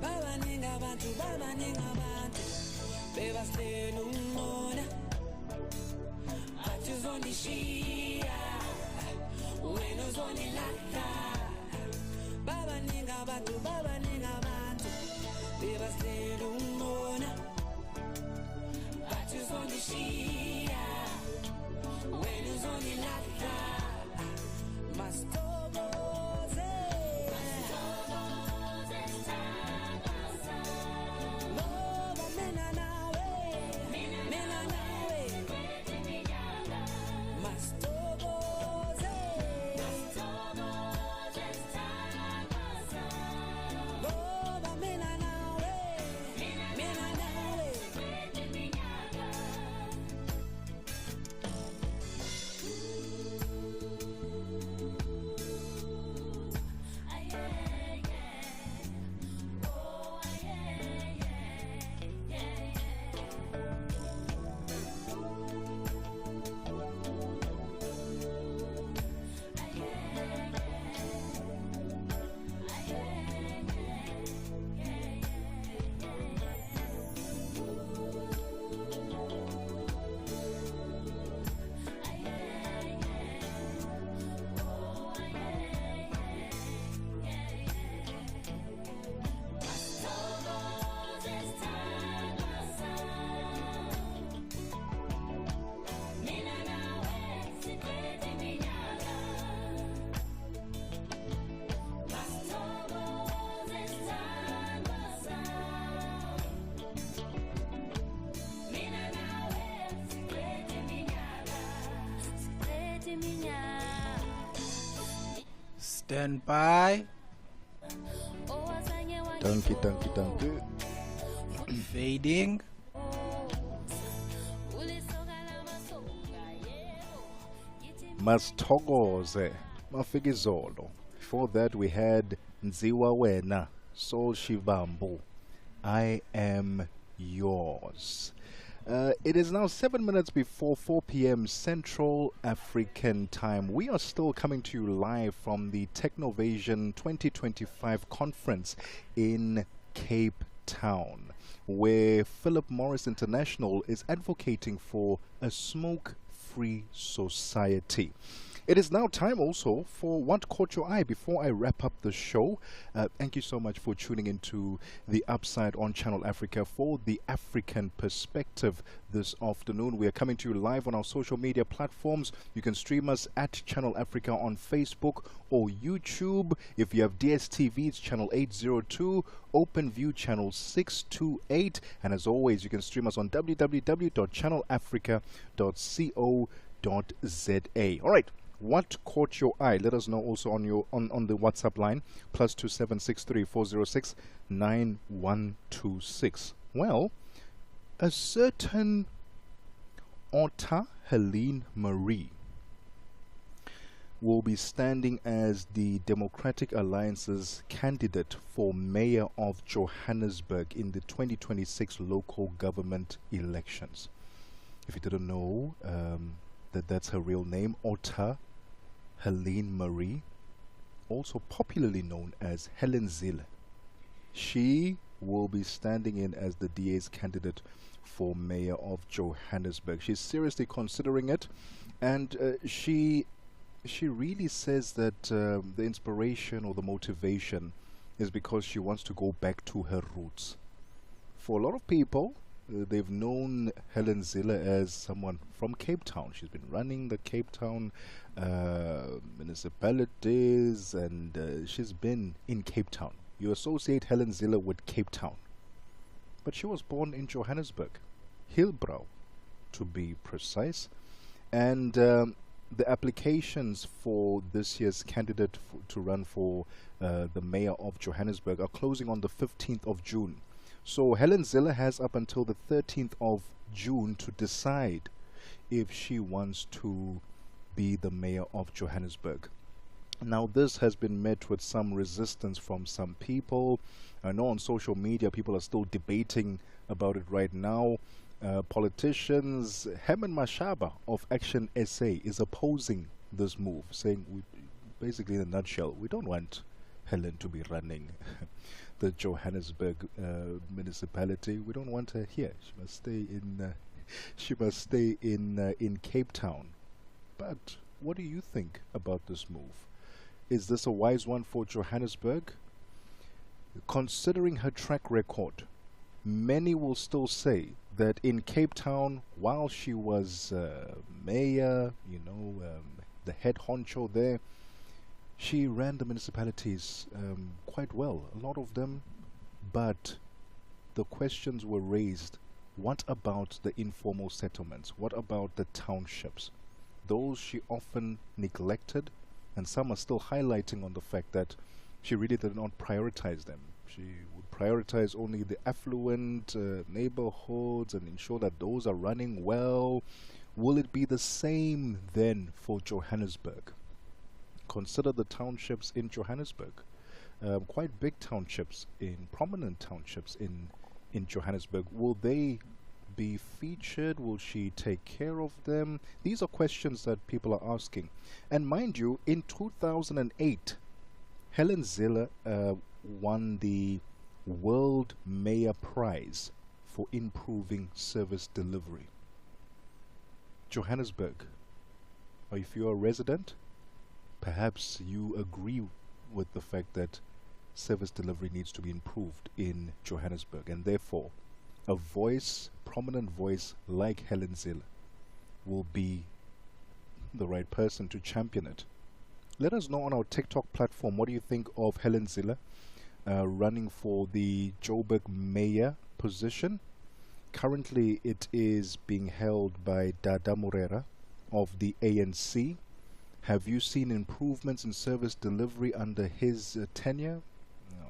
babaningi abantu bebasela umona bathi uzondishiya wena uzondilahla babaningi abantu bebasela umona bathi uzondishiya wena uzondilahla Stand by. Danke. Fading. Masithokoze Mafikizolo. Before that we had Nziwa Wena, Soul Shivambu, I Am Yours. It is now 7 minutes before 4 p.m. Central African Time. We are still coming to you live from the Technovasion 2025 conference in Cape Town, where Philip Morris International is advocating for a smoke-free society. It is now time also for What Caught Your Eye before I wrap up the show. Thank you so much for tuning into The Upside on Channel Africa for the African perspective this afternoon. We are coming to you live on our social media platforms. You can stream us at Channel Africa on Facebook or YouTube. If you have DSTV, it's channel 802, OpenView channel 628. And as always, you can stream us on www.channelafrica.co.za. All right. What caught your eye? Let us know also on the WhatsApp line +27634069126. Well, a certain Otta Helene Marie will be standing as the Democratic Alliance's candidate for mayor of Johannesburg in the 2026 local government elections. If you didn't know, that's her real name, Otta Helene Marie, also popularly known as Helen Zille. She will be standing in as the DA's candidate for mayor of Johannesburg. She's seriously considering it, and she really says that the inspiration or the motivation is because she wants to go back to her roots. For a lot of people, they've known Helen Zille as someone from Cape Town. She's been running the Cape Town municipalities, and she's been in Cape Town. You associate Helen Zille with Cape Town. But she was born in Johannesburg, Hillbrow to be precise. And the applications for this year's candidate to run for the mayor of Johannesburg are closing on the 15th of June. So Helen Zille has up until the 13th of June to decide if she wants to be the mayor of Johannesburg. Now, this has been met with some resistance from some people. I know on social media people are still debating about it right now. Politicians, Herman Mashaba of Action SA is opposing this move, saying, basically in a nutshell, we don't want Helen to be running the Johannesburg municipality. We don't want her here. She must stay in. She must stay in Cape Town. But what do you think about this move? Is this a wise one for Johannesburg? Considering her track record, many will still say that in Cape Town, while she was mayor, the head honcho there, she ran the municipalities quite well, a lot of them, but the questions were raised. What about the informal settlements? What about the townships? Those she often neglected, and some are still highlighting on the fact that she really did not prioritize them. She would prioritize only the affluent neighborhoods and ensure that those are running well. Will it be the same then for Johannesburg? Consider the townships in Johannesburg. Quite big townships, prominent townships in Johannesburg. Will they be featured? Will she take care of them? These are questions that people are asking. And mind you, in 2008, Helen Zille won the World Mayor Prize for improving service delivery. Johannesburg, if you're a resident, perhaps you agree with the fact that service delivery needs to be improved in Johannesburg, and therefore a voice, prominent voice like Helen Zille will be the right person to champion it. Let us know on our TikTok platform, what do you think of Helen Zille running for the Joburg mayor position? Currently it is being held by Dada Morera of the ANC. Have you seen improvements in service delivery under his tenure?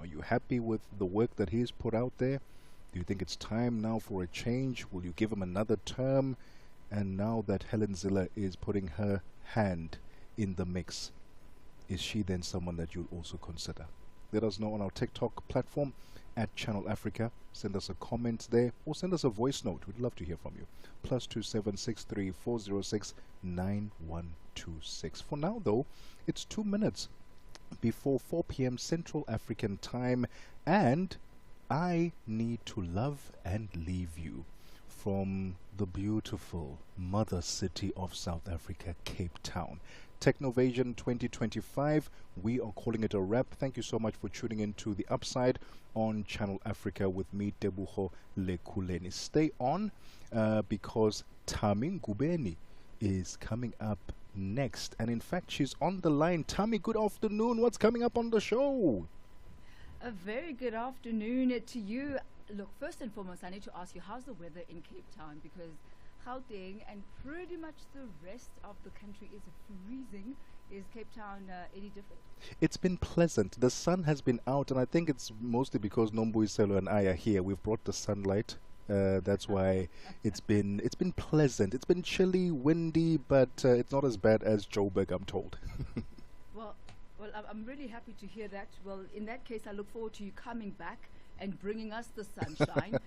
Are you happy with the work that he's put out there? Do you think it's time now for a change? Will you give him another term? And now that Helen Zille is putting her hand in the mix, is she then someone that you'll also consider? Let us know on our TikTok platform at Channel Africa. Send us a comment there or send us a voice note. We'd love to hear from you. +27634069126. For now, though, it's 2 minutes before 4 p.m. Central African time, and I Need to Love and Leave You from the beautiful mother city of South Africa, Cape Town. Technovasion 2025, we are calling it a wrap. Thank you so much for tuning in to The Upside on Channel Africa with me, Tebogo Lekhuleni. Stay on because Tami Ngubeni is coming up next. And in fact, she's on the line. Tami, good afternoon. What's coming up on the show? A very good afternoon to you. Look, first and foremost, I need to ask you, how's the weather in Cape Town? Because Gauteng and pretty much the rest of the country is freezing. Is Cape Town any different? It's been pleasant. The sun has been out, and I think it's mostly because Nombuyiselo and I are here. We've brought the sunlight. That's why it's been pleasant. It's been chilly, windy, but it's not as bad as Joburg, I'm told. Well, I'm really happy to hear that. Well, in that case, I look forward to you coming back and bringing us the sunshine.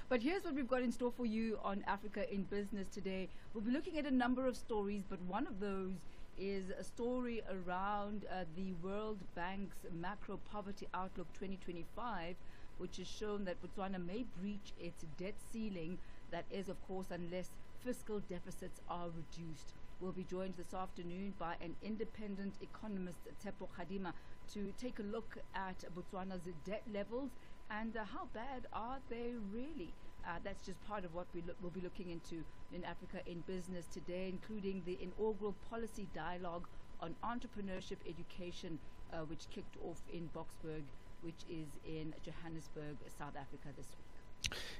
But here's what we've got in store for you on Africa in Business today. We'll be looking at a number of stories, but one of those is a story around the World Bank's Macro Poverty Outlook 2025, which has shown that Botswana may breach its debt ceiling. That is, of course, unless fiscal deficits are reduced. We'll be joined this afternoon by an independent economist, Tsepo Khadima, to take a look at Botswana's debt levels and how bad are they really. That's just part of what we'll be looking into in Africa in Business today, including the inaugural policy dialogue on entrepreneurship education, which kicked off in Boksburg, which is in Johannesburg, South Africa this week.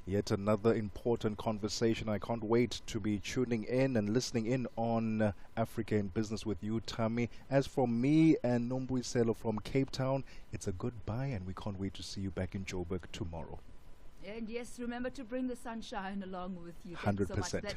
Yet another important conversation. I can't wait to be tuning in and listening in on Africa in Business with you, Tami. As for me and Nombuyiselo from Cape Town, it's a goodbye, and we can't wait to see you back in Joburg tomorrow. And yes, remember to bring the sunshine along with you. 100%.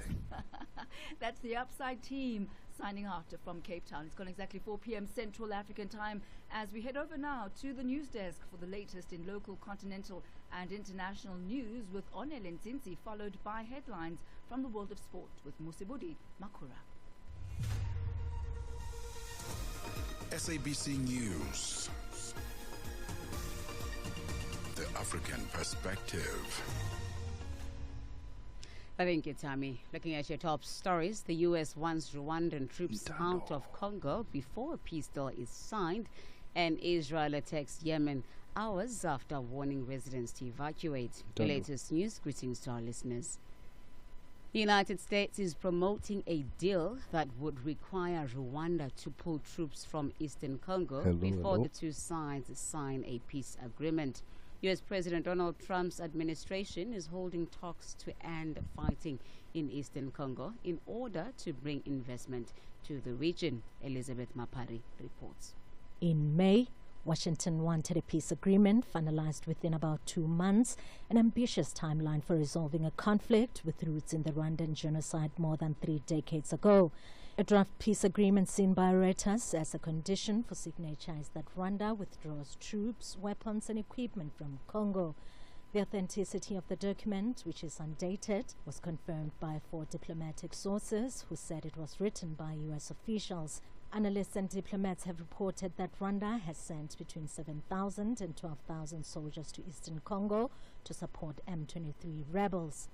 That's the Upside team signing out from Cape Town. It's gone exactly 4 p.m. Central African time as we head over now to the news desk for the latest in local, continental and international news with Onel Nzinzi, followed by headlines from the world of sport with Musibudi Makura. SABC News. The African perspective. Thank you, Tami. Looking at your top stories, the U.S. wants Rwandan troops out of Congo before a peace deal is signed, and Israel attacks Yemen hours after warning residents to evacuate. The latest news. Greetings to our listeners. The United States is promoting a deal that would require Rwanda to pull troops from eastern Congo before the two sides sign a peace agreement. U.S. President Donald Trump's administration is holding talks to end fighting in eastern Congo in order to bring investment to the region. Elizabeth Mapari reports. In May, Washington wanted a peace agreement finalized within about 2 months, an ambitious timeline for resolving a conflict with roots in the Rwandan genocide more than 3 decades ago. A draft peace agreement seen by Reuters as a condition for signature is that Rwanda withdraws troops, weapons and equipment from Congo. The authenticity of the document, which is undated, was confirmed by 4 diplomatic sources who said it was written by U.S. officials. Analysts and diplomats have reported that Rwanda has sent between 7,000 and 12,000 soldiers to eastern Congo to support M23 rebels.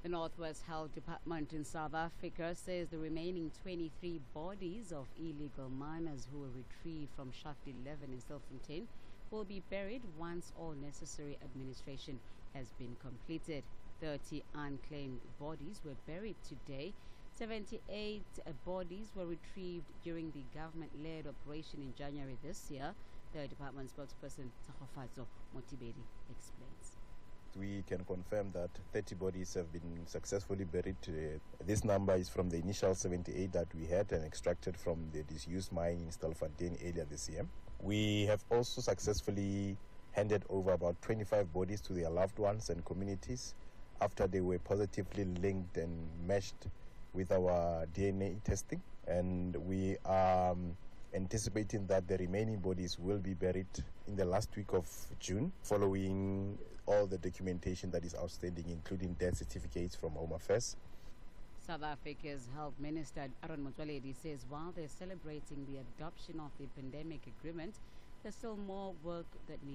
The Northwest Health Department in South Africa says the remaining 23 bodies of illegal miners who were retrieved from Shaft 11 in Stilfontein will be buried once all necessary administration has been completed. 30 unclaimed bodies were buried today. 78 bodies were retrieved during the government-led operation in January this year. The department spokesperson Tahofazo Motiberi explains. we can confirm that 30 bodies have been successfully buried. This number is from the initial 78 that we had and extracted from the disused mine in Stalfontein earlier this year. We have also successfully handed over about 25 bodies to their loved ones and communities after they were positively linked and matched with our DNA testing. And we are anticipating that the remaining bodies will be buried in the last week of June, following all the documentation that is outstanding, including death certificates from Home Affairs. South Africa's Health Minister Aaron Motsoaledi says while they're celebrating the adoption of the pandemic agreement, there's still more work that needs